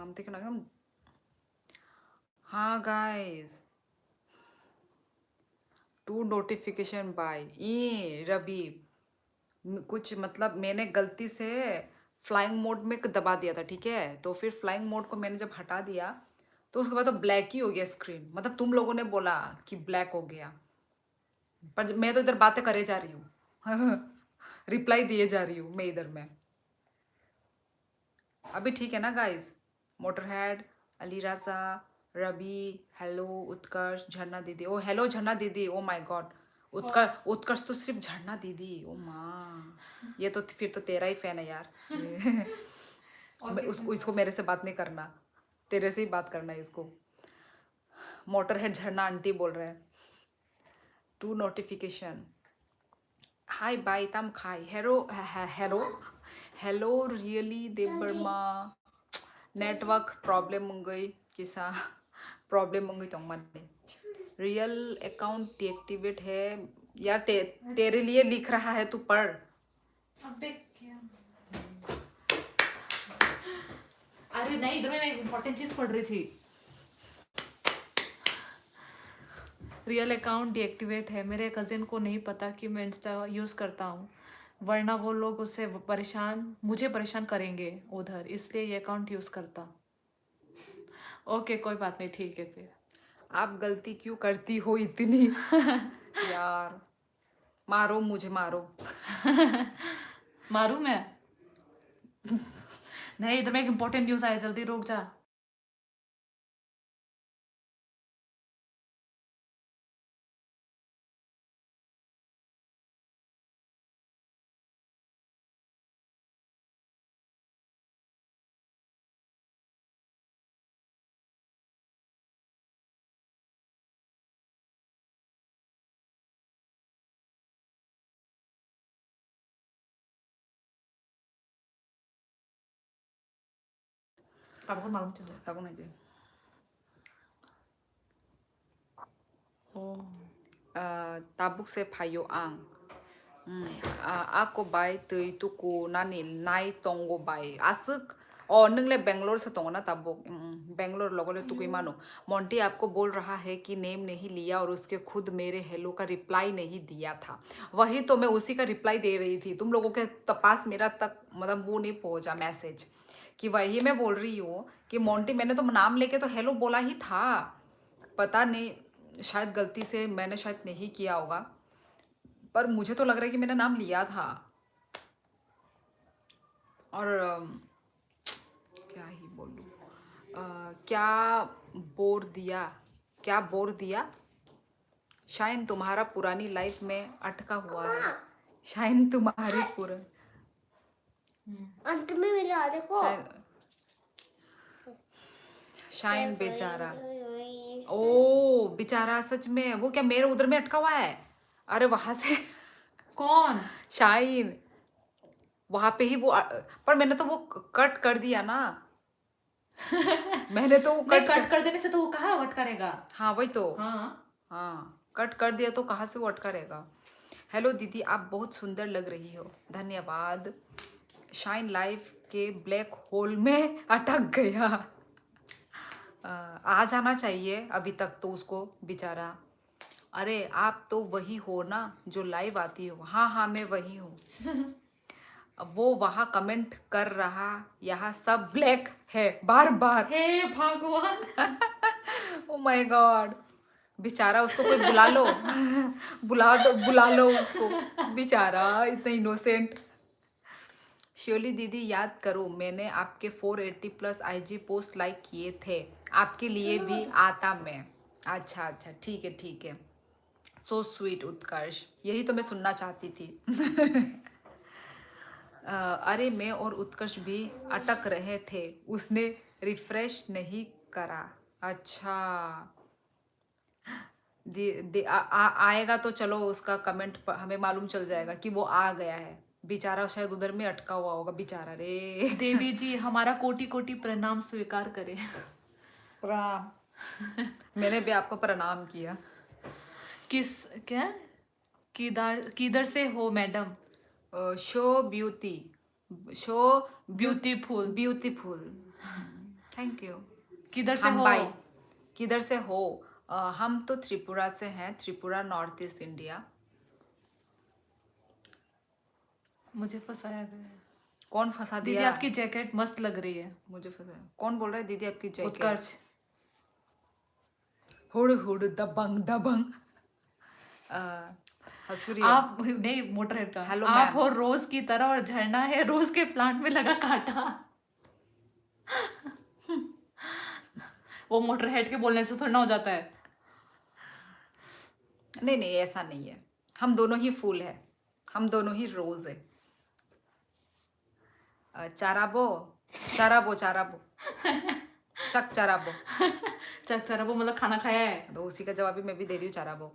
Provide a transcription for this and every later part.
something like हाँ guys, 2 notification by ये रवि कुछ मतलब मैंने गलती से फ्लाइंग मोड में दबा दिया था, ठीक है। तो फिर फ्लाइंग मोड को मैंने जब हटा दिया तो उसके बाद तो ब्लैक ही हो गया स्क्रीन। मतलब तुम लोगों ने बोला कि ब्लैक हो गया, पर मैं तो इधर बातें करे जा रही हूँ रिप्लाई दिए जा रही हूँ मैं इधर में। अभी ठीक है ना गाइस? मोटरहेड, अली राजा, रवि, हेलो उत्कर्ष, झरना दीदी। ओ हेलो झरना दीदी, ओ माय गॉड। उत्कर्ष उत्कर्ष तो सिर्फ झरना दीदी, ओ माँ, ये तो फिर तो तेरा ही फैन है यार उसको इसको मेरे से बात नहीं करना, तेरे से ही बात करना है इसको। मोटरहेड झरना आंटी बोल रहे हैं। 2 notification. Hi bye tam khai. Hello really देव वर्मा। नेटवर्क प्रॉब्लम मंगई किसा प्रॉब्लम मंगई तो मने रियल अकाउंट डीएक्टिवेट है यार। तेरे लिए लिख रहा है, तू पढ़। अबे क्या? अरे नहीं, इधर में मैं इम्पोर्टेंट चीज पढ़ रही थी। रियल अकाउंट डीएक्टिवेट है। मेरे कजिन को नहीं पता कि मैं इंस्टा यूज करता हूँ, वरना वो लोग मुझे परेशान करेंगे उधर, इसलिए ये अकाउंट यूज करता। ओके कोई बात नहीं, ठीक है फिर। आप गलती क्यों करती हो इतनी यार? मारो मुझे, मारो मारू मैं? नहीं, इधर में एक इम्पोर्टेंट न्यूज आया, जल्दी रुक जा। आपको मालूम चला? तब नहीं दे tabuk se phayo ang ako bai tui tuku nani nai tongo bai asuk और नंगले बेंगलोर से तो ना तब बेंगलोर लोगों ने तुकी मानो मोंटी आपको बोल रहा है कि नेम नहीं लिया और उसके खुद मेरे हेलो का रिप्लाई नहीं दिया था। वही तो मैं उसी का रिप्लाई दे रही थी, तुम लोगों के पास मेरा तक मतलब वो नहीं पहुंचा मैसेज कि वही मैं बोल रही हूँ कि मोंटी मैंने तो नाम लेके तो हेलो बोला ही था। पता नहीं, शायद गलती से मैंने शायद नहीं किया होगा, पर मुझे तो लग रहा है कि मैंने नाम लिया था। और क्या ही बोलूँ, क्या बोर दिया, क्या बोर दिया। शायद तुम्हारा पुरानी लाइफ में अटका हुआ है, शायद तुम्हारी पूरा अंत में मिला देखो। शायन बेचारा, ओ बेचारा सच में वो क्या मेरे उधर में अटका हुआ है? अरे वहां से कौन? शाइन वहां पे ही वो पर मैंने तो वो कट कर दिया ना मैंने तो वो कट कर देने से तो वो कहाँ अटका रहेगा? हाँ वही तो, हाँ हाँ कट कर दिया तो कहाँ से वो अटका रहेगा। हेलो दीदी, आप बहुत सुंदर लग रही हो, धन्यवाद। शाइन लाइफ के ब्लैक होल में अटक गया। आ जाना चाहिए अभी तक तो उसको बेचारा। अरे आप तो वही हो ना जो लाइव आती हो? हाँ हाँ मैं वही हूँ वो वहाँ कमेंट कर रहा यहाँ सब ब्लैक है बार बार। हे भगवान ओ माय गॉड, बेचारा उसको कोई बुला लो बुला दो, बुला लो उसको, बेचारा इतना इनोसेंट। श्योली दीदी याद करो, मैंने आपके 480 प्लस आईजी पोस्ट लाइक किए थे, आपके लिए भी आता मैं। अच्छा अच्छा ठीक है ठीक है। सो स्वीट उत्कर्ष, यही तो मैं सुनना चाहती थी अरे मैं और उत्कर्ष भी अटक रहे थे, उसने रिफ्रेश नहीं करा। अच्छा आएगा तो चलो उसका कमेंट हमें मालूम चल जाएगा कि वो आ गया है। बेचारा शायद उधर में अटका हुआ होगा बेचारा रे देवी जी हमारा कोटि कोटि प्रणाम स्वीकार करें। प्रणाम मैंने भी आपको प्रणाम किया। क्या किधर से हो madam? Show beauty, show beautiful. Beautiful. Thank you. किधर से हम हो? बाई किधर से हो? हम तो त्रिपुरा से हैं, त्रिपुरा नॉर्थ ईस्ट इंडिया। मुझे फंसाया गया है। कौन फंसा दीदी दिया? आपकी जैकेट मस्त लग रही है। मुझे फंसा? कौन बोल रहा है दीदी आपकी जैकेट? उत्कर्ष। हुड़ हुड़ दबंग दबंग। हंसुरी है। आप नहीं, मोटरहेड का। हेलो आप मैम। हो रोज की तरह और झरना है रोज के प्लांट में लगा कांटा। वो मोटरहेड के बोलने से थोड़ा ना हो जाता है। नहीं नहीं, ऐसा नहीं है। हम दोनों ही फूल है, हम दोनों ही रोज है। चाराबो चाराबो चाराबो, चक चाराबो। चक चरा वो मतलब खाना खाया है। तो उसी का जवाब भी मैं भी दे रही हूँ, चाराबो।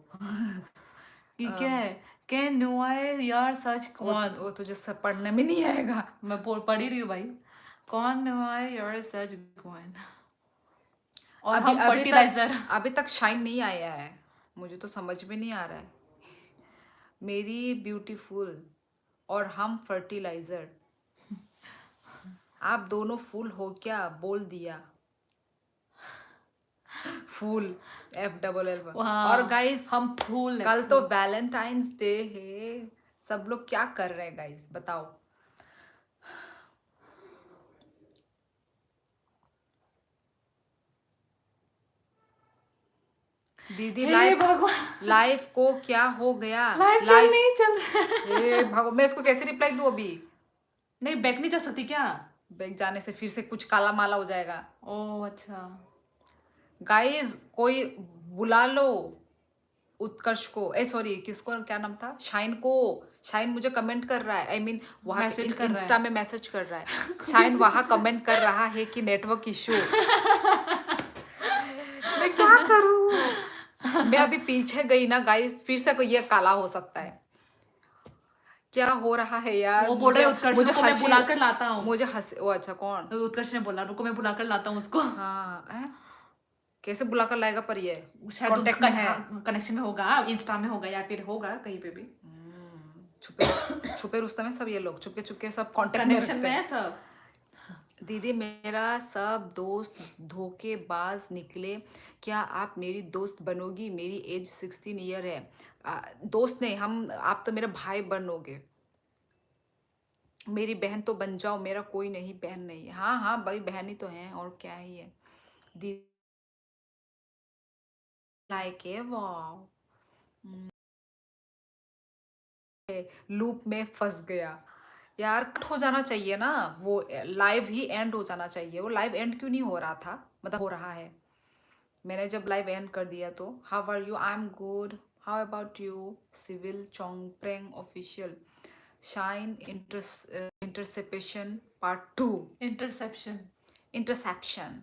ये क्या है? कैन नो आई यार सच कौन? वो तुझे सब पढ़ने में नहीं आएगा। मैं पढ़ ही रही हूँ भाई। कौन नो आई यार सच कौन? और अभी हम अभी तक फर्टिलाइजर। अभी तक शाइन नहीं आया है, मुझे तो समझ में नहीं आ रहा है। मेरी ब्यूटीफुल और हम फर्टिलाइजर। आप दोनों फूल हो क्या? बोल दिया फूल, FLL। और हाँ, गाइस, हम फूल है कल तो फूल। वैलेंटाइंस डे है। सब लोग क्या कर रहे हैं गाइस, बताओ। दीदी हे लाइफ भगवान, लाइफ को क्या हो गया? लाइव चल लाइफ, नहीं चल रहा है। हे भगवान, मैं इसको कैसे रिप्लाई दूं अभी? नहीं, बैक नहीं जा सकती क्या? बैग जाने से फिर से कुछ काला माला हो जाएगा। ओह अच्छा। गाइस कोई बुला लो उत्कर्ष को, सॉरी किसको, क्या नाम था, शाइन को। शाइन मुझे कमेंट कर रहा है, आई मीन वहाँ पे मैसेज कर रहा इंस्टा है। में मैसेज कर रहा है। शाइन वहाँ कमेंट कर रहा है कि नेटवर्क इशू। मैं क्या करूँ? मैं अभी पीछे गई ना गाइस, फिर से कोई ये काला हो सकता है। क्या हो रहा है यार? वो बोल रहे मुझे उत्कर्ष, मुझे रुको मैं हंसी, बुला कर लाता हूँ। मुझे हंसी। ओ अच्छा, कौन? उत्कर्ष ने बोला रुको मैं बुला कर लाता हूँ उसको। हाँ है? कैसे बुलाकर लाएगा? पर ये शायद कांटेक्ट में है। कनेक्शन में होगा, इंस्टा में होगा या फिर होगा कहीं पे भी। छुपे छुपे रुस्तम है सब, ये लोग छुपके छुपके सब कांटेक्ट में कनेक्शन रखते में है हैं। सब। दीदी मेरा सब दोस्त धोखेबाज निकले, क्या आप मेरी दोस्त बनोगी? मेरी एज 16 ईयर है। दोस्त नहीं हम, आप तो मेरे भाई बनोगे। मेरी बहन तो बन जाओ, मेरा कोई नहीं, बहन नहीं है। हाँ हाँ भाई, बहन ही तो है, और क्या ही है। दीदी लाइक है, वाह। लूप में फंस गया यार। कट हो जाना चाहिए ना, वो लाइव ही एंड हो जाना चाहिए। वो लाइव एंड क्यों नहीं हो रहा था, मतलब हो रहा है। मैंने जब लाइव एंड कर दिया तो how are you? I am good, how about you? Civil चोंगप्रेंग official, shine interception part 2। Interception. Interception,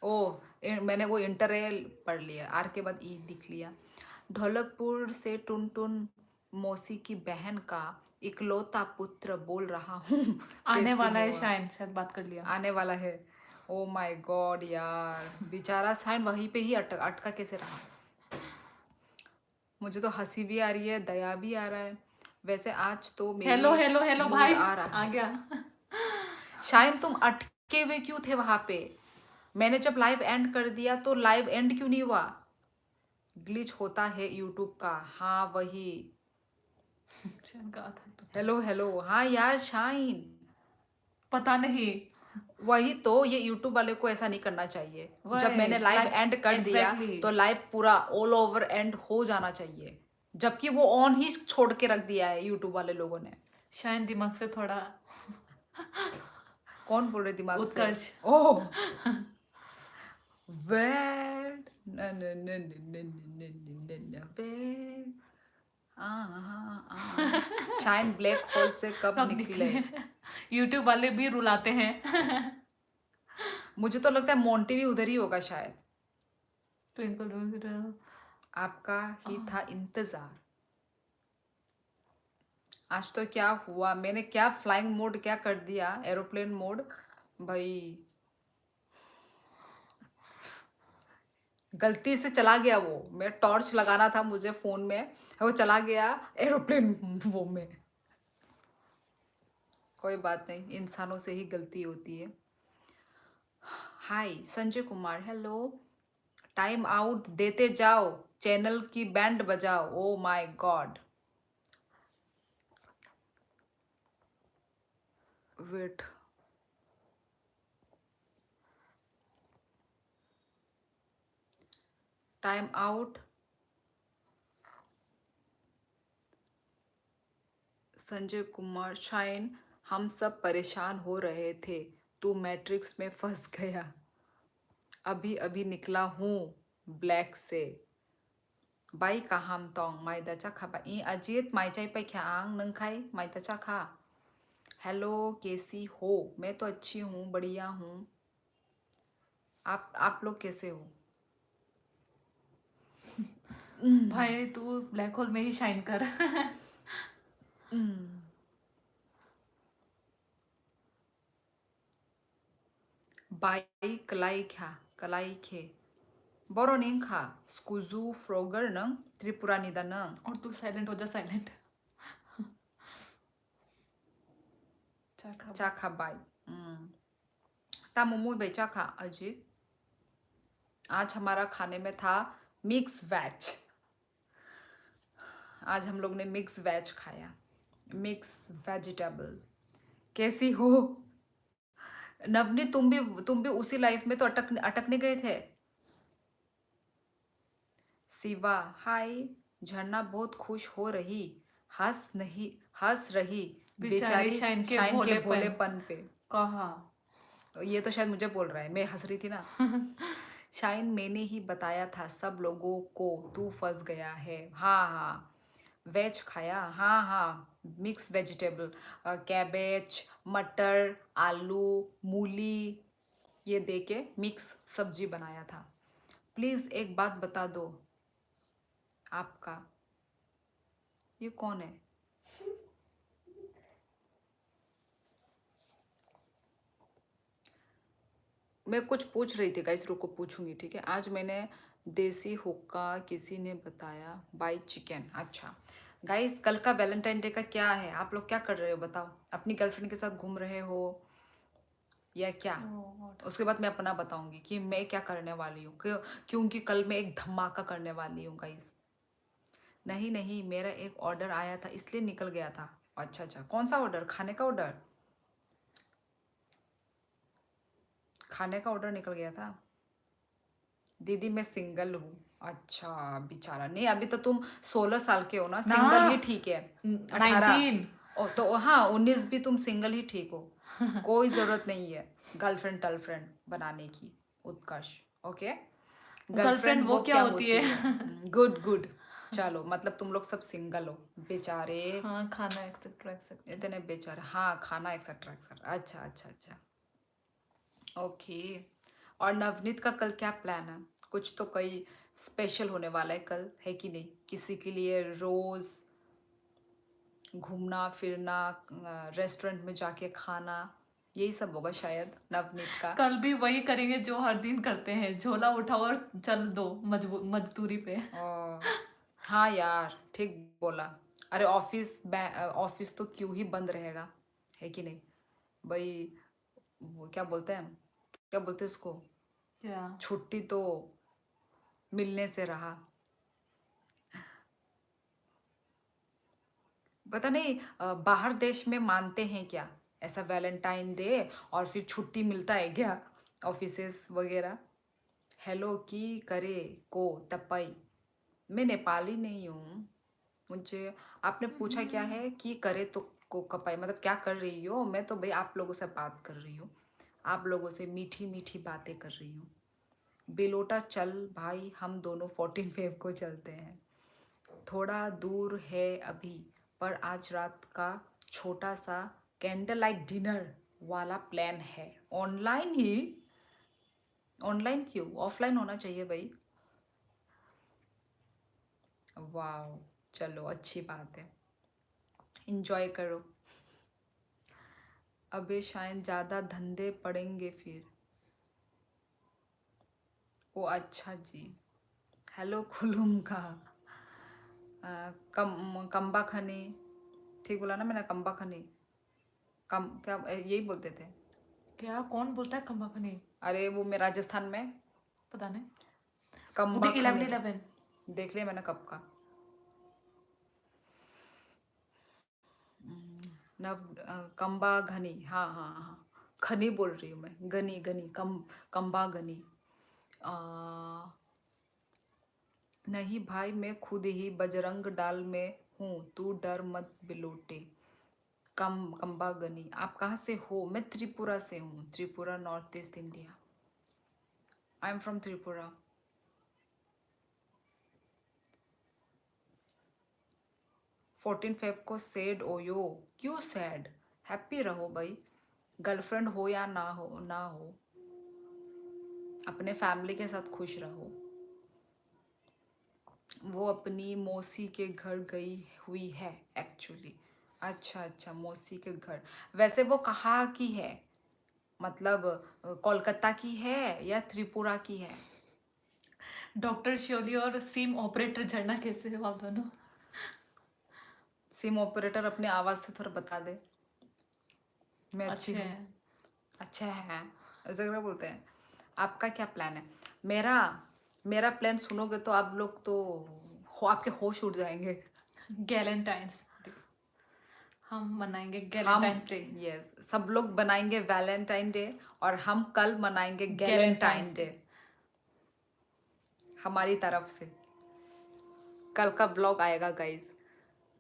ओ मैंने वो इंटरेल पढ़ लिया, आर के बाद ई दिख लिया। ढोलकपुर से टुन टुन मौसी की बहन का इकलौता पुत्र बोल रहा हूँ। आने कैसी वाला है हो? शायद, शायद बात कर लिया। आने वाला है। ओ माय गॉड यार, बेचारा साइन वहीं पे ही अटका कैसे रहा? मुझे तो हंसी भी आ रही है, दया भी आ रहा है। वैसे आज तो हेलो मेरी हेलो हेलो मूड भाई, आ रहा आ है। गया। शायद तुम अटके हुए क्यों थे वहां पे? मैंने जब लाइव एंड कर दिया तो लाइव एंड क्यों नहीं हुआ? ग्लिच होता है यूट्यूब का, हाँ वही। शायद कहा था तो। हेलो हेलो, हाँ यार शाइन, पता नहीं। वही तो, ये यूट्यूब वाले को ऐसा नहीं करना चाहिए। जब मैंने वही लाइव लाइक एंड कर दिया एग्जैक्टली। तो लाइव पूरा ऑल ओवर एंड हो जाना चाहिए, जबकि वो ऑन ही छोड़ के रख दिया है यूट्यूब वाले लोगों ने। शायद दिमाग से थोड़ा। कौन बोल रहे दिमाग से? उत्कर्ष। ओह वेड न न न न न न न न न वेड। शाइन ब्लैक होल से कब कब निकले? निकले? यूट्यूब वाले भी रुलाते हैं। मुझे तो लगता है मोंटी भी उधर ही होगा शायद। ट्विंकल आपका ही था इंतजार। आज तो क्या हुआ, मैंने क्या फ्लाइंग मोड क्या कर दिया, एरोप्लेन मोड भाई। गलती से चला गया वो, मैं टॉर्च लगाना था मुझे फोन में, वो चला गया एरोप्लेन वो में। कोई बात नहीं, इंसानों से ही गलती होती है। Hi Sanjay Kumar, hello. Time out देते जाओ, चैनल की बैंड बजाओ। Oh my god, wait. Time out. Sanjay Kumar, shine, हम सब परेशान हो रहे थे, तू मैट्रिक्स में फंस गया। अभी अभी निकला हूँ ब्लैक से। बाई का हम तोंग माइदा चाखा बाई अजीत माई चाय पे क्या आंग नंग खाई माइदा चाखा। हेलो कैसी हो? मैं तो अच्छी हूँ, बढ़िया हूँ। आप लोग कैसे हो? भाई तू ब्लैक होल में ही शाइन कर। हम्म, बाई कलाई ख्या कलाई खे बोरो निंग खा स्कुजू फ्रोगर नंग त्रिपुरा निदा नंग और तू साइलेंट हो जा, साइलेंट। चाखा चाखा बाई। ता मुमु बे चाखा अजीत। आज हमारा खाने में था मिक्स वेज। आज हम लोग ने मिक्स वेज खाया, मिक्स वेजिटेबल। कैसी हो नवनी? तुम भी उसी लाइफ में तो अटकने गए थे। शिवा, हाय। झरना बहुत खुश हो रही, हंस रही बेचारी बेचारी शाइन के शाइन के भोलेपन। भोलेपन पे। कहा। ये तो शायद मुझे बोल रहा है, मैं हंस रही थी ना। शाइन, मैंने ही बताया था सब लोगों को तू फंस गया है। हाँ हाँ, वेज खाया, हाँ हाँ, मिक्स वेजिटेबल, कैबेज, मटर, आलू, मूली, ये दे के मिक्स सब्जी बनाया था। प्लीज़ एक बात बता दो, आपका ये कौन है? मैं कुछ पूछ रही थी गाइस, रुको पूछूंगी, ठीक है। आज मैंने देसी हुक्का किसी ने बताया बाई चिकन। अच्छा गाइस, कल का वैलेंटाइन डे का क्या है? आप लोग क्या कर रहे हो बताओ? अपनी गर्लफ्रेंड के साथ घूम रहे हो या क्या? उसके बाद मैं अपना बताऊंगी कि मैं क्या करने वाली हूँ, क्योंकि कल मैं एक धमाका करने वाली हूँ गाइस। नहीं नहीं, मेरा एक ऑर्डर आया था इसलिए निकल गया था। अच्छा अच्छा, कौन सा ऑर्डर? खाने का ऑर्डर? खाने का ऑर्डर निकल गया था। दीदी मैं सिंगल हूँ। अच्छा बेचारा, नहीं अभी तो तुम 16 साल के हो ना, ना, सिंगल ही ठीक है। 18। 19। तो हाँ 19 भी तुम सिंगल ही ठीक हो। कोई ज़रूरत नहीं है गर्लफ्रेंड टर्लफ्रेंड बनाने की। उत्कर्ष, ओके। गर्लफ्रेंड गर्लफ्रेंड वो वो क्या क्या होती होती है? है? Good good. चलो मतलब तुम लोग सब सिंगल हो बेचारे। हाँ, खाना एक्सेट्रा एक्सेट्रा। इतने बेचारे, हाँ खाना एक्सेट्रा एक्सेट्रा। अच्छा अच्छा अच्छा, ओके। और नवनीत का कल क्या प्लान है? कुछ तो कई स्पेशल होने वाला है कल, है कि नहीं? किसी के लिए रोज घूमना फिरना, रेस्टोरेंट में जाके खाना, यही सब होगा शायद नवनीत का। कल भी वही करेंगे जो हर दिन करते हैं, झोला उठाओ और चल दो मजदूरी पे। और हाँ यार ठीक बोला। अरे ऑफिस तो क्यों ही बंद रहेगा, है कि नहीं भाई? वो क्या बोलते हैं, क्या बोलते हैं उसको? क्या? छुट्टी तो मिलने से रहा। पता नहीं बाहर देश में मानते हैं क्या ऐसा वैलेंटाइन डे, और फिर छुट्टी मिलता है क्या ऑफिसेस वगैरह? हेलो की करे को तपई। मैं नेपाली नहीं हूँ। मुझे आपने पूछा क्या है कि करे तो को कपाई, मतलब क्या कर रही हो? मैं तो भाई आप लोगों से बात कर रही हूँ, आप लोगों से मीठी मीठी बातें कर रही हूँ। बेलोटा चल भाई, हम दोनों 14 फेब को चलते हैं। थोड़ा दूर है अभी, पर आज रात का छोटा सा कैंडल लाइट डिनर वाला प्लान है। ऑनलाइन ही? ऑनलाइन क्यों, ऑफलाइन होना चाहिए भाई। वाह, चलो अच्छी बात है, इंजॉय करो। अबे शायद ज़्यादा धंधे पड़ेंगे फिर। ओ अच्छा जी। हेलो खुलुम का कम्बा खनी, ठीक बोला ना मैंने? कम्बा खनी, कम क्या यही बोलते थे? क्या कौन बोलता है कम्बा खनी? अरे वो मैं राजस्थान में पता नहीं। कम्बा देख खनी 11-11। देख लिया मैंने कब का। नव कम्बा घनी, हाँ हाँ हाँ, खनी बोल रही हूँ मैं, गनी गनी कम्बा गनी। आ, नहीं भाई मैं खुद ही बजरंग डाल में हूँ, तू डर मत बिलोटे। कम्बा गनी। आप कहाँ से हो? मैं त्रिपुरा से हूँ, Tripura, north east India. I am from Tripura. 14 Feb को सैड ओयो। क्यों सैड? हैप्पी रहो भाई, गर्लफ्रेंड हो या ना हो, अपने फैमिली के साथ खुश रहो। वो अपनी मौसी के घर गई हुई है एक्चुअली। अच्छा अच्छा, मौसी के घर। वैसे वो कहाँ की है? मतलब कोलकाता की है या त्रिपुरा की है? डॉक्टर श्योली और सिम ऑपरेटर झरना कैसे हो आप दोनों? सिम ऑपरेटर अपने आवाज़ से थोड़ा बता दे, मैं अच्छी अच्छे हूँ। हैं। अच्छा है, ऐसा क्या बोलते हैं? आपका क्या प्लान है? मेरा मेरा प्लान सुनोगे तो आप लोग तो आपके होश उड़ जाएंगे। गैलेंटाइंस हम मनाएंगे हम, गैलेंटाइंस डे। यस, सब लोग बनाएंगे वैलेंटाइन डे और हम कल मनाएंगे गैलेंटाइन गैलेंटाइंस डे डे। हमारी तरफ से। कल का ब्लॉग आएगा गाइज,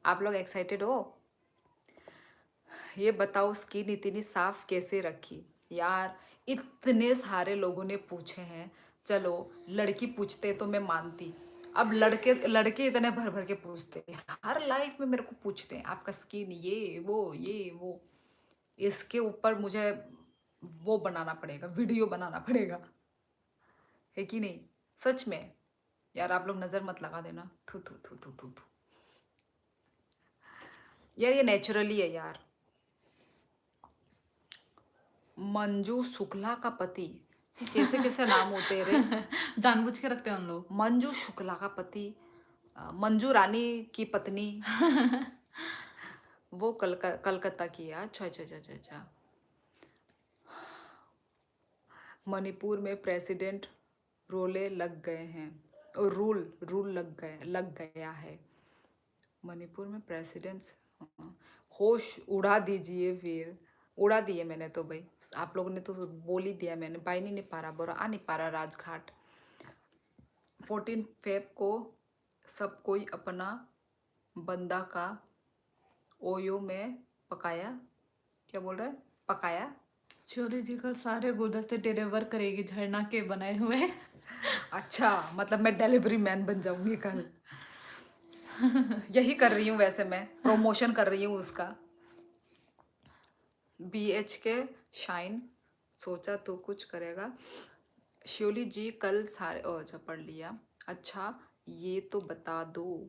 आप लोग एक्साइटेड हो? ये बताओ स्किन इतनी साफ कैसे रखी? यार इतने सारे लोगों ने पूछे हैं, चलो लड़की पूछते तो मैं मानती, अब लड़के लड़के इतने भर भर के पूछते हैं, हर लाइफ में मेरे को पूछते हैं आपका स्किन ये वो। इसके ऊपर मुझे वो बनाना पड़ेगा, वीडियो बनाना पड़ेगा, है कि नहीं? सच में यार, आप लोग नज़र मत लगा देना। थू थू थू थू थू थू। यार ये नेचुरली है यार। मंजू शुक्ला का पति, कैसे कैसे नाम होते हैं रे। जानबूझ के रखते हैं उन लोग। मंजू शुक्ला का पति, मंजू रानी की पत्नी, वो कलकत्ता की है। अच्छा अच्छा अच्छा अच्छा अच्छा। मणिपुर में प्रेसिडेंट रोले लग गए हैं, और रूल रूल लग गया है। मणिपुर में प्रेसिडेंट्स, होश उड़ा दीजिए फिर। उड़ा दिए मैंने तो भाई, आप लोगों ने तो बोल ही दिया, मैंने बाई नहीं पा रहा, बोरा आ नहीं पा रहा राजघाट। 14 फेब को सब कोई अपना बंदा का ओयो में पकाया, क्या बोल रहा है, पकाया। श्योरी जी कल सारे गुलदस्ते डिलीवर करेगी झरना के बनाए हुए। अच्छा, मतलब मैं डिलीवरी मैन बन जाऊंगी कल। यही कर रही हूँ वैसे, मैं प्रमोशन कर रही हूँ उसका। BH के शाइन, सोचा तो कुछ करेगा। श्योली जी कल सारे, ओ अच्छा पढ़ लिया। अच्छा ये तो बता दो,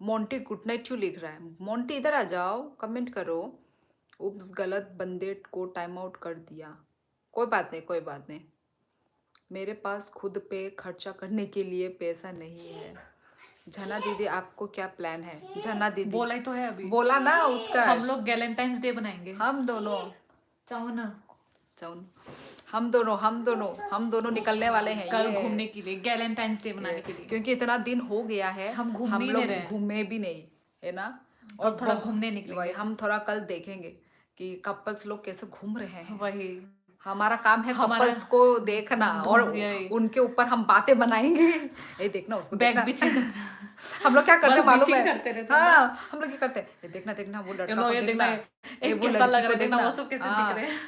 मोंटी गुड नाइट क्यों लिख रहा है? मोंटी इधर आ जाओ, कमेंट करो। उप्स, गलत बंदे को टाइम आउट कर दिया। कोई बात नहीं, कोई बात नहीं, मेरे पास खुद पे खर्चा करने के लिए पैसा नहीं है। झना दीदी आपको क्या प्लान है? झना दीदी बोला ही तो है अभी। बोला ना हम उत्कर्ष, लोग गैलेंटाइंस डे बनाएंगे। हम दोनों चाहो ना चाउन हम दोनों निकलने वाले हैं कल ये, घूमने के लिए, गैलेंटाइंस डे मनाने के लिए। क्योंकि इतना दिन हो गया है, हम घूमने हम ही नहीं लोग रहे हैं। घूमे भी नहीं, है ना। कल थोड़ा बहुत- घूमने वही निकलेंगे। हम थोड़ा कल देखेंगे कि कपल्स लोग कैसे घूम रहे हैं। वही हमारा काम है हमारा कपल्स को देखना, और यही उनके ऊपर हम बातें बनाएंगे। ये देखना, उसको बैक देखना। बिचिंग हम लोग क्या करते बस हैं मालूम है? बिचिंग करते रहते हैं हम लोग। हाँ, हम लोग क्या करते हैं, ये देखना देखना, वो ये लड़का लो को ये देखना देखना, ये वो कैसा लड़की लग रहा को है, देखना देखना। वो सब कैसे दिख हाँ, रहे हैं।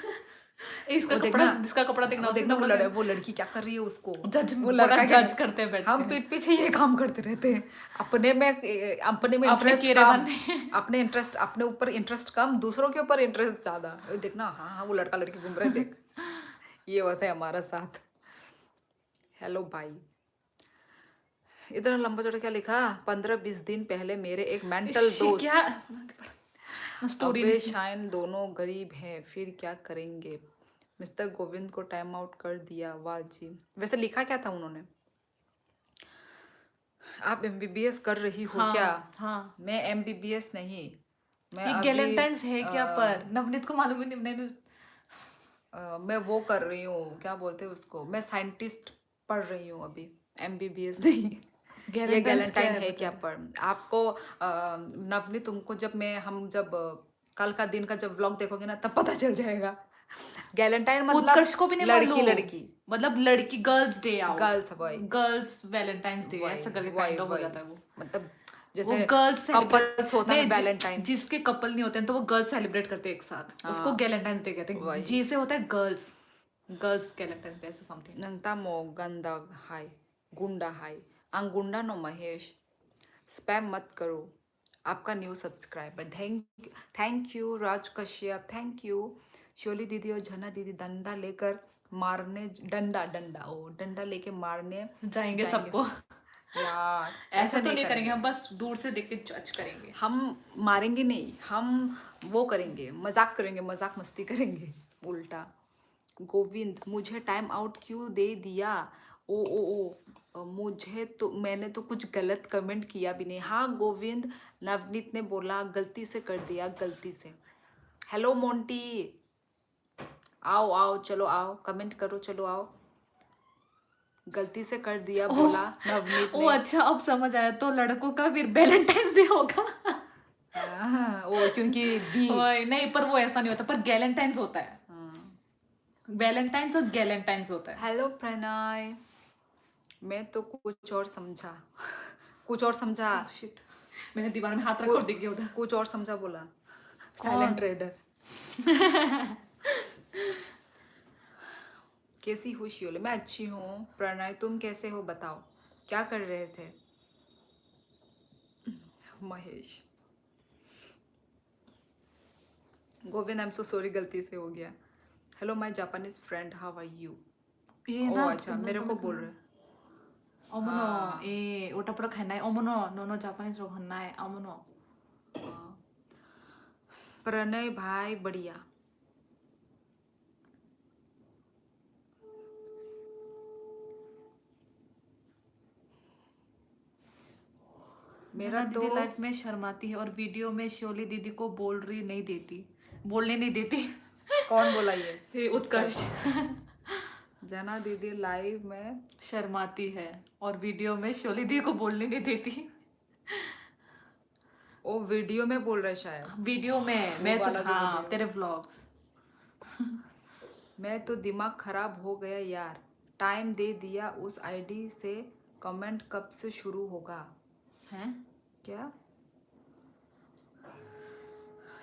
इसका वो कपड़ा, देखना, जिसका कपड़ा देखना वो उसका देखना, कपड़ा देखना। वो लड़की क्या कर रही है उसको, जज वो पूरा लड़का क्या जज कर। करते बैठ हम के पीठ पीछे ये काम करते रहते हैं, अपने में अपने इंटरेस्ट कीड़े कम, बनने। अपने ऊपर इंटरेस्ट कम, दूसरों के ऊपर इंटरेस्ट ज्यादा। ये देखना, हाँ हाँ, वो लड़का लड़की घूम रहे, देख। ये होता है हमारा साथ। हेलो भाई, इतना लंबा चौड़ा क्या लिखा? 15-20 दिन पहले मेरे एक मेंटल इश्शी, दोस्त, क्या स्टोरी अबे नहीं। शायन दोनों गरीब हैं, फिर क्या करेंगे? मिस्टर गोविंद को टाइम आउट कर दिया, वाह जी। वैसे लिखा क्या था उन्होंने? आप MBBS कर रही हो क्या? हाँ हाँ, मैं MBBS नहीं, मैं ये अभी गैलेंटाइंस है क्या? पर नवनीत को मालूम ही नहीं, मैंने मैं वो कर रही हूँ, क्या बोलते हैं उसको, मैं साइंटिस्ट पढ़ रही हूँ अभी, एमबीबीएस नहीं। ये गैलेंटाइंस क्या गैलेंटाइन है है बता क्या दे। पढ़ आपको नवनी, तुमको जब मैं हम जब कल का दिन का जब व्लॉग देखोगे ना तब पता चल जाएगा। गैलेंटाइन मतलब उत्कर्ष को भी नहीं लड़की मालूम। लड़की, मतलब लड़की गर्ल्स डे आउट, गर्ल्स, वही गर्ल्स वैलेंटाइंस डे वही ऐसा करके वही काइंड ऑफ हो वही, जाता है वो। मतलब वो जैसे गर्ल्स सेलिब्रेट, कपल्स होता है नहीं ना वैलेंटाइन। जिसके कपल नहीं होते हैं तो वो गर्ल्स सेलिब्रेट करते हैं एक साथ, उसको हाँ गैलेंटाइंस डे कहते हैं। वही। जी से होता है गर्ल्स, गर्ल्स गैलेंटाइंस डे ऐसा समथिंग। नंता मो गंदा हाय, गुंडा हाय, आंग गुंडा नो महेश, स्पैम मत करो। आपका new subscriber, thank you Raj Kashyap, thank you. Sholi दीदी और झना दीदी डंडा लेकर मारने, डंडा डंडा ओ डंडा लेके मारने जाएंगे जाएंगे। सबको। यार ऐसा ऐसा तो नहीं नहीं करेंगे, करेंगे, हम बस दूर से देख के जज करेंगे। हम मारेंगे नहीं, हम वो करेंगे, मजाक करेंगे, मजाक मस्ती करेंगे उल्टा। गोविंद मुझे टाइम आउट क्यों दे दिया? ओ मुझे तो, मैंने तो कुछ गलत कमेंट किया भी नहीं। हाँ गोविंद, नवनीत ने बोला गलती से कर दिया, गलती से। हेलो मोंटी, आओ आओ चलो आओ, कमेंट करो, चलो आओ। गलती से कर दिया ओह, बोला नवनीत ओ ने। अच्छा अब समझ आया, तो लड़कों का फिर वैलेंटाइंस डे होगा। हाँ, ओ क्योंकि बी। ओए नहीं, पर वो ऐसा नहीं होता, पर गैलेंटाइंस होता है। हाँ। वैलेंटाइंस और गैलेंटाइंस होता है। हेलो प्रणय, मैं तो कुछ और समझा। कुछ और समझा, ओह शिट, मैंने दीवार में हाथ रखा कु, और दिख गया उधर। कुछ और समझा बोला। साइलेंट कौन? ट्रेडर। कैसी हो शियोले? मैं अच्छी हूँ। प्रणय तुम कैसे हो बताओ, क्या कर रहे थे? Mahesh, Govind I am so sorry, गलती से हो गया। Hello my Japanese friend, how are you? ये ओ ना अच्छा, मेरे को बोल रहे। 어머너, हाँ 예, 오타프로 갔나요? 어머너, 너너 자파니스로 갔나요? 어머너. हाँ। प्रणय भाई बढ़िया। मेरा जना तो दीदी लाइफ में शर्माती है और वीडियो में शोली दीदी को बोलने नहीं देती। कौन बोला ये? ये उत्कर्ष। जना दीदी लाइव में, शर्माती है और वीडियो में शोली दीदी को बोलने नहीं देती। ओ वीडियो में बोल रहे शायद, वीडियो में वो मैं तो वाला जो हाँ वीडियो। तेरे व्लॉग्स। मैं तो दिमाग खराब हो गया यार, टाइम दे दिया उस आईडी से, कमेंट कब से शुरू होगा? हैं? क्या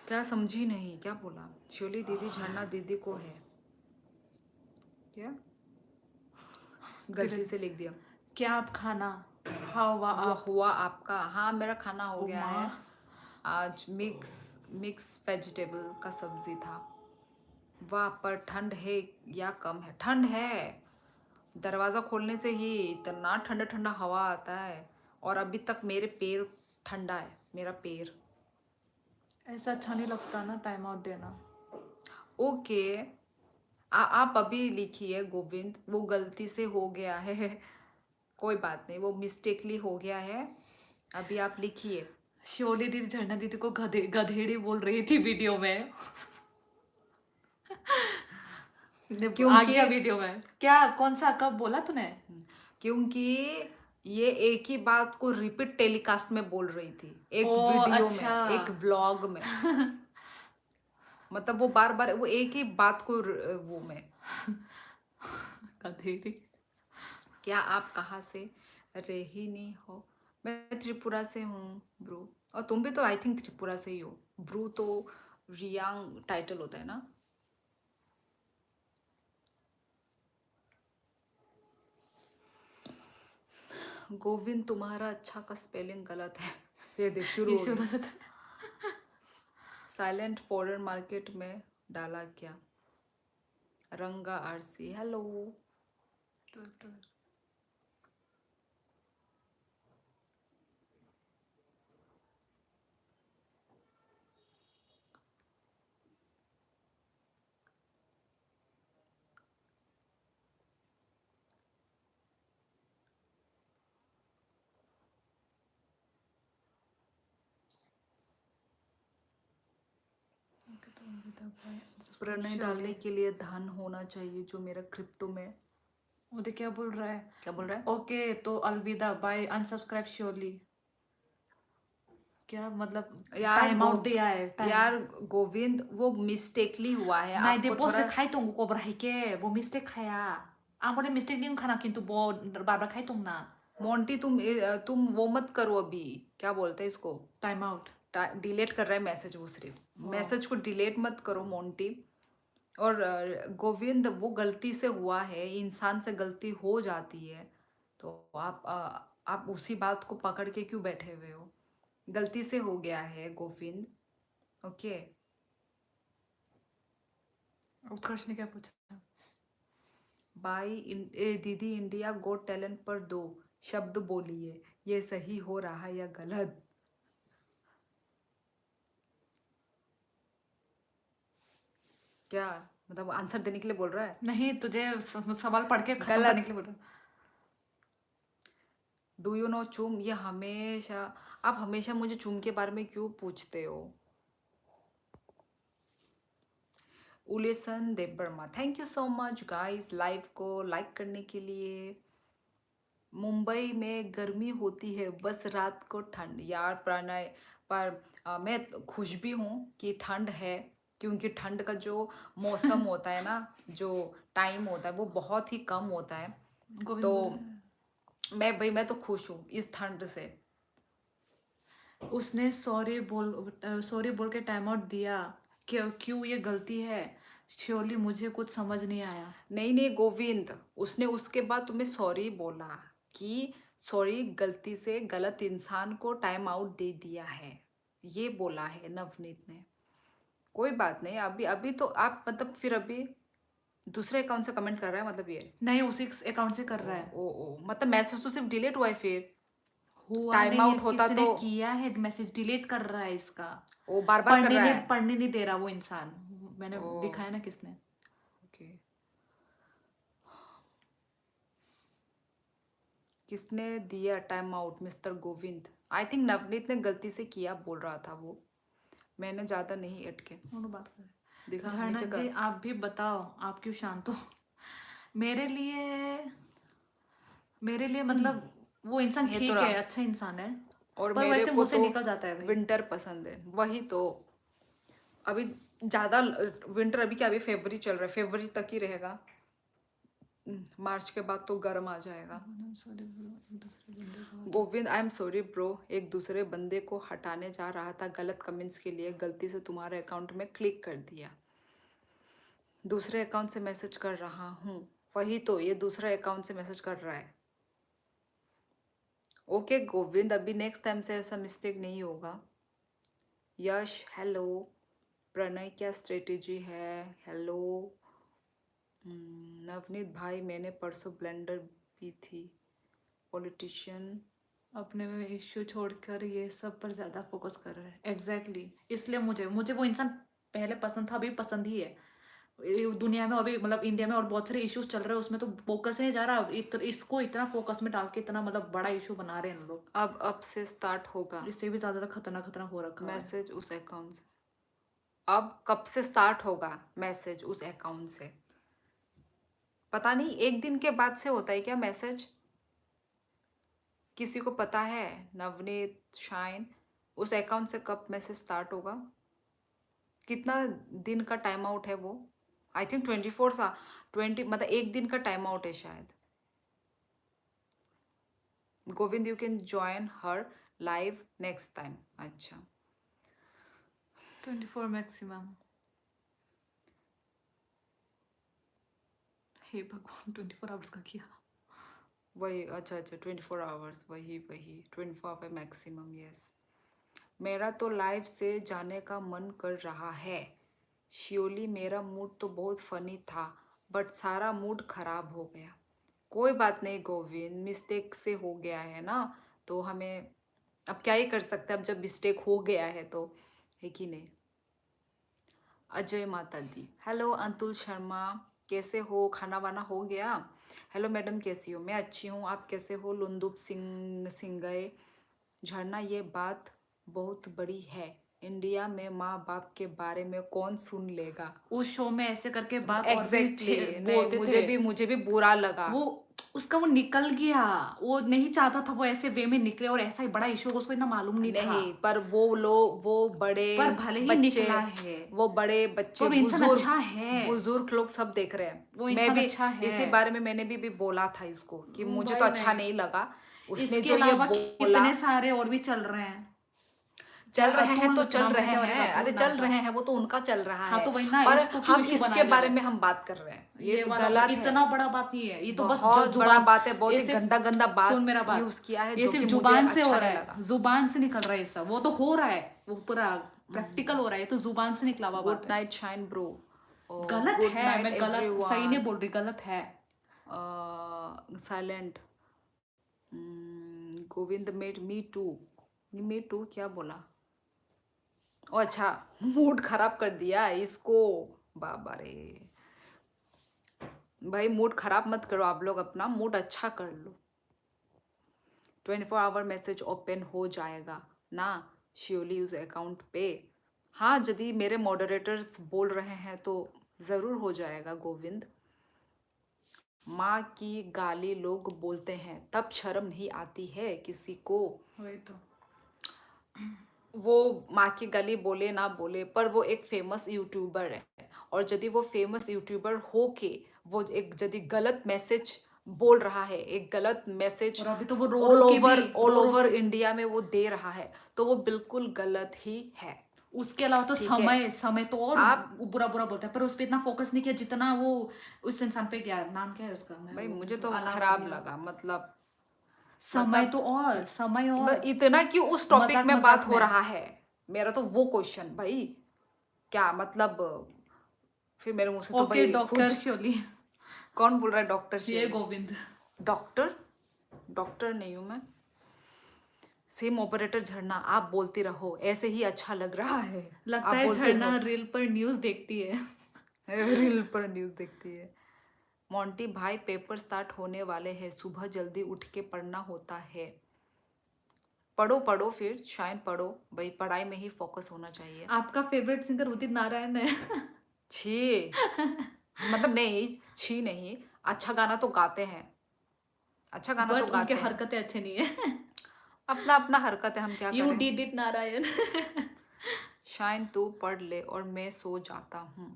क्या समझी नहीं, क्या बोला? शोली दीदी झरना दीदी को है क्या? गलती से लिख दिया। क्या आप खाना हवा वो आप? हुआ आपका? हाँ मेरा खाना हो ओ गया माँ, है। आज मिक्स मिक्स वेजिटेबल का सब्जी था। वाह, पर ठंड है या कम है? ठंड है, दरवाज़ा खोलने से ही इतना ठंडा ठंडा हवा आता है, और अभी तक मेरे पैर ठंडा है, मेरा पैर। ऐसा अच्छा नहीं लगता ना टाइम आउट देना। ओके, आप अभी लिखिए गोविंद, वो गलती से हो गया है। कोई बात नहीं, वो मिस्टेकली हो गया है, अभी आप लिखिए। शोली दीदी झरना दीदी को गधेड़ी बोल रही थी वीडियो में। आ क्योंकि गया वीडियो में, क्या कौन सा कब बोला तूने? क्योंकि ये एक ही बात को रिपीट टेलीकास्ट में बोल रही थी, एक ओ वीडियो अच्छा। में, एक व्लॉग में। मतलब वो बार बार वो एक ही बात को वो में। गधेड़ी। क्या आप कहाँ से रही नहीं हो? मैं त्रिपुरा से हूँ ब्रू, और तुम भी तो आई थिंक त्रिपुरा से ही हो। ब्रू तो रियांग टाइटल होता है ना। गोविंद तुम्हारा अच्छा का स्पेलिंग गलत है। ये देख शुरू ये हो शुरू गया। होता साइलेंट फॉरेन मार्केट में डाला क्या? रंगा आरसी, हेलो। है। ओके तो अलविदा बाय प्रणय डालने के लिए धन होना चाहिए जो मेरा क्रिप्टो में। उदय क्या बोल रहा है? क्या बोल रहा है? ओके तो अलविदा बाय अनसब्सक्राइब श्योरली। क्या मतलब यार टाइम आउट दिया है टाइम यार गोविंद वो मिस्टेकली हुआ है, नाइ आपको देपो से थोड़ा। खाई तुम को बरहाई के वो मिस्टेक खाया आंको ने मिस्टेक नहीं खाना किंतु वो बार बार खाई तुम ना मोंटी तुम वो मत करो अभी। क्या बोलते हैं इसको? टाइम आउट डिलीट कर रहा है मैसेज वो, सिर्फ वाह। मैसेज को डिलीट मत करो मोंटी। और गोविंद वो गलती से हुआ है, इंसान से गलती हो जाती है। तो आप उसी बात को पकड़ के क्यों बैठे हुए हो? गलती से हो गया है गोविंद। ओके। उत्कर्ष ने क्या पूछा? दीदी इंडिया गोट टैलेंट पर 2 शब्द बोलिए, ये सही हो रहा है या गलत? क्या मतलब आंसर देने के लिए बोल रहा है? नहीं तुझे सवाल पढ़ के खत्म गलत। करने के लिए बोल रहा हूँ। डू यू नो चूम? ये हमेशा, आप हमेशा मुझे चूम के बारे में क्यों पूछते हो? उलेसन Dev Verma, thank you so much guys live को लाइक करने के लिए। मुंबई में गर्मी होती है, बस रात को ठंड। यार प्रणय, पर मैं खुश भी हूँ कि ठंड है, क्योंकि ठंड का जो मौसम होता है ना, जो टाइम होता है वो बहुत ही कम होता है। गोविंद तो बोल रहा मैं तो खुश हूँ इस ठंड से। है। उसने सॉरी बोल के टाइम आउट दिया क्यों क्यों ये गलती है श्योरली मुझे कुछ समझ नहीं आया। नहीं गोविंद, उसने उसके बाद तुम्हें सॉरी बोला कि सॉरी, गलती से गलत इंसान को टाइम आउट दे दिया है, ये बोला है नवनीत ने। कोई बात नहीं, अभी अभी तो आप मतलब फिर अभी दूसरे अकाउंट से कमेंट कर रहा है, मतलब ये। नहीं उसी अकाउंट से कर ओ रहा है। ओ मतलब मैसेज तो सिर्फ डिलीट हुआ है, फिर हुआ टाइम नहीं है आउट होता किसी ने तो किया है मैसेज डिलीट कर रहा है इसका। वो बार बार कर रहा है। पढ़ने नहीं दे रहा वो इंसान। मैंने ओ दिखाया ना किसने। ओके। किसने दिया time out? Mister Govind, I think Navneet ने गलती से किया बोल रहा था वो, मैंने ज़्यादा नहीं अटके। दोनों बात कर दिखा झरना नीचे दे कर। आप भी बताओ आप क्यों शांत हो। मेरे लिए मतलब वो इंसान ये तो ठीक है रहा। अच्छा इंसान है और पर मेरे वैसे को मुंह से तो निकल जाता है भाई। विंटर पसंद है, वही तो। अभी ज़्यादा विंटर अभी क्या, अभी फरवरी चल रहा है, फरवरी तक ही रहेगा। मार्च के बाद तो गर्म आ जाएगा। Govind I am sorry bro, एक दूसरे बंदे को हटाने जा रहा था गलत कमेंट्स के लिए, गलती से तुम्हारे अकाउंट में क्लिक कर दिया। दूसरे अकाउंट से मैसेज कर रहा हूँ। वही तो, ये दूसरे अकाउंट से मैसेज कर रहा है। ओके गोविंद, अभी नेक्स्ट टाइम से ऐसा मिस्टेक नहीं होगा। यश हेलो। प्रणय क्या स्ट्रेटेजी है? हेलो। नवनीत भाई, मैंने परसों ब्लेंडर भी थी। पॉलिटिशियन। अपने में इश्यू छोड़कर ये सब पर ज्यादा फोकस कर रहा है एग्जैक्टली इसलिए मुझे वो इंसान पहले पसंद था अभी पसंद ही है। ये दुनिया में अभी मतलब इंडिया में और बहुत सारे इश्यूज चल रहे हैं उसमें तो फोकस नहीं जा रहा इसको इतना फोकस में डाल के इतना मतलब बड़ा इशू बना रहे हैं इन लोग। अब से स्टार्ट होगा इससे भी ज्यादा खतरनाक खतरनाक हो रखा है। मैसेज उस अकाउंट से। अब कब से स्टार्ट होगा मैसेज उस अकाउंट से? पता नहीं, एक दिन के बाद से होता है क्या मैसेज? किसी को पता है? नवनीत, शाइन, उस अकाउंट से कब मैसेज स्टार्ट होगा? कितना दिन का टाइम आउट है वो? आई थिंक 20 मतलब एक दिन का टाइम आउट है शायद। Govind you can join her live next time. अच्छा 24 मैक्सिमम। हे भगवान 24 आवर्स का किया। वही, अच्छा 24 आवर्स, वही 24 आवर मैक्सिमम, यस। मेरा तो लाइव से जाने का मन कर रहा है। श्योरली मेरा मूड तो बहुत फनी था, बट सारा मूड खराब हो गया। कोई बात नहीं गोविंद, मिस्टेक से हो गया है ना, तो हमें अब क्या ही कर सकते हैं, अब जब मिस्टेक हो गया है तो, है कि नहीं? अजय माता दी, हेलो अंतुल शर्मा, कैसे हो? खाना वाना हो गया? हेलो मैडम, कैसी हो? मैं अच्छी हूँ, आप कैसे हो? लुंदुप सिंह सिंगए। झरना, ये बात बहुत बड़ी है, इंडिया में माँ बाप के बारे में कौन सुन लेगा। उस शो में ऐसे करके बात और भी एग्जैक्टली नहीं, बोलते थे। मुझे भी बुरा लगा। वो उसका वो निकल गया, वो नहीं चाहता था वो ऐसे वे में निकले, और ऐसा ही बड़ा इशू उसको इतना मालूम नहीं था। नहीं, पर वो लोग, वो बड़े पर भले ही बच्चे, निकला है, वो बड़े बच्चे, पर वो इंसान बुजुर्ग, अच्छा है, बुजुर्ग लोग सब देख रहे हैं। वो मैं इंसान भी अच्छा है। इसी बारे में मैंने भी बोला था इसको कि मुझे तो भाई अच्छा नहीं, नहीं लगा उसने इसके जो ये अलावा बोला। कितने सारे और भी चल रहे हैं। चल क्या रहे हैं तो अतुल चल नाम था रहे क्या हैं, बनेगा, अरे अतुल नाम चल था। रहे हैं, वो तो उनका चल रहा हाँ है। तो वही ना, पर इसको क्यों हम इशू इसके बनाया जा बारे रहा में है। हम बात कर रहे हैं, ये तो वाला गलत है। इतना बड़ा बात नहीं है, ये तो बस बहुत बड़ा बात है, बहुत ही ऐसे गंदा गंदा सुन मेरा बात बात, यूज किया है ये जो सिर्फ कि मुझे जुबान से हो अच्छा रहा नहीं है, लगा। जुबान से निकल रहा है ये सब, वो तो हो रहा है, वो पूरा प्रैक्टिकल हो रहा है, ये तो जुबान से निकला हुआ बात गुड है। Night shine bro. गलत गुड है, नाइट मैं गलत सही नहीं एवरीवन। बोल रही, गलत है। Silent. Govind made me too, me too क्या बोला? ओ अच्छा, मूड खराब कर दिया इसको। बाबा रे, भाई मूड खराब मत करो आप लोग, अपना मूड अच्छा कर लो। 24 आवर मैसेज ओपन हो जाएगा ना श्योरली उस अकाउंट पे। हाँ, यदि मेरे मॉडरेटर्स बोल रहे हैं तो ज़रूर हो जाएगा गोविंद। माँ की गाली लोग बोलते हैं तब शर्म नहीं आती है किसी को। वही तो। वो माँ की गाली बोले ना बोले, पर वो एक फेमस यूट्यूबर है, और यदि वो फेमस यूट्यूबर हो के वो एक यदि गलत मैसेज बोल रहा है, एक गलत मैसेज और अभी तो वो रो ऑल रो के भी, ओवर रो रो ओवर के, इंडिया में वो दे रहा है, तो वो बिल्कुल गलत ही है। उसके अलावा तो ठीक है, समय समय तो और आप बुरा बुरा बोलता है, पर उस पर इतना फोकस नहीं किया जितना वो उस इंसान पे किया। नाम क्या है उसका, मैं भाई वो मुझे तो खराब अलाउद्दीन। लगा, मतलब समय तो और, समय और इतना क्यों उस टॉपिक मजाक में बात मजाक हो में। रहा है, मेरा तो वो क्वेश्चन भाई, क्या मतलब? फिर मेरे मुंह से तो ओके भाई खुद। डॉक्टर श्योली, कौन बोल रहा है डॉक्टर ये शिवली? गोविंद। डॉक्टर, डॉक्टर नहीं हूं मैं। सेम ऑपरेटर झरना, आप बोलती रहो, ऐसे ही अच्छा लग रहा है। लगता आप है बोलते झरना रहो। रील पर न्यूज देखती है। रील पर न्यूज देखती है। मोंटी भाई पेपर स्टार्ट होने वाले हैं, सुबह जल्दी उठ के पढ़ना होता है। पढ़ो पढ़ो, फिर शाइन पढ़ो भाई, पढ़ाई में ही फोकस होना चाहिए। आपका फेवरेट सिंगर उदित नारायण है। छी, मतलब नहीं, छी नहीं, अच्छा गाना तो गाते हैं, अच्छा गाना तो बट उनके गाते हैं। हरकतें अच्छे नहीं है। अपना अपना हरकत है, हम क्या यू करें। Did it Narayan. शाइन तू पढ़ ले और मैं सो जाता हूँ।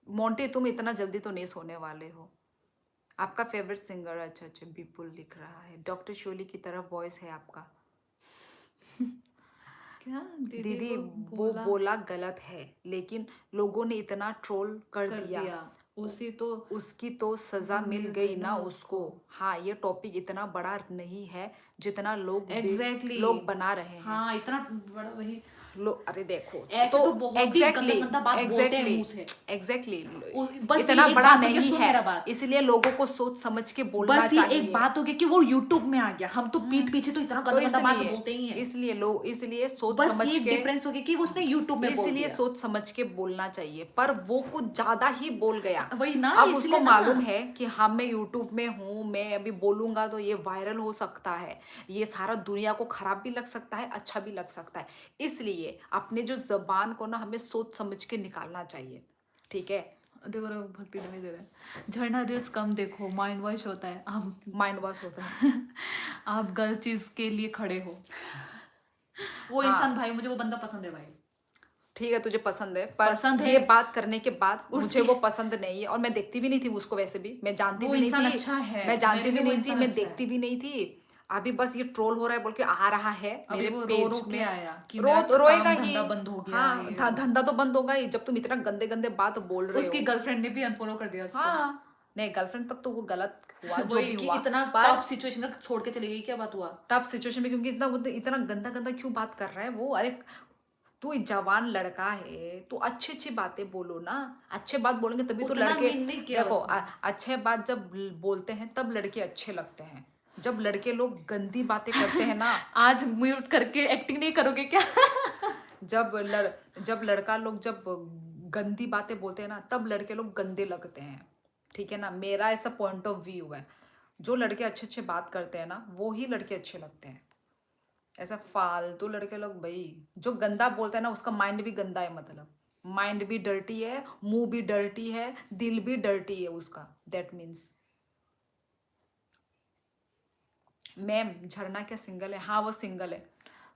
मोंटी तुम इतना जल्दी तो नहीं सोने वाले हो। आपका फेवरेट सिंगर, अच्छा अच्छा, विपुल लिख रहा है, डॉक्टर शोली की तरह वॉइस है आपका। क्या दीदी दीदी वो वो बोला बोला गलत है, लेकिन लोगों ने इतना ट्रोल कर कर दिया, दिया, उसी तो उसकी तो सजा मिल गई ना उसको। हाँ, ये टॉपिक इतना बड़ा नहीं है जितना एग्जैक्टली लोग बना रहे हैं। हाँ, इतना बड़ा वही, अरे देखो, ऐसे तो बहुत ही गंदा एग्जैक्टली गंदा बात बोलते हैं एग्जैक्टली मुंह से। एग्जैक्टली बस ये इतना एक बड़ा बात हो गया, नहीं सुन है, मेरा बात, इसलिए लोगों को सोच समझ के बोलना बस ये एक चाहिए। बात हो गई कि वो यूट्यूब में आ गया, हम तो पीठ पीछे तो इतना तो गंदा गंदा बात इसलिए बोलते ही हैं। इसलिए लोग, इसलिए सोच बस समझ ये के, डिफरेंस हो गया कि वो उसने यूट्यूब में बोल इसलिए दिया। सोच समझ के बोलना चाहिए, पर वो कुछ ज्यादा ही बोल गया। वही ना, अब उसको इसलिए ना, मालूम है कि हाँ मैं यूट्यूब में हूँ, मैं अभी बोलूंगा तो ये वायरल हो सकता है, ये सारा दुनिया को खराब भी लग सकता है, अच्छा भी लग सकता है। इसलिए अपने जो जबान को ना हमें सोच समझ के निकालना चाहिए, ठीक है। देखो रे, भक्ति नहीं दे रहे। झरना रील्स कम देखो, माइंड वॉश होता है। आप माइंड वॉश होता है। आप गलत चीज के लिए खड़े हो। वो इंसान हाँ भाई, मुझे वो बंदा पसंद है भाई, ठीक है, तुझे पसंद है, पर पसंद है ये बात करने के बाद मुझे उसके, वो पसंद नहीं है, और मैं देखती भी नहीं थी उसको, वैसे भी मैं जानती वो भी नहीं इंसान थी, अच्छा है, मैं जानती मेरे भी लिए वो नहीं थी, इंसान मैं अच्छा देखती है। भी नहीं थी। अभी बस ये ट्रोल हो रहा है बोल के आ रहा है अभी मेरे वो रो पेज रो के में। आया कि मेरा रोएगा काम ही। धंधा बंद हो गया, हाँ, ये वो। धंधा तो बंद होगा ही जब तुम इतना गंदे गंदे बात बोल रहे उसकी हो। गर्लफ्रेंड ने भी अनफॉलो कर दिया उसको। हाँ, नहीं, गर्लफ्रेंड तक तो वो गलत हुआ जो वही भी कि हुआ, इतना पर टफ सिचुएशन में छोड़ के चली गई, क्या बात हुआ। टफ सिचुएशन में, क्योंकि इतना गंदा गंदा क्यों बात कर रहा है वो? अरे तू एक जवान लड़का है, तू अच्छी अच्छी बातें बोलो ना, अच्छे बात बोलेंगे तभी तो उतना लड़के, मीन नहीं किया देखो उसने। अच्छे बात जब बोलते हैं तब लड़के अच्छे लगते हैं, जब लड़के लोग गंदी बातें करते हैं ना, आज म्यूट करके एक्टिंग नहीं करोगे क्या? जब लड़का लोग जब गंदी बातें बोलते हैं ना, तब लड़के लोग गंदे लगते हैं, ठीक है ना, मेरा ऐसा पॉइंट ऑफ व्यू है। जो लड़के अच्छे अच्छे बात करते हैं ना, वो ही लड़के अच्छे लगते हैं, ऐसा फालतू लड़के लोग भाई, जो गंदा बोलता है ना उसका माइंड भी गंदा है, मतलब माइंड भी डर्टी है, मुंह भी डर्टी है, दिल भी डर्टी है उसका, दैट मीन्स। मैम झरना क्या सिंगल है? हाँ वो सिंगल है।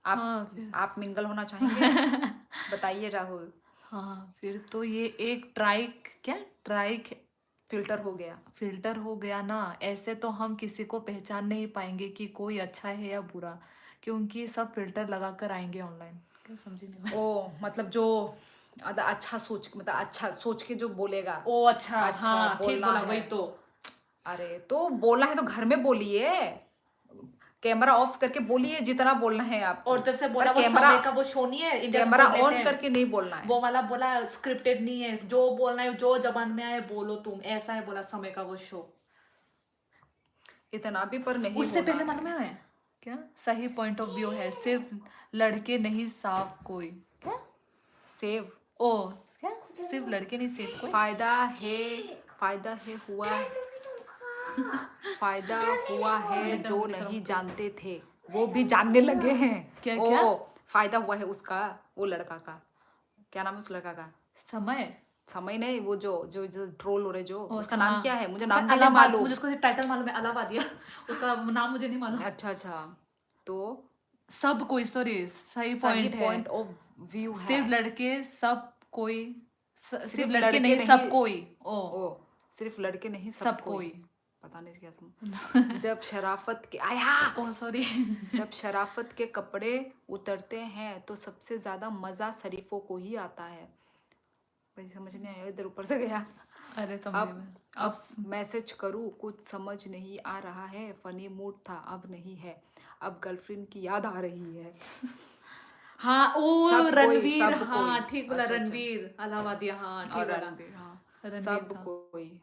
आप हाँ फिर आप मिंगल होना चाहेंगे? बताइए राहुल। हाँ फिर तो ये एक ट्राइक फिल्टर हो गया। फिल्टर हो गया ना। ऐसे तो हम किसी को पहचान नहीं पाएंगे कि कोई अच्छा है या बुरा, क्योंकि सब फिल्टर लगा कर आएंगे ऑनलाइन। क्या समझी नहीं मैं। ओ मतलब जो अच्छा सोच, मतलब अच्छा सोच के जो बोलेगा। ओ अच्छा, अच्छा हाँ ठीक बोलना बोला, है। वही तो। अरे तो बोलना है तो घर में बोलिए, कैमरा ऑफ करके बोलिए जितना बोलना है आपको। और जब से पर बोला वो कैमरा समय का वो शो नहीं है, इंडिया कैमरा स्पोर्ट लेते ऑन हैं, करके नहीं बोलना है। वो वाला बोला स्क्रिप्टेड नहीं है, जो बोलना है जो जबान में आए बोलो तुम, ऐसा है बोला समय का वो शो। इतना भी पर नहीं उससे होना पहले है। मालूम है क्या सही पॉइंट ऑफ व्यू है, सिर्फ लड़के नहीं साफ कोई। क्या? सेव ओ क्या? सिर्फ लड़के नहीं सेफ कोई। फायदा है, फायदा है हुआ, फायदा हुआ है दिख रहा जो दिख रहा नहीं मुझको। जानते थे वो भी जानने लगे हैं। क्या ओ क्या? फायदा हुआ है उसका, वो लड़का का, क्या नाम है उस लड़का का? समय। समय नहीं, वो जो जो जो ट्रोल हो रहे, जो ओ उसका अच्छा नाम क्या हाँ, है, मुझे पता नाम है भी नहीं अलाहाबाद, मुझे मालूम। उसका सिर्फ टाइटल मालूम है अलाहाबादिया। उसका नाम मुझे नहीं मालूम। अच्छा अच्छा, तो सब कोई, सॉरी सही सही पॉइंट है। पॉइंट ऑफ व्यू है। सिर्फ लड़के सब कोई, सिर्फ सिर्फ लड़के लड़के नहीं नहीं, सब कोई। ओ ओ सिर्फ लड़के नहीं सब सब कोई। कोई। पता नहीं क्या जब शराफत के आया, ओ सॉरी। जब शराफत के कपड़े उतरते हैं तो सबसे ज्यादा मजा शरीफों को ही आता है। भाई समझ नहीं आया, इधर ऊपर से गया। अरे समझे अब मैं। अब मैसेज करूँ कुछ समझ नहीं आ रहा है, फनी मूड था अब नहीं है, अब गर्लफ्रेंड की याद आ रही है। हाँ ओ सब कोई रणवीर, सब कोई, हाँ ठीक बोला, अच्छा अच्छा, रणवीर अलाहाबादिया, हाँ ठीक और बोला। रणबीर, हाँ रणवीर सब था। कोई,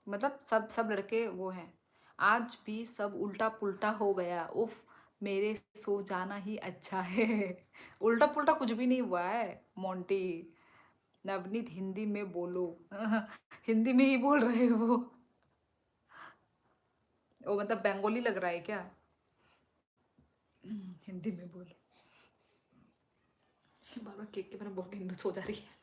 मतलब सब सब लड़के वो हैं। आज भी सब उल्टा पुल्टा हो गया, उफ मेरे सो जाना ही अच्छा है। उल्टा पुल्टा कुछ भी नहीं हुआ है मोंटी। नवनीत हिंदी में बोलो। हिंदी में ही बोल रहे हो वो मतलब बंगाली लग रहा है क्या? हिंदी में बोलो। बार बार केक के मैंने बोल के सो जा रही है।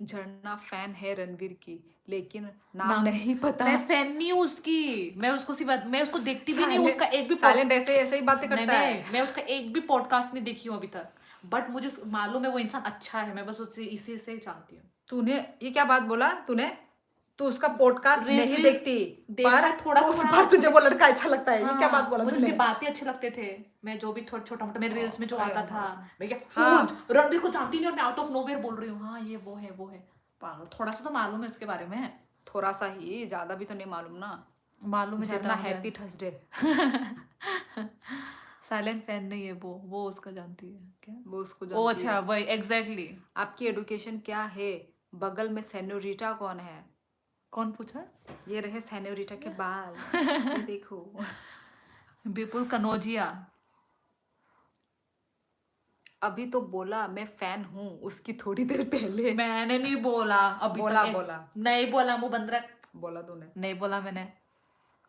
झरना फैन है रणवीर की, लेकिन नाम नाम नहीं पता। मैं फैन नहीं हूँ उसकी, मैं उसको सी बात, मैं उसको देखती भी नहीं हूँ, उसका एक भी साइलेंट ऐसे ऐसे ही बातें नहीं करता है। मैं उसका एक भी पॉडकास्ट नहीं देखी हूँ अभी तक, बट मुझे मालूम है वो इंसान अच्छा है, मैं बस उससे इसी से जानती हूँ। तूने ये क्या बात बोला तूने? तू उसका पॉडकास्ट रील्स नहीं वील्स देखती, देखा पर है थोड़ा थोड़ा। पर तुझे वो लड़का अच्छा लगता है, ये क्या बात हाँ बोला मुझे तूने? उसकी बातें अच्छे लगते थे, मैं जो भी थोड़ा छोटा मोटा मेरे रील्स में जो आता था, मैं क्या हाँ रणबीर को जानती नहीं और मैं आउट ऑफ नोवेयर बोल रही हूँ हाँ ये वो है। पागल, थोड़ा सा तो मालूम है इसके बारे में। थोड़ा सा ही, ज्यादा भी तो नहीं मालूम ना। मालूम है झरना जितना मुझे। Happy Thursday. साइलेंट फैन नहीं है वो उसका जानती है क्या? वो उसको ओ जानती अच्छा है। वही एग्जैक्टली। आपकी एडुकेशन क्या है? बगल में सेन्योरिटा कौन है? कौन पूछा? ये रहे सेन्योरिटा के बाल, ये देखो। विपुल कनौजिया। अभी तो बोला मैं फैन हूँ उसकी थोड़ी देर पहले। मैंने नहीं बोला अभी बोला तक बोला नहीं बोला, मुंह बंद रख। बोला तूने। नहीं बोला मैंने।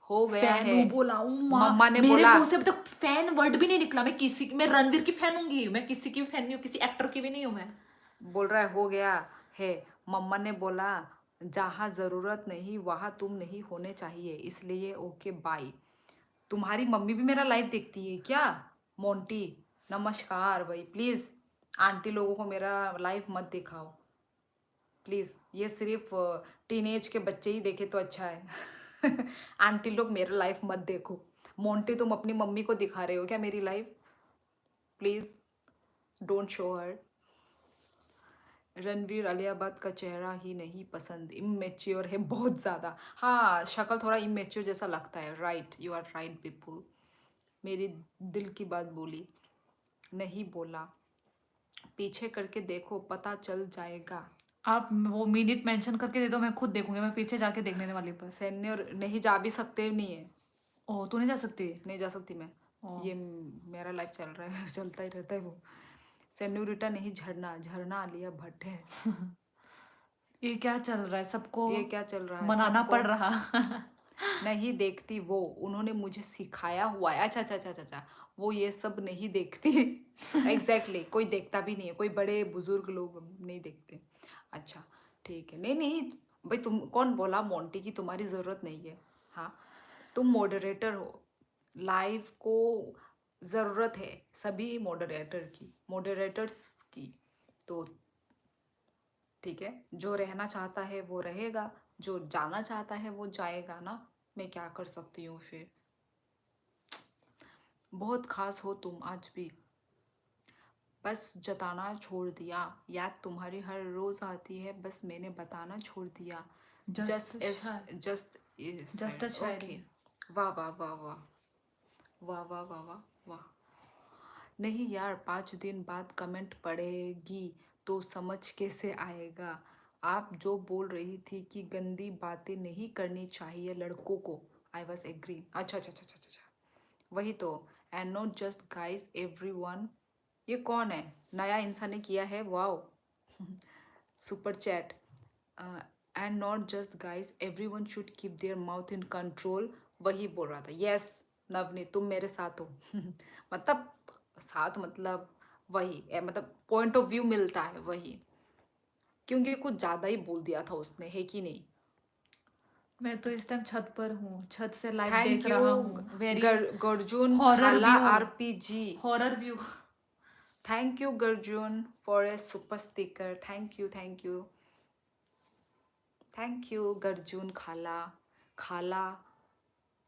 हो गया फैन है, हूँ बोला हूँ माँ, मम्मा ने मेरे बोला। मुंह से अभी तक फैन वर्ड भी नहीं निकला। मैं रणवीर की फैन हूंगी, मैं किसी की भी फैन नहीं हूँ, किसी एक्टर की भी नहीं हूँ मैं। बोल रहा है हो गया है, मम्मा ने बोला जहाँ जरूरत नहीं वहां तुम नहीं होने चाहिए, इसलिए ओके बाय। तुम्हारी मम्मी भी मेरा लाइव देखती है क्या मोंटी? नमस्कार भाई, प्लीज आंटी लोगों को मेरा लाइव मत दिखाओ प्लीज, ये सिर्फ टीनेज के बच्चे ही देखे तो अच्छा है। आंटी लोग मेरा लाइव मत देखो। मोंटी तुम अपनी मम्मी को दिखा रहे हो क्या मेरी लाइव? प्लीज डोंट शो हर। रणवीर अलियाबाद का चेहरा ही नहीं पसंद, इमेच्योर है बहुत ज़्यादा। हाँ शक्ल थोड़ा इमेच्योर जैसा लगता है, right you are right people. मेरी दिल की बात बोली, नहीं बोला, पीछे करके देखो पता चल जाएगा। आप वो मिनट मेंशन करके दे दो, मैं खुद देखूंगी, मैं पीछे जाके देखने वाली पर। सीनियर नहीं जा भी सकते नहीं है, ओ तू नहीं जा सकती? नहीं जा सकती मैं। ओ ये मेरा लाइफ चल रहा है, चलता ही रहता है वो। सेन्यूरिटा नहीं झरना, झरना आलिया भट्ट है। ये क्या चल रहा है सबको ये क्या चल रहा है मनाना सबको? पड़ रहा। नहीं देखती वो, उन्होंने मुझे सिखाया हुआ है। अच्छा अच्छा अच्छा अच्छा अच्छा, वो ये सब नहीं देखती। एग्जैक्टली कोई देखता भी नहीं है, कोई बड़े बुजुर्ग लोग नहीं देखते। अच्छा ठीक है, नहीं नहीं भाई, तुम कौन बोला मोंटी की तुम्हारी ज़रूरत नहीं है। हाँ, तुम मॉडरेटर हो, लाइव को ज़रूरत है सभी मॉडरेटर की, मॉडरेटर्स की। तो ठीक है, जो रहना चाहता है वो रहेगा, जो जाना चाहता है वो जाएगा ना, मैं क्या कर सकती हूँ फिर। बहुत खास हो तुम आज भी, बस जताना छोड़ दिया। याद तुम्हारी हर रोज आती है, बस मैंने बताना छोड़ दिया। जस्ट जस्ट एस शायरी, जस्ट जस्ट ओके। शायरी। वाह वाह वाह वाह, वाह वाह वाह वाह वाह। नहीं यार, 5 दिन बाद कमेंट पड़ेगी तो समझ कैसे आएगा। आप जो बोल रही थी कि गंदी बातें नहीं करनी चाहिए लड़कों को, आई वॉज एग्री। अच्छा अच्छा अच्छा अच्छा अच्छा, वही तो। And not just guys everyone, ये कौन है, नया इंसान ने किया है, wow. Super chat. And not just guys everyone should keep their mouth in control, वही बोल रहा था। यस नवनीत, तुम मेरे साथ हो। मतलब साथ मतलब वही मतलब पॉइंट ऑफ व्यू मिलता है वही, क्योंकि कुछ ज़्यादा ही बोल दिया था उसने, है कि नहीं। मैं तो इस टाइम छत पर हूँ, छत से लाइव देख थैंक यू रहा हूँ। वेरी गर्जुन हॉरर खाला view, RPG. Horror view. Thank you Garjun for a super sticker, thank you thank you thank you Garjun खाला। खाला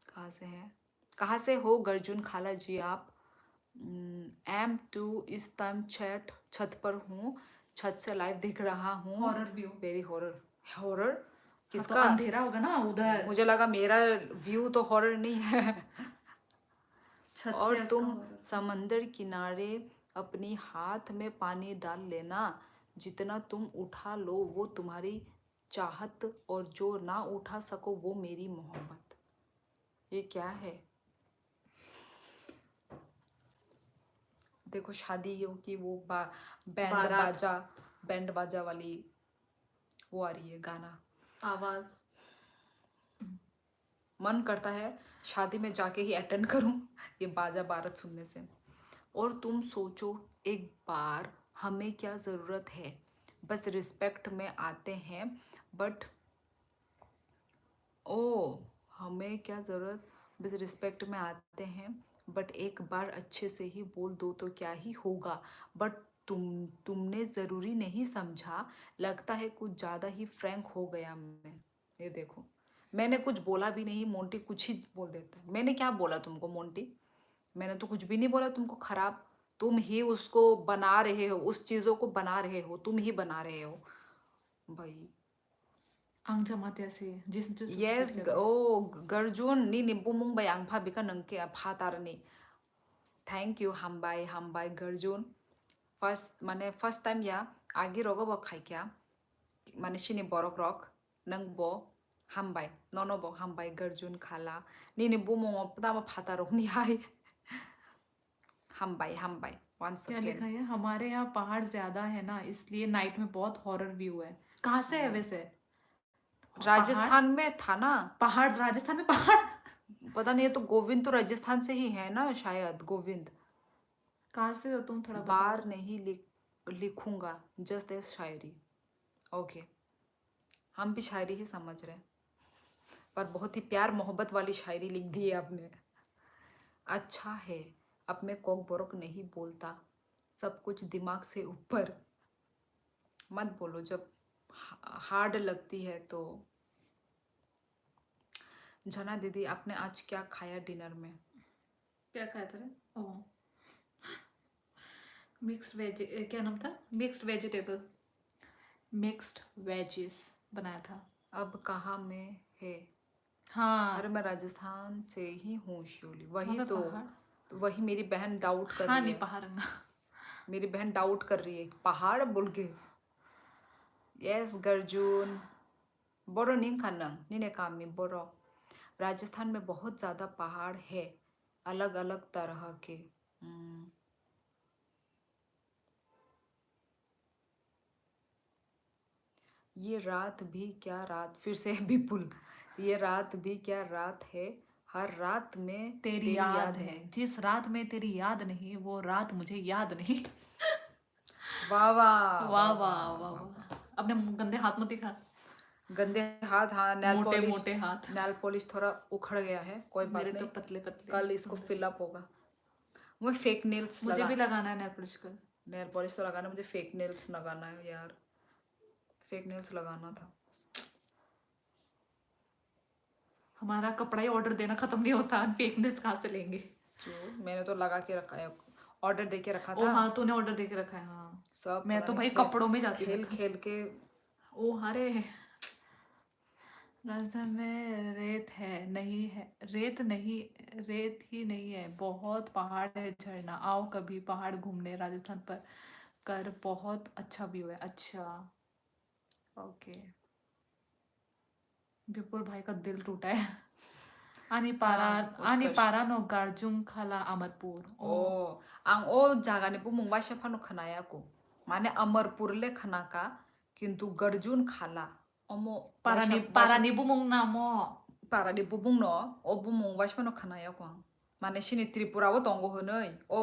कहाँ से है, कहाँ से हो गर्जुन खाला जी आप। एम टू इस टाइम छत पर हूँ, छत से लाइव दिख रहा हूँ। Horror view. Very horror, horror हाँ तो किसका। अंधेरा होगा ना उधर, मुझे लगा मेरा व्यू तो हॉरर नहीं है। छत और से उसका तुम हॉरर। समंदर किनारे अपनी हाथ में पानी डाल लेना, जितना तुम उठा लो वो तुम्हारी चाहत, और जो ना उठा सको वो मेरी मोहब्बत। ये क्या है। देखो शादियों की वो बारात, बैंड बाजा वाली वो आ रही है गाना। आवाज। मन करता है शादी में जाके ही अटेंड करूं ये बाजा बारात सुनने से। और तुम सोचो एक बार, हमें क्या ज़रूरत है, बस रिस्पेक्ट में आते हैं बट, ओ हमें क्या ज़रूरत, बस रिस्पेक्ट में आते हैं बट एक बार अच्छे से ही बोल दो तो क्या ही होगा। बट तुमने ज़रूरी नहीं समझा, लगता है कुछ ज़्यादा ही फ्रैंक हो गया मैं। ये देखो, मैंने कुछ बोला भी नहीं, मोंटी कुछ ही बोल देता है। मैंने क्या बोला तुमको मोंटी, मैंने तो कुछ भी नहीं बोला तुमको खराब। तुम ही उसको बना रहे हो, उस चीज़ों को बना रहे हो, तुम ही बना रहे हो भाई। आंग जमाते ऐसे जिस जिस Yes, जगह पे। Garjun, ni bumung bayang pa bika nangke phatar ni. Thank you, hambai Garjun. First time ya, agi rogo bo khai kya, mane shini borok rok, nang bo, hambai, nono bo hambai Garjun khala. Ni bumung opda ma phatar rok ni hai. Hambai, once क्या लिखा again. है, हमारे यहाँ पहाड़ ज्यादा है ना, इसलिए नाइट में बहुत हॉरर व्यू है। कहाँ से है वैसे पहाड़? राजस्थान में था ना। पहाड़ राजस्थान में पहाड़? पता नहीं, ये तो गोविंद तो राजस्थान से ही है ना शायद, गोविंद। कहाँ से हो तुम, थोड़ा बताओ। बार नहीं लिखूंगा, जस्ट एज शायरी। ओके, हम भी शायरी ही समझ रहे हैं, पर बहुत ही प्यार मोहब्बत वाली शायरी लिख दी है आपने। अच्छा है, अब मैं कोक बोरोक नहीं बोलता, सब कुछ दिमाग से ऊपर। मत बोलो जब हार्ड लगती है तो। जना दीदी, आपने आज क्या खाया डिनर में। क्या खाया था रे? ओह, मिक्स्ड वेज, क्या नाम था, मिक्स्ड वेजिटेबल, मिक्स्ड वेजिस बनाया था। अब कहाँ में है। अरे हाँ, मैं राजस्थान से ही हूँ श्योली, वहाँ वही पे तो। पहाड़। वही मेरी बहन डाउट कर हाँ रही नहीं, है, पहाड़ रंगा। मेरी बहन डाउट कर रही है पहाड़ बोल के। यस गर्जून, बोरो निंग खानंग निने कामी बोरो। राजस्थान में बहुत ज़्यादा पहाड़ है, अलग अलग तरह के। ये रात भी क्या रात, फिर से विपुल। ये रात भी क्या रात है, हर रात में तेरी याद है, जिस रात में तेरी याद नहीं वो रात मुझे याद नहीं। वाह वाह वाह वाह वाह वाह वाह वाह। वाह। अपने गंदे हाथ मत दिखा, गंदे हाथ, हाँ मोटे मोटे हाथ। नेल पॉलिश थोड़ा उखड़ गया है, कोई मेरे बात तो नहीं, पतले पतले कल इसको सुंदर से। फिल अप होगा। मुझे फेक नेल्स मुझे लगा, भी लगाना है नेल पॉलिश कल। नेल पॉलिश तो लगाना, मुझे फेक नेल्स लगाना है यार, फेक नेल्स लगाना था। हमारा कपड़ा ही ऑर्डर देना खत्म नहीं होता, फेक नेल्स कहाँ से लेंगे। क्यों, मैंने तो लगा के रखा है, ऑर्डर दे के रखा ओ था हाँ, तूने ऑर्डर दे के रखा है, हाँ। सब। मैं पता तो नहीं भाई खेल कपड़ों में जाती हूँ मैं खेल तो। खेल के। ओ हरे, राजस्थान में रेत है नहीं है, रेत नहीं, रेत ही नहीं है, बहुत पहाड़ है, झरना, आओ कभी पहाड़ घूमने राजस्थान पर, कर बहुत अच्छा व्यू है। अच्छा, ओके। विपुल भाई का दिल टूटा है। आनीपारा, हाँ उत्कर्ष। आनीपारा नो गार्जुंग खाला अमरपुर। ओ आं ओ जागानि बुमुं बासि फानो खोनायाखौ, माने अमरपुरले खोनाका किन्तु गर्जुन खाला अमो बासा पारानि बासा पारानि बुमुं नामो। पारानि बुमुंनो ओ बुमुं बासि फानो खोनायाखौ आं, माने सिनि त्रिपुराबो दंग होनै ओ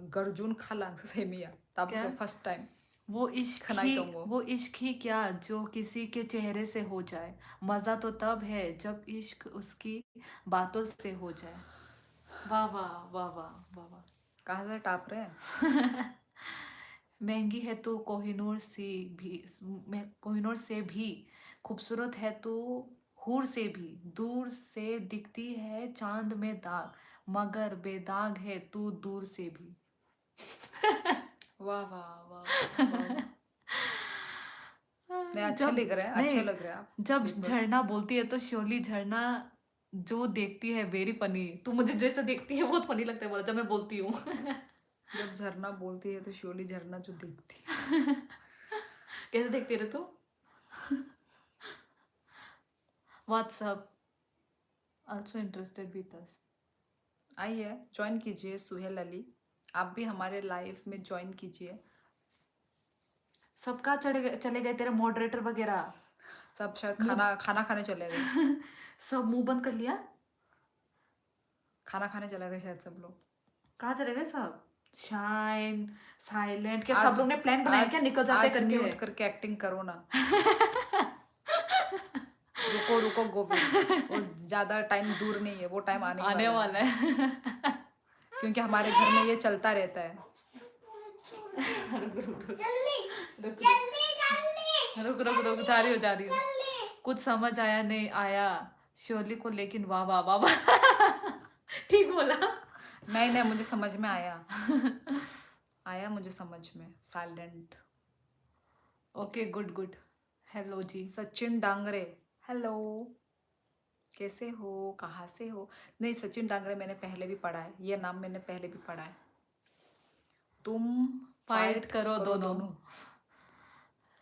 गर्जुन खाला आंसो सैमिया ताबो क्या? सो फर्स्ट टाइम वो इश्क खोनाय ही, दंगो। वो इश्क ही क्या जो किसी के चेहरे से हो जाए, मजा तो तब है जब इश्क उसकी बातों से हो जाए। वाह वाह वाह वाह वाह वाह। कहाँ से टाप रहे हैं? महंगी है तू कोहिनूर सी भी, कोहिनूर से भी खूबसूरत है तू, हूर से भी, दूर से दिखती है चांद में दाग, मगर बेदाग है तू दूर से भी। वाह वाह वाह वाह वाह वाह। नहीं अच्छे जब लग रहे हैं, अच्छे नहीं, लग रहे हैं आप। जब बिल्कुल। झरना बोलती है तो श्योरली झरना जो देखती है वेरी फनी, तू मुझे जैसे देखती है बहुत फनी लगता है बोला जब मैं बोलती हूँ। जब झरना बोलती है तो श्योरली झरना जो दिखती कैसे देखती है रे तू? WhatsApp also interested with us. है। आइए ज्वाइन कीजिए सुहेल अली, आप भी हमारे लाइफ में ज्वाइन कीजिए। सबका चले गए तेरे मॉडरेटर वगैरह। सब शायद मुंह खाना खाना खाने चले गए, सब मुंह बंद कर लिया। खाना खाने चले गए शायद सब लोग। कहाँ चले गए सब? शाइन, साइलेंट, क्या सब आज लोग ने प्लान बनाया क्या आज निकल जाते आज करके? म्यूट करके एक्टिंग करो ना। रुको रुको गोविंद, वो ज्यादा टाइम दूर नहीं है, वो टाइम आने ही आने वाला वाला है, है। क्योंकि हमारे घर में ये चलता रहता है। रुक रुक रुक रुक रुक रुक रुक, जा रही हो जा रही हो। कुछ समझ आया नहीं आया श्योरली को, लेकिन वाह वाह वाह वाह। ठीक बोला। नहीं नहीं मुझे समझ में आया, आया मुझे समझ में, silent. Okay good good. Hello जी। सचिन डांगरे, हेलो, कैसे हो, कहाँ से हो? नहीं सचिन डांगरे मैंने पहले भी पढ़ा है, ये नाम मैंने पहले भी पढ़ा है। तुम फाइट फाइट करो करो दोनों। दोनों।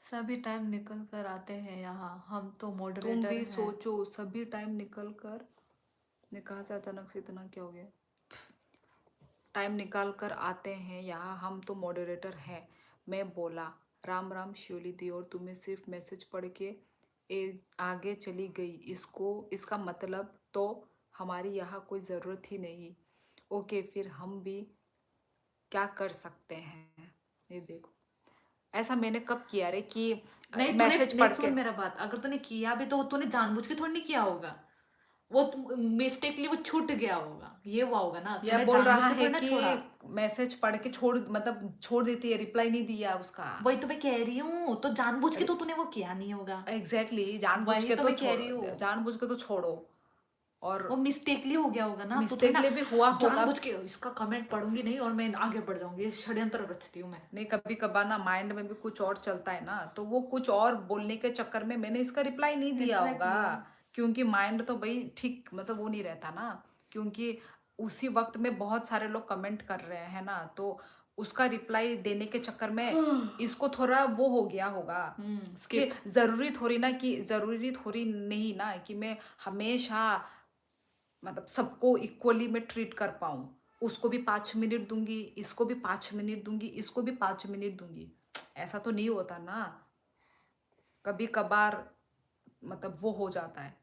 सभी टाइम निकल कर आते हैं यहाँ, हम तो तुम मॉडरेटर भी हैं। सोचो, सभी टाइम निकल कर, ने कहा से अचानक से इतना क्या हो गया? टाइम निकाल कर आते हैं यहाँ, हम तो मॉडरेटर हैं। मैं बोला राम राम श्योली दी और तुम्हें सिर्फ मैसेज पढ़ के आगे चली गई, इसको इसका मतलब तो हमारी यहाँ कोई ज़रूरत ही नहीं। ओके फिर हम भी क्या कर सकते हैं? ये देखो, ऐसा मैंने कब किया रे कि नहीं तूने, मैसेज नहीं पढ़ के। सुन मेरा बात, अगर तूने किया भी तो तूने जानबूझ के थोड़ी नहीं किया होगा, वो मिस्टेकली वो छूट गया होगा, ये हुआ होगा ना, यह तूने बोल जानबूझ रहा के है थोड़ी ना कि छोड़ा। मैसेज पढ़ के छोड़, मतलब छोड़ देती है, रिप्लाई नहीं दिया उसका। वही तो मैं कह रही हूँ, तो जानबूझ के तो तूने वो किया नहीं होगा। एग्जैक्टली जानबूझ वही के तो तो मैं कह रही हूँ, जानबूझ के तो छोड़ो, और वो मिस्टेकली हो गया होगा ना, तो थोड़ी ना मिस्टेकली भी हुआ होगा। जानबूझ के इसका कमेंट पढ़ूंगी नहीं और मैं आगे बढ़ जाऊंगी, ये षड्यंत्र रचती हूँ मैं। नहीं कभी कभार ना माइंड में भी कुछ और चलता है ना, तो वो कुछ और बोलने के चक्कर में मैंने इसका रिप्लाई नहीं दिया होगा, क्योंकि माइंड तो भाई ठीक मतलब वो नहीं रहता ना, क्योंकि उसी वक्त में बहुत सारे लोग कमेंट कर रहे हैं ना, तो उसका रिप्लाई देने के चक्कर में इसको थोड़ा वो हो गया होगा कि स्किप। जरूरी थोड़ी नहीं ना कि मैं हमेशा मतलब सबको इक्वली मैं ट्रीट कर पाऊँ, उसको भी 5 मिनट दूंगी, इसको भी 5 मिनट दूंगी, इसको भी 5 मिनट दूंगी, ऐसा तो नहीं होता ना, कभी कभार मतलब वो हो जाता है।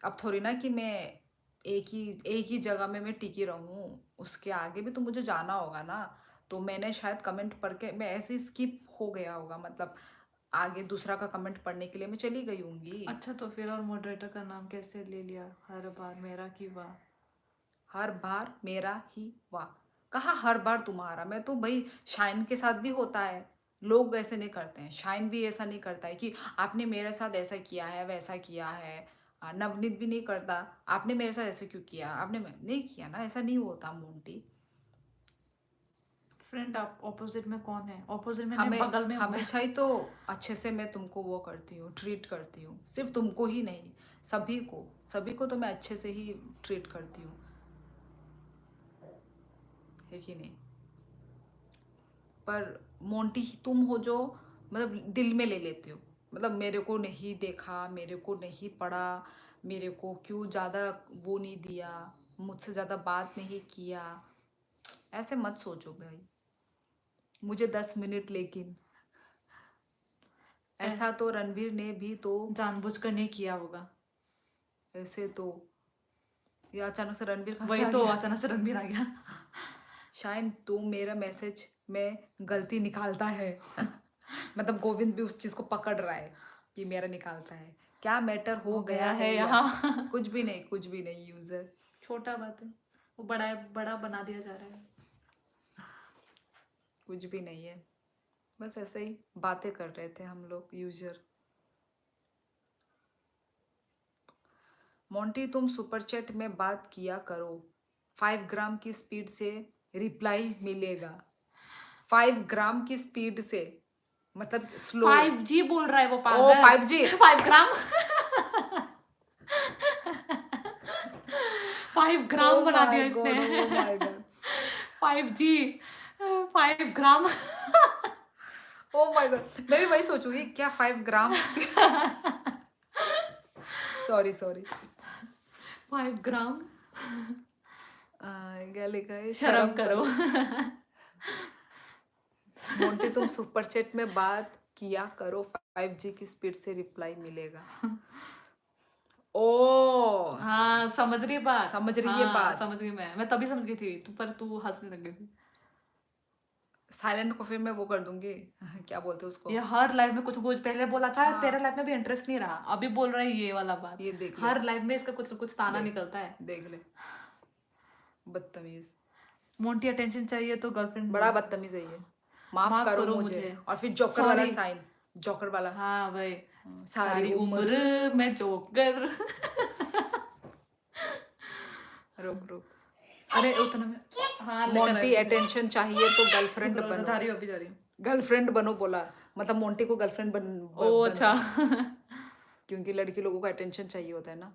अब थोड़ी ना कि मैं एक ही जगह में मैं टिकी रहूं, उसके आगे भी तो मुझे जाना होगा ना। तो मैंने शायद कमेंट पढ़ के मैं ऐसे स्किप हो गया होगा, मतलब आगे दूसरा का कमेंट पढ़ने के लिए मैं चली गई होंगी। अच्छा, तो फिर और मॉडरेटर का नाम कैसे ले लिया? हर बार मेरा की वाह। हर बार मेरा ही वाह? कहा हर बार तुम्हारा? मैं तो भाई शाइन के साथ भी होता है, लोग ऐसे नहीं करते हैं, शाइन भी ऐसा नहीं करता है कि आपने मेरे साथ ऐसा किया है वैसा किया है। नवनीत भी नहीं करता, आपने मेरे साथ ऐसे क्यों किया, आपने नहीं किया ना, ऐसा नहीं होता मोंटी। फ्रेंड, आप ऑपोजिट में कौन है? ऑपोजिट में नहीं, हमें बगल में हूँ मैं। हमेशा ही तो अच्छे से मैं तुमको वो करती हूँ, ट्रीट करती हूँ, सिर्फ तुमको ही नहीं, सभी को तो मैं अच्छे से ही ट्रीट करती हूँ, है कि नहीं? पर मोंटी तुम हो जो मतलब दिल में ले लेते हो, मतलब मेरे को नहीं देखा, मेरे को नहीं पढ़ा, मेरे को क्यों ज़्यादा वो नहीं दिया, मुझसे ज़्यादा बात नहीं किया। ऐसे मत सोचो भाई, मुझे 10 मिनट, लेकिन ऐसा ऐस तो रणवीर ने भी तो, जानबूझकर नहीं किया होगा। ऐसे तो ये अचानक से रणवीर कहाँ से वही आ तो, गया? अचानक से रणबीर आ गया। शायद तू मेरा मैसेज में गलती निकालता है। मतलब गोविंद भी उस चीज को पकड़ रहा है कि मेरा निकालता है, क्या मैटर हो हो गया गया है है या यहाँ। कुछ भी नहीं, कुछ भी नहीं यूजर, छोटा बात है, वो बड़ा बड़ा बना दिया जा रहा है। कुछ भी नहीं है, बस ऐसे ही बातें कर रहे थे हम लोग यूजर। मोंटी तुम सुपर चैट में बात किया करो, 5 ग्राम की स्पीड से रिप्लाई मिलेगा। 5 ग्राम की स्पीड से मतलब स्लो। 5G बोल रहा है वो ओ पागल। 5G। 5 ग्राम। 5 ग्राम ओ बना माय दिया इसने। God, O my God, 5G। 5 gram. O my God, मैं भी वही सोचूंगी क्या 5 ग्राम स्पीड। Sorry sorry. 5 ग्राम। क्या लिखा है, शर्म शर्म करो। करो। मोंटी तुम सुपर चैट में बात किया करो, 5G की स्पीड से रिप्लाई मिलेगा। ओ हाँ, समझ रही बात। समझ रही है हाँ, बात। समझ गई मैं तभी समझ गई थी, पर तू हंसने लग गई थी। साइलेंट को फिर मैं वो कर दूंगी। क्या बोलते हैं उसको? ये हर लाइफ में कुछ कुछ पहले बोला था, हाँ, तेरे लाइफ में भी इंटरेस्ट नहीं रहा, अभी बोल रहा है ये वाला बात। ये देख ले, हर लाइफ में इसका कुछ ना कुछ ताना देख निकलता है। देख ले, बदतमीज, मोंटी अटेंशन चाहिए तो गर्लफ्रेंड बड़ा ढूंढ। बदतमीज है ये। माफ माफ करो करो मुझे, मुझे। और फिर जोकर वाला सॉरी। साइन, जोकर वाला। हाँ भाई। सारी सारी उम्र। उम्र मैं जोकर। रुक रुक। अरे उतना में। हाँ, लेकर मोंटी आए। अटेंशन चाहिए तो रुक गर्लफ्रेंड रुक, बनो, जा रही हूँ, अभी जा रही हूँ। गर्लफ्रेंड बनो बोला, मतलब मोंटी को गर्लफ्रेंड ओ बनो, अच्छा। क्योंकि लड़की लोगों को अटेंशन चाहिए होता है ना।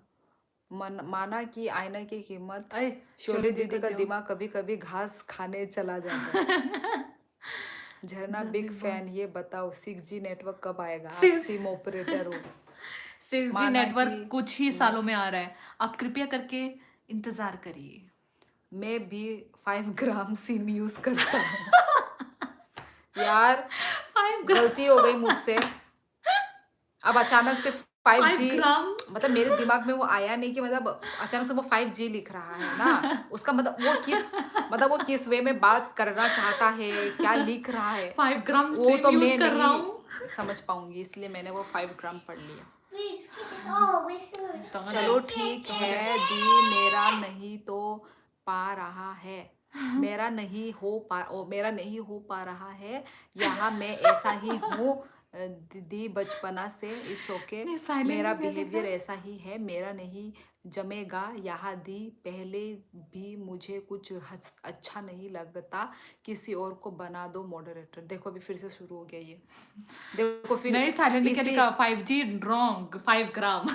माना कि आईना की कीमत, अरे शोले शोले दीदी का क्यों? दिमाग कभी कभी घास खाने चला जाता है। झरना बिग फैन, ये बताओ 6G नेटवर्क कब आएगा, आप सिक्स सिम ऑपरेटर हो। 6G माना कि नेटवर्क कुछ ही सालों में आ रहा है, आप कृपया करके इंतजार करिए। मैं भी 5 ग्राम सिम यूज करता हूँ। यार 5 ग्राम। गलती हो गई मुझसे, अब अचानक से 5G, 5 ग्राम। मतलब मेरे दिमाग में वो आया नहीं कि मतलब अचानक से वो 5G लिख रहा है ना, उसका मतलब वो किस वे में बात करना चाहता है, क्या लिख रहा है, 5 ग्राम वो सिम तो यूज मैं कर रहा नहीं हूँ। समझ पाऊंगी, इसलिए मैंने वो 5 ग्राम पढ़ लिया। तो चलो ठीक है दी, मेरा नहीं तो पा रहा है, मेरा नहीं हो पा रहा है यहाँ, मैं ऐसा ही हूँ दीदी बचपना से, इट्स ओके, नहीं, साइलेंट मेरा में क्या लिखा बिहेवियर है? ऐसा ही है, मेरा नहीं जमेगा यहाँ दी, पहले भी मुझे कुछ अच्छा नहीं लगता, किसी और को बना दो मॉडरेटर। देखो अभी फिर से शुरू हो गया ये, देखो फिर नहीं, साइलेंट में क्या इसी, लिखा? 5G रॉन्ग, 5 ग्राम।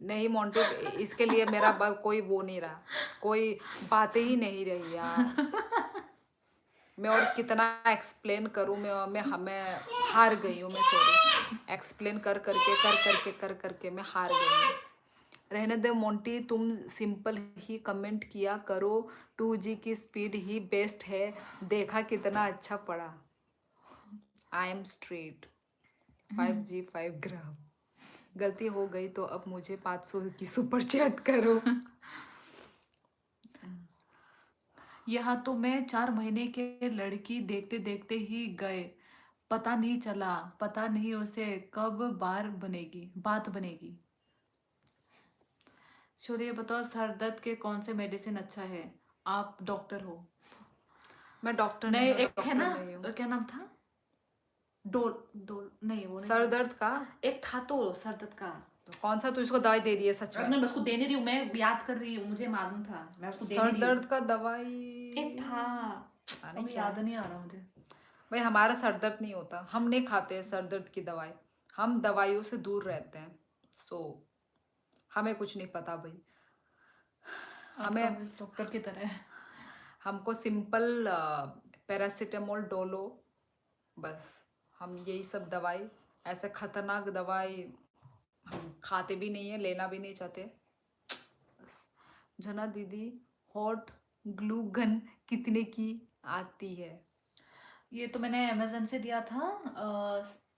नहीं मोंटी, इसके लिए मेरा कोई वो नहीं रहा, कोई बातें ही नहीं रही यार, मैं और कितना एक्सप्लेन करूं, मैं हार गई हूँ, मैं सॉरी, एक्सप्लेन कर करके मैं हार गई हूँ। रहने दे मोंटी, तुम सिंपल ही कमेंट किया करो, 2G की स्पीड ही बेस्ट है, देखा कितना अच्छा पड़ा। आई एम स्ट्रेट, 5G 5 ग्राम। गलती हो गई तो अब मुझे 500 की सुपर चैट करो। यहाँ तो मैं 4 महीने के लड़की देखते देखते ही गए, पता नहीं चला, पता नहीं उसे कब बात बनेगी। चलिए बताओ, सर दर्द के कौन से मेडिसिन अच्छा है? आप डॉक्टर हो। मैं डॉक्टर नहीं, नहीं हूँ, एक है डॉक्टर ना, नहीं हूँ। क्या नाम था? डोल डोल नहीं, वो नहीं सर था। दर्द का एक था तो सर दर्द का। तो कौन सा तू इसको दवाई दे रही है सच अब में? मैं उसको दे नहीं रही हूँ, मैं याद कर रही हूँ, मुझे मालूम था, मैं उसको दे सर नहीं रही दर्द हूँ। का दवाई एक था, पता नहीं अभी क्या याद है। नहीं आ रहा मुझे। भाई हमारा सर दर्द नहीं होता, हम नहीं खाते हैं सर दर्द की दवाई, हम दवाइयों से दूर रहते हैं। सो हमें कुछ नहीं पता भाई। आपका हमें वॉइस डॉक्टर की तरह है। हमको सिंपल पैरासीटामोल डोलो, बस। हम यही सब दवाई, ऐसे खतरनाक दवाई हम खाते भी नहीं है, लेना भी नहीं चाहते। जना दीदी, हॉट ग्लू गन कितने की आती है? ये तो मैंने अमेजन से दिया था,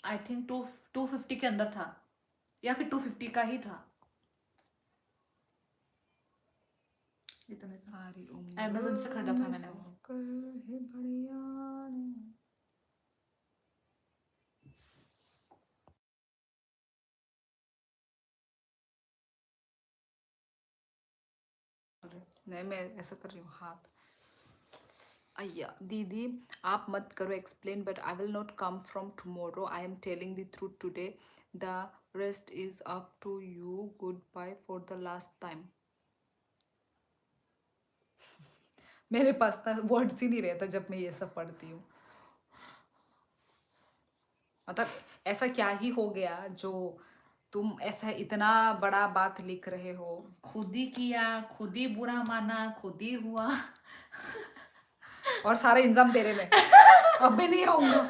आई थिंक 250 के अंदर था, या फिर 250 का ही था। इतने का सारी उम्र अमेजन से खरीदा था में मैंने वो। ठोकर है बढ़िया ने। नहीं, मैं ऐसा कर रही हूँ हाथ। अय्या दीदी, आप मत करो explain, but I will not come from tomorrow, I am telling the truth today, the rest is up to you, good bye for the last time. मेरे पास ना वर्ड्स ही नहीं रहता जब मैं ये सब पढ़ती हूँ। मतलब ऐसा क्या ही हो गया जो तुम ऐसा इतना बड़ा बात लिख रहे हो? खुद ही किया, खुद ही बुरा माना, खुद ही हुआ। और सारा इंजाम तेरे में। अब मैं नहीं आऊंगा।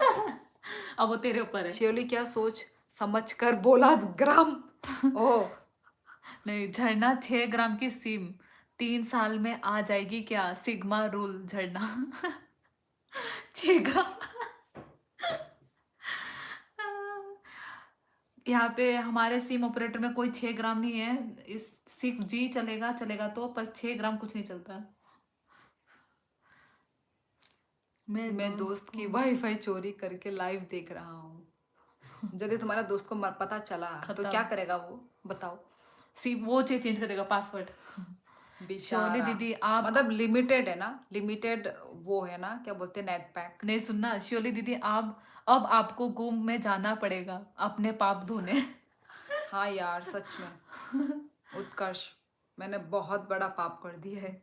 अब वो तेरे ऊपर है। शिवली क्या सोच समझ कर बोला ग्राम? ओह, नहीं, झरना 6 ग्राम की सिम 3 साल में आ जाएगी क्या? सिग्मा रूल झरना। 6 ग्राम। यहाँ पे हमारे सिम ऑपरेटर में कोई 6 ग्राम नहीं है। इस 6G चलेगा चलेगा तो, पर 6 ग्राम कुछ नहीं चलता। मैं दोस्त की वाईफाई चोरी करके लाइव देख रहा हूँ। यदि तुम्हारा दोस्त को पता चला तो खत्म। क्या करेगा वो, बताओ? सिम वो चेंज कर देगा पासवर्ड। शोली बेचारा। दीदी आप मतलब लिमिटेड है ना, लिमिटेड वो है ना, क्या बोलते हैं, नेट पैक। नहीं सुनना, शोली दीदी आप अब आपको गुम में जाना पड़ेगा अपने पाप धोने। हाँ यार सच में उत्कर्ष, मैंने बहुत बड़ा पाप कर दिया है।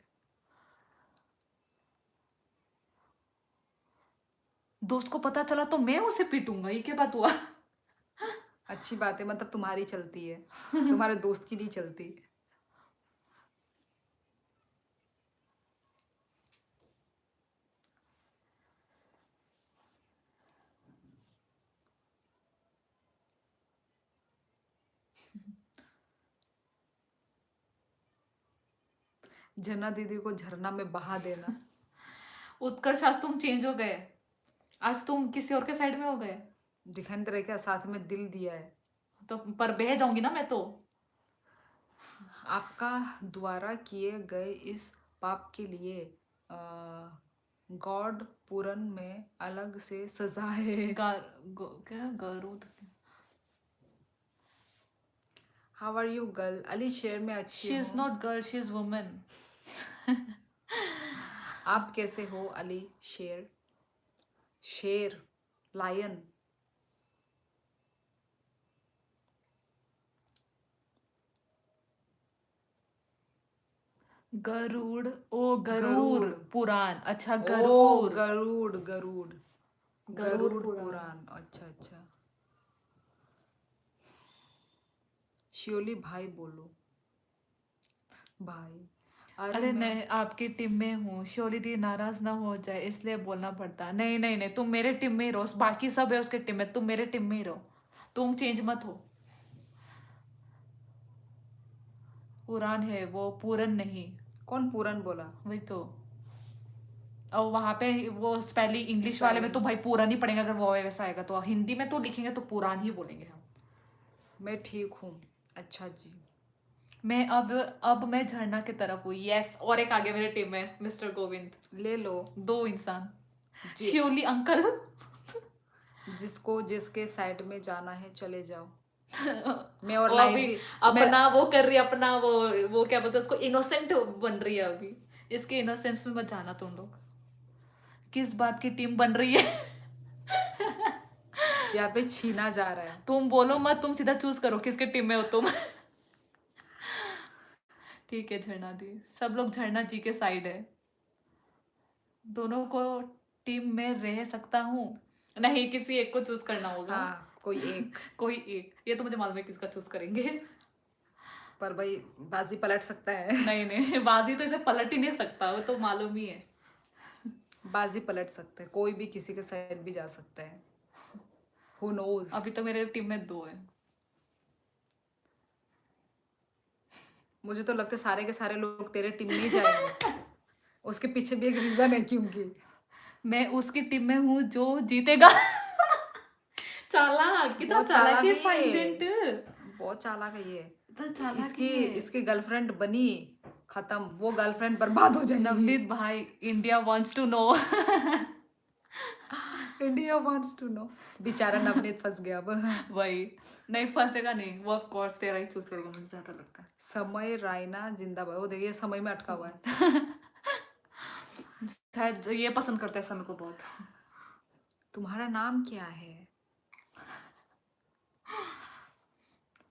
दोस्त को पता चला तो मैं उसे पीटूंगा, ये क्या बात हुआ? अच्छी बात है, मतलब तुम्हारी चलती है, तुम्हारे दोस्त की नहीं चलती। झरना दीदी को झरना में बहा देना। उत्कर्ष, आज तुम चेंज हो गए, आज तुम किसी और के साइड में हो गए। दिखाने तरह का साथ में दिल दिया है। तो पर बह जाऊंगी ना मैं तो। आपका द्वारा किए गए इस पाप के लिए गॉड पूरन में अलग से सजा है। क्या गरुद? How are you girl? Ali Sher में अच्छी शी इज हूँ। Not girl, she is women. आप कैसे हो अली शेर? शेर, लायन। गरुड़, ओ गरुड़ गरुड़। पुराण, अच्छा ओ गरुड़। गरुड़, गरुड़, गरुड़ गरुड़ पुराण। पुराण, अच्छा अच्छा। शियोली भाई बोलो, भाई। अरे मैं नहीं, आपकी टीम में हूँ, शोली दी नाराज ना हो जाए इसलिए बोलना पड़ता। नहीं नहीं नहीं, तुम मेरे टीम में ही रहो, बाकी सब है उसके टीम में, तुम मेरे टीम में ही रहो, तुम चेंज मत हो। पुराण है वो, पूरन नहीं। कौन पूरन बोला? वही तो। और वहां पे वो स्पेलिंग इंग्लिश वाले में तो स्पेलिंग भाई पूरन ही पड़ेगा, अगर वो वैसा आएगा तो। हिंदी में तो लिखेंगे तो पुराण ही बोलेंगे हम। मैं ठीक हूँ। अच्छा जी। मैं अब मैं झरना की तरफ हूँ। यस, और एक आगे मेरे टीम में मिस्टर गोविंद। ले लो 2 इंसान। जी। शिवली अंकल। जिसको जिसके साइड में जाना है चले जाओ। मैं और वो नाइट अभी भी अपना वो कर रही है, अपना वो क्या बोलते हैं उसको, इनोसेंट बन रही है अभी। इसके इनोसेंस में मत जाना तुम लोग। किस बात की टीम बन रही है? यहाँ पे छीना जा रहा है। तुम बोलो मत, तुम सीधा चूज करो किसके टीम में हो तुम। ठीक है झरना दी, सब लोग झरना जी के साइड है। दोनों को टीम में रह सकता हूँ? नहीं, किसी एक को चूज करना होगा। हाँ, कोई एक। कोई एक, ये तो मुझे मालूम है किसका चूज करेंगे। पर भाई बाजी पलट सकता है। नहीं नहीं, बाजी तो इसे पलट ही नहीं सकता, वो तो मालूम ही है। बाजी पलट सकता है, कोई भी किसी के साइड भी जा सकता है। Who knows? अभी तो मेरे टीम में 2 है। मुझे तो लगता है सारे के सारे लोग तेरे टीम में ही जाएंगे। उसके पीछे भी एक रीजन है क्योंकि मैं उसकी टीम में हूँ जो जीतेगा। चालाक, कितना बहुत चालाक चालाक है, है ये। साइलेंट। बहुत चालाक है ये। इतना चालाक इसकी है। इसकी गर्लफ्रेंड बनी, खत्म, वो गर्लफ्रेंड बर्बाद हो जाएगी। नवनीत भाई, India wants to know. India wants to know. बेचारा नवनीत फंस गया अब। वही, नहीं फंसेगा नहीं वो, ऑफ कोर्स तेरा ही चूज करेगा, मुझे ज्यादा लगता है। समय रायना जिंदाबाद। वो देखिए समय में अटका हुआ है। शायद ये पसंद करता है समय को बहुत। तुम्हारा नाम क्या है?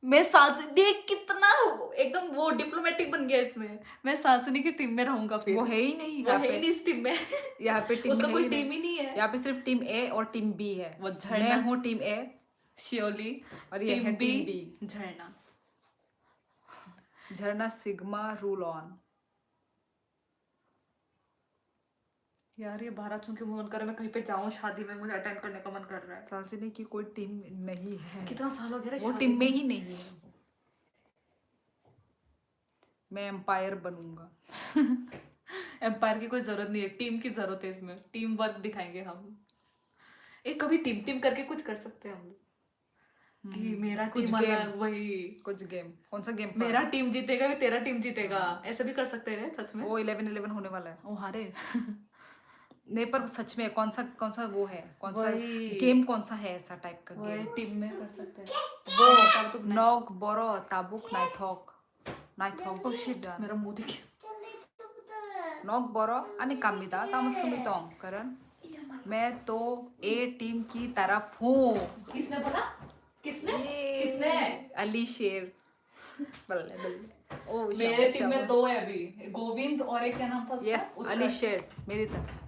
मैं सालसी, देख कितना एकदम वो डिप्लोमेटिक बन गया इसमें। मैं सालसनी की टीम में रहूंगा फिर। वो है ही नहीं वो यहाँ है ही पे। नहीं इस टीम में। यहाँ पे टीम उसका है कोई ही टीम ही नहीं है। यहाँ पे सिर्फ टीम ए और टीम बी है। वो झरना। मैं हूँ टीम ए श्योरली। और ये है टीम बी। झरना। झरना सिग्मा रूल ऑन। यार ये भारत सुन के मुझे मन कर रहा है मैं कहीं पे जाऊं शादी में, मुझे अटेंड करने का मन कर रहा है। सालसिनी की कोई टीम नहीं है। कितना साल हो गया रे वो शादी टीम में ही नहीं है। मैं एम्पायर बनूंगा। एम्पायर की कोई जरूरत नहीं है, टीम की जरूरत है इसमें। टीम वर्क दिखाएंगे हम। एक कभी टीम टीम करके कुछ कर सकते हैं हम लोग, कि मेरा कुछ टीम गेम। अलग, वही कुछ गेम। कौन सा गेम? मेरा टीम जीतेगा भी तेरा टीम जीतेगा, ऐसे भी कर सकते हैं सच में। वो 11-11 होने वाला है। ओ हारे। नहीं पर सच में कौन सा वो है, कौन सा वही। गेम, कौन सा है ऐसा टाइप का वही गेम? टीम में कर सकते हैं। वो नॉक बोरो ताबुक नाइथॉक ओ शिट, जान मेरा मुंह दिख गया। नॉक बोरो अनि कामिदा तामसुमितोंग करन। मैं तो ए टीम की तरफ हूँ। किसने बोला? किसने? ये किसने? अली शेर। बल्ले बल्ले। ओ मेरे टीम में 2 है अभी, गोविंद और एक क्या नाम था उसका? यस अली शेर मेरी तरफ।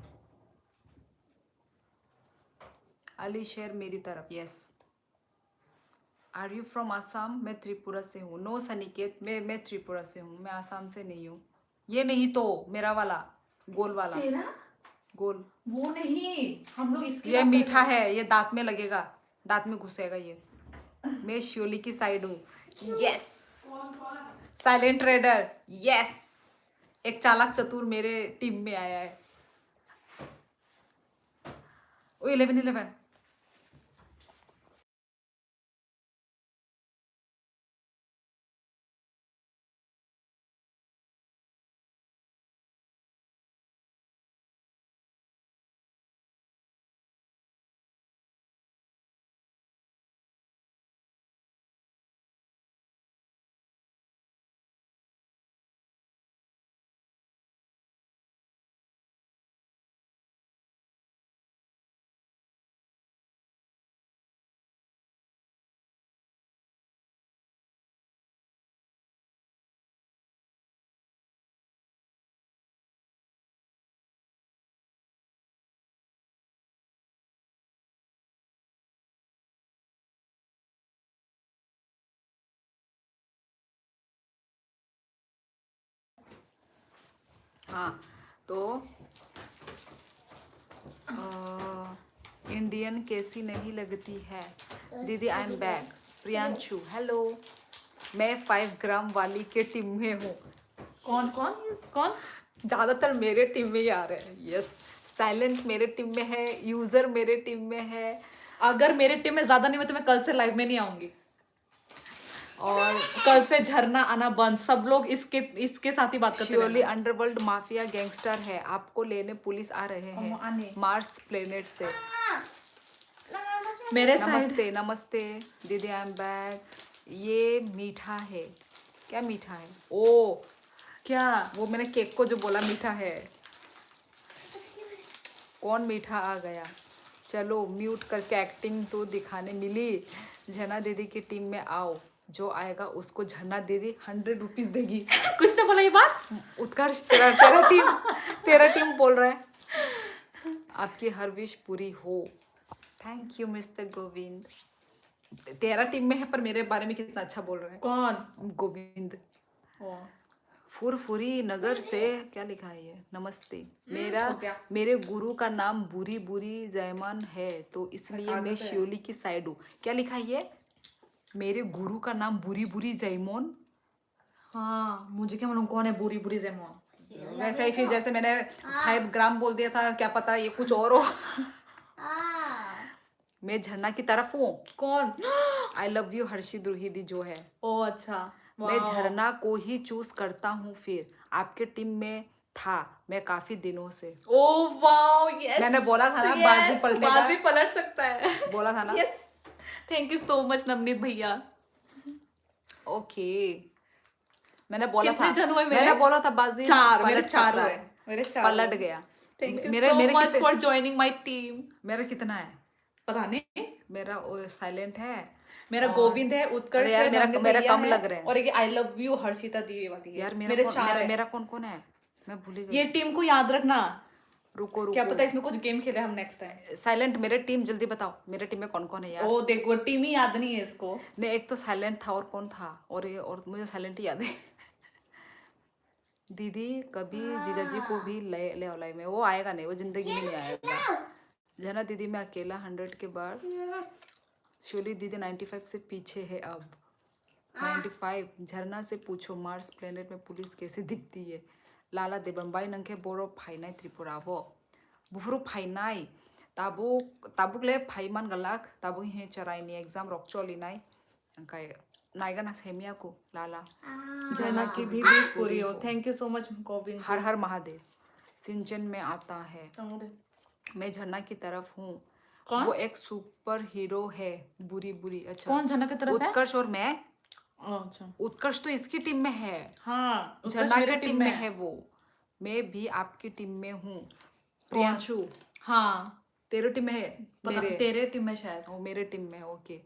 अली शेर मेरी तरफ। Yes. Are you from Assam? मैं त्रिपुरा से हूँ। नो सनिकेत, मैं त्रिपुरा से हूँ, मैं आसाम से नहीं हूँ। ये नहीं तो मेरा वाला गोल वाला। तेरा? गोल वो नहीं, हम लोग इसके ये बात मीठा कर रहे है, ये दांत में लगेगा, दांत में घुसेगा ये। मैं शियोली की साइड हूँ। यस। Silent raider. यस। एक चालाक चतुर मेरे टीम में आया है। ओ 11-11। हाँ तो इंडियन कैसी नहीं लगती है दीदी? I am back. Priyanshu hello. मैं 5 ग्राम वाली के टीम में हूँ। कौन कौन कौन? ज़्यादातर मेरे टीम में ही आ रहे हैं। यस। साइलेंट मेरे टीम में है, यूजर मेरे टीम में है। अगर मेरे टीम में ज्यादा नहीं हुए तो मैं कल से लाइव में नहीं आऊंगी। और कल से झरना आना बंद, सब लोग इसके साथ ही बात करते श्योरली रहना। अंडरवर्ल्ड माफिया गैंगस्टर है, आपको लेने पुलिस आ रहे अम्मा, हैं आने। मार्स प्लेनेट से। मेरे साइड नमस्ते नमस्ते दीदी, आई एम बैक। ये मीठा है, क्या मीठा है? ओ क्या? वो मैंने केक को जो बोला मीठा है, कौन मीठा आ गया? चलो म्यूट करके एक्टिंग तो दिखाने मिली। झरना दीदी की टीम में आओ, जो आएगा उसको झरना दीदी 100 रुपीज देगी। कुछ ने बोला ये बात? उत्कर्ष तेरा टीम बोल रहा है। आपकी हर विश पूरी हो। Thank you mister Govind. तेरा टीम में है पर मेरे बारे में कितना अच्छा बोल रहा है। कौन? गोविंद। ओ, फुरफुरी नगर से क्या लिखा है ये? नमस्ते, हो गया। मेरे गुरु का नाम बुरी बुरी जयमान है, तो इसलिए मैं श्योली की साइड हूँ। क्या लिखा है ये? मेरे गुरु का नाम बुरी बुरी जयमोन। हाँ, मुझे क्या मालूम कौन है बुरी बुरी जयमोन। वैसे ही फिर जैसे मैंने 5 ग्राम बोल दिया था, क्या पता ये कुछ और हो। मैं झरना की तरफ हूँ। कौन? आई लव यू हर्षी द्रोहिदी जो है। ओ अच्छा, मैं वाह। झरना को ही चूज करता हूँ, फिर आपके टीम में था मैं काफी दिनों से। Oh wow, yes. मैंने बोला था ना, बाजी पलटेगा। बाजी पलट सकता है। बोला था ना। Yes, thank you so much Navneet भैया। ओके, मैंने बोला कितने था, जन हुए मेरे? मैंने बोला था बाजी चार, मेरे पलट 4 सकता हुए। है। मेरे 4 पलट गया। थैंक यू मेरे सो मेरे मच कितने, फॉर जॉइनिंग माय टीम। मेरा कितना है? पता नहीं। मेरा साइलेंट है। मेरा और- गोविंद है, उत्कर्ष अरे यार है, मेरा नवनीत मेरा भैया कम है, लग रहे हैं और एक आई लव यू हर्षिता दी वाली है। यार। मेरे 4 है। मेरा कौन कौन है? मैं भूल ही गई। ये टीम को याद रखना। रुको क्या रुको, पता इसमें कुछ गेम खेले हम नेक्स्ट टाइम। साइलेंट मेरे टीम जल्दी बताओ, मेरे टीम में कौन कौन है यार? ओ देखो, टीम ही याद नहीं है इसको। नहीं, एक तो साइलेंट था और कौन था, और मुझे साइलेंट ही याद है। दीदी कभी जीजाजी को भी ले आओ लाइव में। वो आएगा नहीं, वो जिंदगी में नहीं आएगा। जना दीदी मैं अकेला 100 के बाद। शोली दीदी 95 से पीछे है अब। 95। झरना से पूछो मार्स प्लेनेट में पुलिस कैसे दिखती है। लाला देबनबाई नंखे बोरो फाइनाई त्रिपुरा वो बुफरू फाइनाई ताबुक ले फाइमान गलाक ताबु हे चराइनी एग्जाम रॉकचोली नाई अंकाय नाइगा ना सेमिया को लाला। झरना की भी विश पूरी हो। Thank you so much Govind. हर हर महादेव। सिंचन में आता है। मैं झरना की तरफ हूँ। कौन? वो एक सुपर हीरो है। बुरी बुरी। अच्छा, कौन झरना की तरफ है? उत्कर्ष और मैं। अच्छा, उत्कर्ष तो इसकी टीम में है। हाँ, झरना की टीम में है वो। मैं भी आपकी टीम में हूँ। प्रियांशु हाँ, तेरे टीम में है? पता तेरे टीम में शायद। वो मेरे टीम में है। ओके,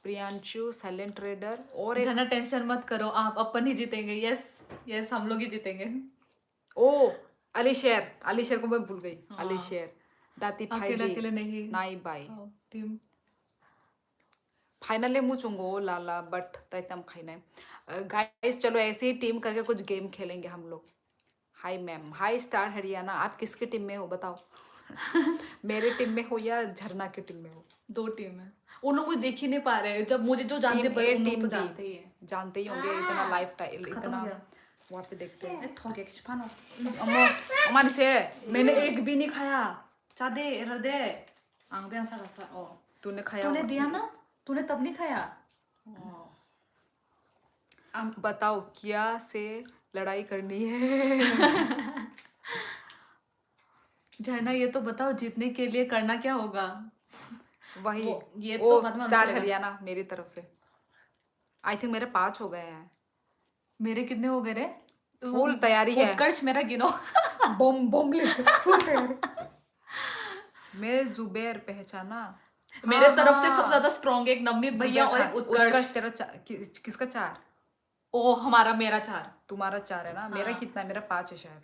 प्रियांशु साइलेंट ट्रेडर और एक झरना टेंशन मत करो, आप अपन ही जीतेंगे। यस यस, हम लोग ही जीतेंगे। ओ अली शेर को मैं भूल गई। अली शेर दाती अकेले फाइली अकेले नहीं। नाई बाई टीम फाइनली मुचुंगो लाला बट तैतम खाइना। गाइस चलो ऐसे ही टीम करके कुछ गेम खेलेंगे हम लोग। हाय मैम, हाय स्टार हरियाणा, आप किसकी टीम में हो बताओ? मेरे टीम में हो या झरना की टीम में हो? 2 टीम है। उन लोग मुझे देख ही नहीं पा रहे। जब मुझे जो जानते टीम ए उन लोग टीम तो बी जानते ही है। जानते ही होंगे। इतना लाइफ टाइम खत्म इतना हो गया। वहाँ पे देखते हैं। थोके किसपानो अम्मा से मैंने एक भी नहीं खाया। चादे रदे आंग बेंसा रसा। ओ तूने खाया तूने होगा। दिया ना, तूने तब नहीं खाया। बताओ क्या से लड़ाई करनी है? झरना ये तो बताओ, जीतने के लिए करना क्या होगा? वही ये वो तो बाद में स्टार चलेगा। हरियाणा मेरी तरफ से। आई थिंक मेरे 5 हो गए हैं। मेरे कितने हो गए रे? फुल तैयारी है। उत्कर्ष मेरा गिनो। बम बम ले फुल तैयारी। मैं जुबैर पहचाना। मेरे हाँ, तरफ से हाँ। सबसे ज्यादा स्ट्रॉन्ग एक नवनीत भैया और एक उत्कर्ष। तेरा किसका 4? ओ हमारा, मेरा 4। तुम्हारा 4 है ना। मेरा कितना है? मेरा 5 है शायद।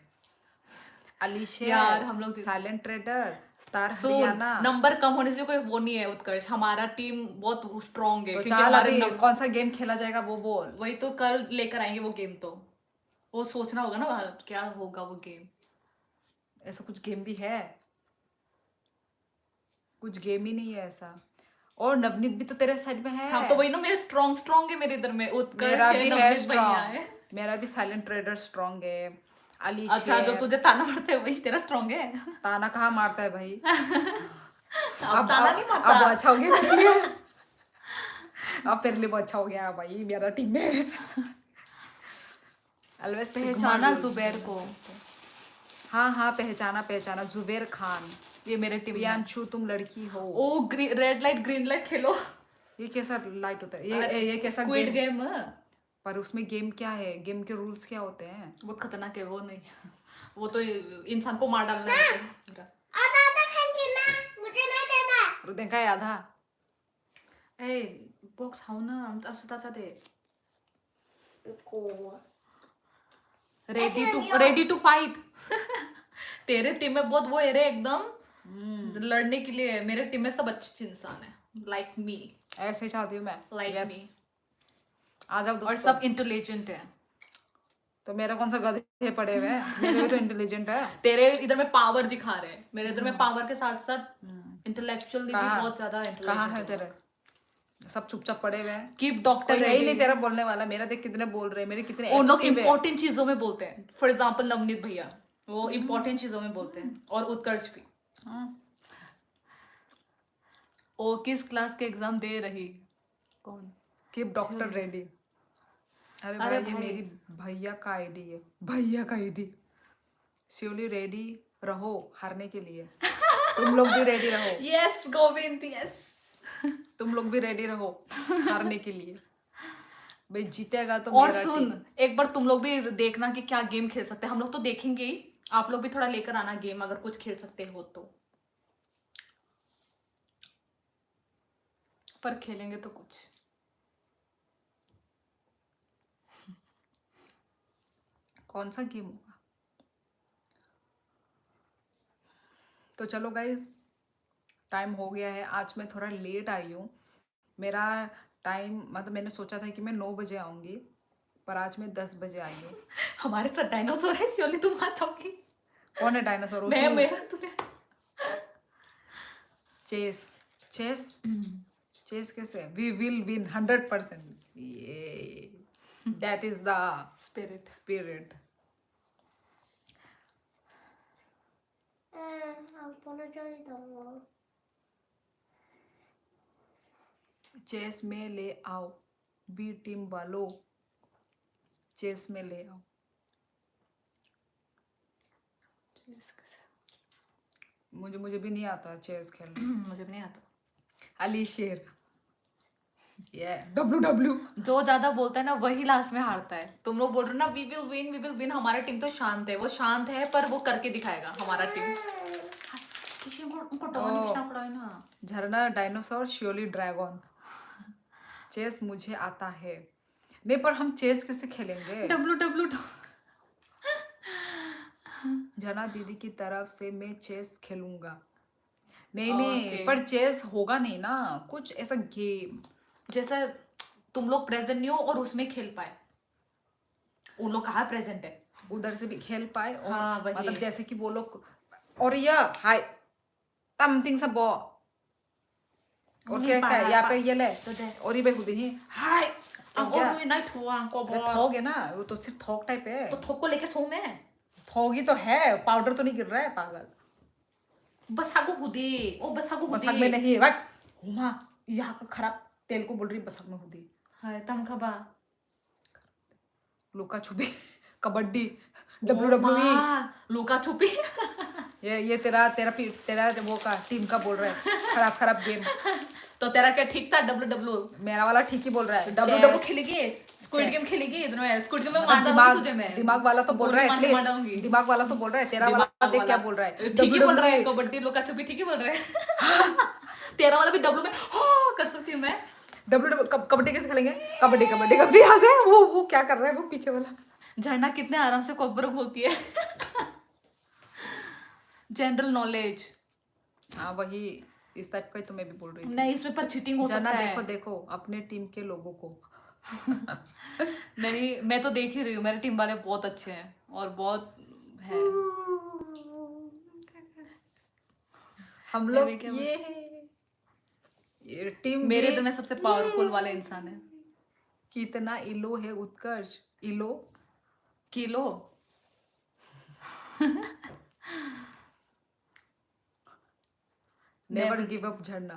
अलीशा यार हम लोग साइलेंट ट्रेडर स्टार सुन, हरियाणा। नंबर कम होने से कोई वो नहीं है उत्कर्ष। हमारा टीम बहुत स्ट्रांग है तो क्योंकि चल हमारे अभी कौन सा गेम खेला जाएगा वो बोल। वही तो कल लेकर आएंगे वो गेम। तो वो सोचना होगा ना क्या होगा वो गेम। ऐसा कुछ गेम भी है? कुछ गेम ही नहीं है ऐसा। और नवनीत भी तो तेरे साइड में है। हाँ तो वही ना, मेरे स्ट्रांग है मेरे इधर में। उत्कर्ष मेरा है, भी है नवनीत भैया है। स्ट्रॉन्ग। मेरा भी साइलेंट ट्रेडर स्ट्रॉन्ग है। अली अच्छा, जो तुझे ताना मारते है वही तेरा स्ट्रांग है। ताना कहाँ मारता है भाई? अब ताना नहीं मारता। अब अच्छा हो गया। अब तेरे लिए बहुत अच्छा हो गया भाई मेरा टीम में। अलवेज पहचाना जुबैर को, हाँ हाँ पहचाना जुबैर खान। ये मेरे टीम में। प्रियांशु तुम लड़की हो। ओ रेड लाइट ग्रीन लाइट खेलो। ये कैसा लाइट होता है ये कैसा स्क्विड गेम? गेम। पर उसमें गेम क्या है, गेम के रूल्स क्या होते हैं? बहुत खतरनाक है वो, नहीं वो तो इंसान को मार डालना है। आधा आधा खाएंगे ना, मुझे नहीं देना। देखा है आधा। ए बॉक्स हाउ ना हम तो दे। Ready to fight. तेरे टीम में बहुत वो है रे एकदम लड़ने के लिए। मेरे टीम में सब अच्छे इंसान है, लाइक मी। ऐसे चाहती हूँ मैं, Like Yes. me. आ जाओ और दोस्तों। सब इंटेलिजेंट है। तो मेरा कौन सा गधे पड़े हुए हैं, मेरे भी तो इंटेलिजेंट है। तेरे इधर में पावर दिखा रहे हैं, मेरे इधर में पावर के साथ साथ इंटेलेक्चुअल भी बहुत ज्यादा कहाँ है इंटेलिजेंट तेरे? सब चुपचाप पड़े हुए हैं। कीप डॉक्टर कोई है ही रेडी। नहीं तेरा बोलने वाला। मेरा देख कितने बोल रहे हैं, मेरे कितने वो लोग active है। इम्पोर्टेंट चीजों में बोलते हैं। फॉर एग्जाम्पल नवनीत भैया, वो इम्पोर्टेंट चीजों में बोलते हैं। और उत्कर्ष भी। वो किस क्लास के एग्जाम दे रही? कौन? Keep doctor ready. अरे अरे भाई ये भाई। मेरी भैया का आईडी है, भैया का आईडी। श्योरली रेडी रहो हारने के लिए। तुम लोग भी रेडी रहो। Yes Govind yes. तुम लोग भी रेडी रहो हारने के लिए। भाई जीतेगा तो और मेरा सुन टीम। एक बार तुम लोग भी देखना कि क्या गेम खेल सकते हैं। हम लोग तो देखेंगे ही, आप लोग भी थोड़ा लेकर आना गेम, अगर कुछ खेल सकते हो तो। पर खेलेंगे तो कुछ। कौन सा गेम होगा? तो चलो गाइज टाइम हो गया है। आज मैं थोड़ा लेट आई हूँ। मेरा टाइम मतलब मैंने सोचा था कि मैं 9 बजे आऊँगी, पर आज मैं 10 बजे आई हूँ। हमारे साथ डायनासोर है, श्योरली तुम आ जाओगी। कौन है डायनासोर? मैं मेरा तुम्हें। चेस चेस चेस कैसे? We will win 100%। ये that is the spirit. Spirit. Chess में ले आओ बी टीम वालों, चेस में ले आओ। मुझे भी नहीं आता चेस खेलना। मुझे भी नहीं आता। अली शेर ये डब्ल्यू जो ज्यादा बोलता है ना वही लास्ट में हारता है। तुम लोग बोल रहे हो ना वी विल विन। हमारा टीम तो शांत है, वो शांत है पर वो करके दिखाएगा हमारा टीम। उनको पड़ा है ना। झरना डायनासोर श्योरली ड्रैगन। चेस मुझे आता है। नहीं पर हम चेस कैसे खेलेंगे? डब्ल्यू झरना दीदी की तरफ से मैं चेस खेलूंगा। नहीं Okay. पर चेस होगा नहीं ना, कुछ ऐसा गेम जैसा तुम लोग प्रेजेंट नहीं हो और उसमें खेल पाए। उन लोग कहाँ प्रेजेंट है? उधर से भी खेल पाए और हाँ, वही। मतलब जैसे कि वो लोग और ये हाय तमतिंग सब बो और नहीं क्या क्या पाया, यहाँ पे ये ले तो दे। और ये बेहुदी ही हाय तो क्या? नहीं हुआ को थोक है ना, वो तो सिर्फ थोक टाइप है। तो थोक को लेके सो में थोक ही तो है, पाउडर तो नहीं गिर रहा है पागल। बस हागो हुदे ओ बस हागो हुदे। बसक में नहीं है हुमा यहाँ का खराब तेल को बोल रही बसक में हुदी। हाय तम खबा लुका छुपी कबड्डी WWE लुका छुपी। ये तेरा वो का टीम का बोल रहा है खराब गेम। तो तेरा क्या ठीक था? डब्ल्यू मेरा वाला ठीक ही बोल रहा है। डब्ल्यू खेलेगी, स्क्विड गेम खेलेगी। इधर में स्क्विड गेम में मार डालूंगी तुझे मैं। दिमाग वाला तो बोल रहा है मार एटलीस्ट डालूंगी। दिमाग वाला तो बोल रहा है। तेरा वाला देख क्या बोल रहा है? ठीक ही बोल रहा है। कबड्डी लुका छुपी ठीक ही बोल रहा है। तेरा वाला भी डब्ल्यू में कर सकती हूँ मैं। कबड्डी कैसे खेलेंगे? कबड्डी यहाँ से वो क्या कर रहा है वो पीछे वाला? झरना कितने आराम से कोकबर बोलती है। General knowledge. हाँ वही इस टाइप का ही तो मैं भी बोल रही थी। नहीं इसमें पर चीटिंग हो सकता है। देखो अपने टीम के लोगों को। नहीं मैं तो देख ही रही हूँ, मेरे टीम वाले बहुत अच्छे हैं और बहुत है। हम लोग ये टीम मेरे इधर में सबसे पावरफुल वाले इंसान है। कितना इलो है उत्कर्ष? इलो किलो नेवर गिव अप झरना।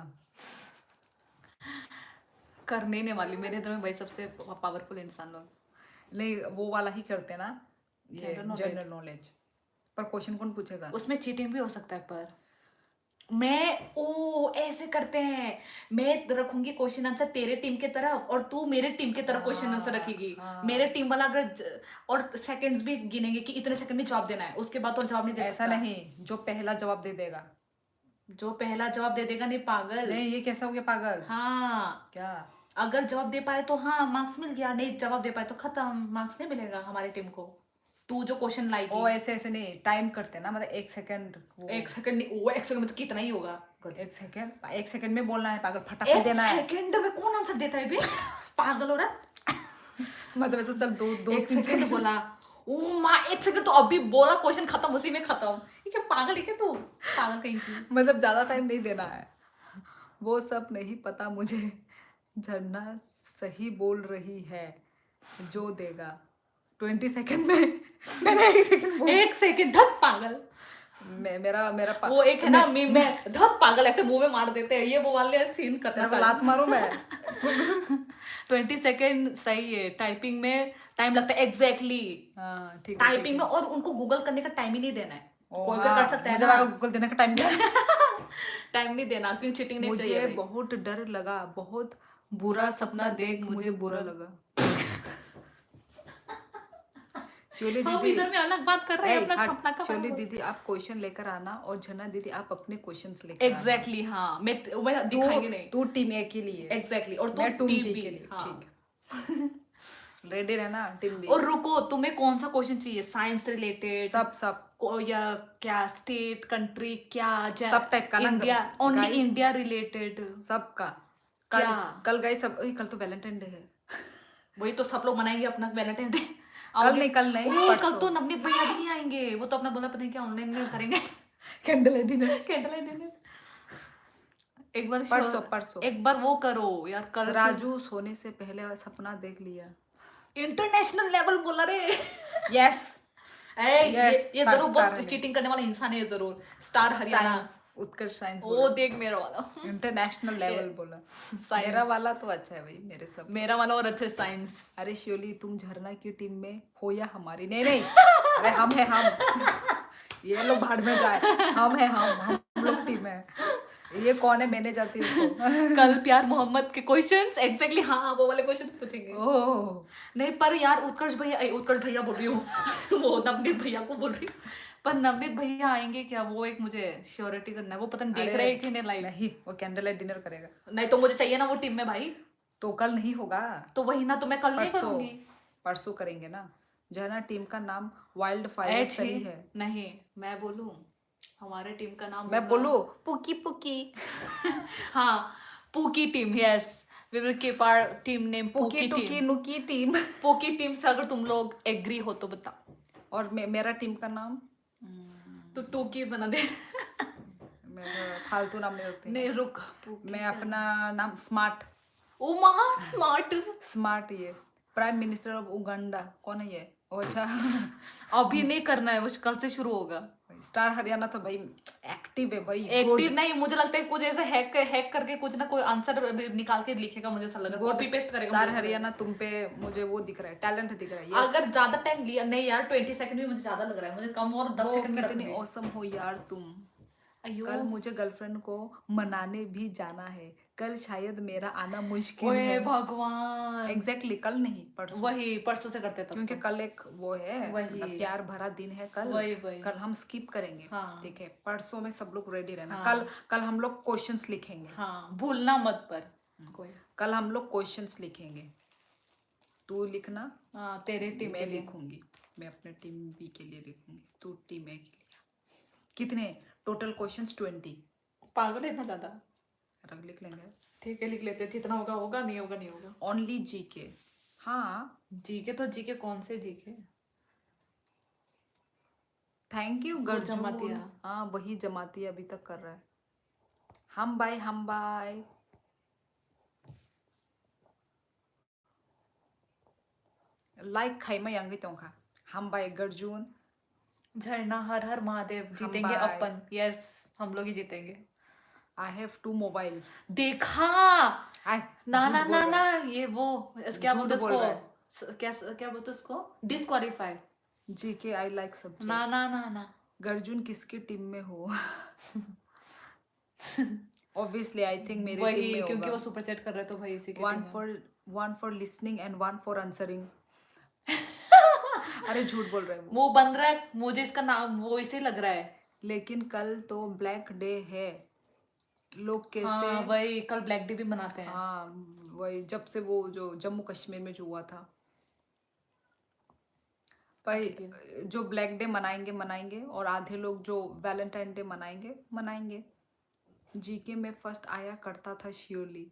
करने ही नहीं वाली, मेरे इधर में भाई सबसे पावरफुल इंसान लोग। नहीं वो वाला ही करते ना, ये General knowledge। General knowledge. पर क्वेश्चन कौन पूछेगा? उसमें चीटिंग भी हो सकता है, पर मैं ओ ऐसे करते हैं, मैं रखूंगी क्वेश्चन आंसर तेरे टीम के तरफ और तू मेरे टीम के तरफ क्वेश्चन आंसर रखेगी। हाँ। मेरे टीम वाला अगर और सेकंड्स भी गिनेंगे कि इतने सेकंड में जवाब देना है, उसके बाद और जवाब नहीं दे ऐसा सकता। नहीं, जो पहला जवाब दे देगा। जो पहला जवाब दे देगा, नहीं पागल। नहीं ये कैसा हो गया पागल? हाँ, क्या? अगर जवाब दे पाए तो हाँ मार्क्स मिल गया, नहीं जवाब दे पाए तो खत्म, मार्क्स नहीं मिलेगा हमारी टीम को। तू जो क्वेश्चन ओ लाएगी। ऐसे ऐसे नहीं, टाइम करते ना, मतलब 1 सेकंड। एक सेकंड नहीं, वो 1 सेकंड में तो कितना ही होगा। 1 सेकंड में बोलना है पागल, फटाफट देना है। 1 सेकंड में कौन आंसर देता है बे? पागल हो रहा। मतलब ऐसा चल दो दो 1 तीन सेकंड बोला, ओ माँ 1 सेकंड तो अभी बोला, क्वेश्चन खत्म, उसी में खत्म। ये क्या पागल है क्या तू? पागल कहीं की। मतलब ज्यादा टाइम नहीं देना है। वो सब नहीं पता मुझे, झरना सही बोल रही है, जो देगा 20 सेकंड में। मैंने 1 सेकंड बोल। 1 सेकंड धत पागल। मेरा मेरा वो एक है ना मीम में, धत पागल ऐसे मुंह में मार देते हैं, ये वो वाले सीन करना मेरा लात मारो मैं। 20 सेकंड सही है, टाइपिंग में टाइम लगता है एग्जैक्टली। हाँ ठीक है। टाइपिंग में, और उनको गूगल करने का टाइम ही नहीं देना है। कोई कोई हाँ, कर सकता है मुझे ना, लगा गूगल देने का टाइम दिया। टाइम नहीं देना, क्योंकि चीटिंग नहीं चाहिए मुझे भाई। बहुत डर लगा, बहुत बुरा सपना देख मुझे बुरा लगा। शोली हम दीदी, इधर में अलग बात कर रहे हैं, अपना हट, सपना का। शोली दीदी आप क्वेश्चन लेकर आना और झना दीदी आप अपने क्वेश्चंस लेकर आना। एग्जैक्टली हाँ, मैं दिखाएंगे नहीं। तू टीम ए के लिए, एग्जैक्टली, और मैं तुम टीम टीम बी बी। के लिए। हाँ। ठीक है। रेडी रहना टीम बी। और रुको, तुम्हें कौन सा क्वेश्चन चाहिए? साइंस रिलेटेड, सब सब या क्या स्टेट कंट्री, क्या सब टाइप का ना, India, only guys, India related? सबका। क्या? कल गए सब, कल तो वैलेंटाइन डे है। वही तो सब लोग मनाएंगे अपना वैलेंटाइन डे। कल नहीं कल परसों। तो नवनीत भैया भी नहीं आएंगे, वो तो अपना बोला पता नहीं क्या ऑनलाइन में करेंगे। Candle dinner. Candle dinner. एक बार परसों एक बार वो करो यार, कल राजू सोने से पहले सपना देख लिया। इंटरनेशनल लेवल बोला रे। यस ये जरूर संस्कार बहुत है। चीटिंग करने वाला इंसान है, ये जरूर। स्टार हरियाणा, साइंस, उत्कर्ष साइंस वो देख मेरा वाला। इंटरनेशनल लेवल बोला। साइंस। मेरा वाला तो अच्छा है भाई, मेरे सब। मेरा वाला और अच्छे साइंस। अरे शियोली तुम झरना की टीम में हो या हमारी? नहीं नहीं, अरे हम है हम। ये लोग भाड़ में जाए, हम है हम लोग टीम है। ये कौन है, मैंने जाती इसको। कल प्यार मोहम्मद के क्वेश्चंस एग्जैक्टली हाँ वो वाले क्वेश्चन पूछेंगे। ओह नहीं पर यार उत्कर्ष भैया बोल रही हूँ। वो नवनीत भैया को बोल रही हूँ, पर नवनीत भैया आएंगे क्या? वो एक मुझे श्योरिटी करना है, वो पता नहीं देख रहे हैं कि नहीं लाइव। नहीं, वो कैंडल लाइट डिनर करेगा। नहीं तो मुझे चाहिए ना वो टीम में भाई। तो कल नहीं होगा, तो वही ना, तो मैं कल नहीं परसों करूंगी। परसों करेंगे ना। झरना टीम का नाम वाइल्ड फायर सही है। नहीं मैं बोलूं, हमारे टीम का नाम मैं होगा- बोलूं पुकी पुकी। हाँ pookie team, yes we will keep our team name pookie pookie टुकी टीम। नुकी टीम। पूकी टीम से अगर तुम लोग एग्री हो तो बताओ। और मेरा टीम का नाम, तो टूकी बना दे। मैं फालतू नाम नहीं रखती। नहीं रुक, पूकी मैं क्या? अपना नाम स्मार्ट। ओ माँ स्मार्ट। स्मार्ट, ये प्राइम मिनिस्टर ऑफ उगांडा कौन है ये? ओ अच्छा। अभी नहीं करना है, वो कल से शुरू होगा। स्टार हरियाणा तो भाई एक्टिव है भाई। एक्टिव नहीं, मुझे लगता है कुछ ऐसे हैक करके कुछ ना कोई आंसर निकाल के लिखेगा, मुझे ऐसा लगा कॉपी पेस्ट करेगा। स्टार मुझे हरियाणा तुम पे मुझे वो दिख रहा है, टैलेंट दिख रहा है। Yes. अगर ज्यादा टाइम लिया नहीं यार, 20 सेकंड भी मुझे ज्यादा लग रहा है, मुझे कम और 10 वो सेकंड में कितनी रखनी है। औसम हो यार तुम। अयो कल मुझे गर्लफ्रेंड को मनाने भी जाना है, कल शायद मेरा आना मुश्किल ओए है। भगवान। एग्जैक्टली कल नहीं परसों, वही परसों से करते तब क्योंकि तो। कल एक वो है, वही। मतलब प्यार भरा दिन है कल। वही। कल हम स्किप करेंगे। हाँ। ठीक है, परसों में सब लोग रेडी रहना। हाँ। कल हम लोग क्वेश्चंस लिखेंगे। हाँ भूलना मत पर कोई। कल हम लोग क्वेश्चंस लिखेंगे, तू लिखना, हाँ तेरे टीम मैं के लिए। लिखूंगी। मैं अपने टीम बी के लिए लिखूंगी, तू टीम ए के लिए। कितने टोटल क्वेश्चंस? 20। पागल है इतना ज्यादा? रख लिख लेंगे। ठीक है लिख लेते हैं, जितना होगा होगा, नहीं होगा नहीं होगा। Only GK. हाँ जीके तो जीके कौन से जीके? थैंक यू वो गर्जून। जमातिया। हाँ वही जमाती अभी तक कर रहा है। हम बाय लाइक खाइमा यांगी तोंखा हम बाय गर्जून। झरना हर हर महादेव, जीतेंगे बाय। अपन। यस हम लोग ही जीतेंगे। I have 2 mobiles. देखा I ना झूठ ना बोल ना रहा ना है। ये वो क्या झूठ बोलते बोल उसको रहा है। क्या बोलते उसको disqualified GK I like subject. ना ना ना ना गर्जुन किसके टीम में हो? Obviously I think मेरे टीम वही में क्योंकि होगा। वो सुपर चैट कर रहे तो भाई इसी के One टीम में one for listening and one for answering. अरे झूठ बोल रहे हैं वो। वो बन रहा है मुझे इसका नाम वो इसे लग रहा है लेकिन कल तो ब्लैक डे है। लोग कैसे हाँ वही कल ब्लैक डे भी मनाते हैं हाँ वही जब से वो जो जम्मू कश्मीर में जो हुआ था भाई ठीक है। जो ब्लैक डे मनाएंगे मनाएंगे और आधे लोग जो वैलेंटाइन डे मनाएंगे मनाएंगे। जीके में फर्स्ट आया करता था श्योरली।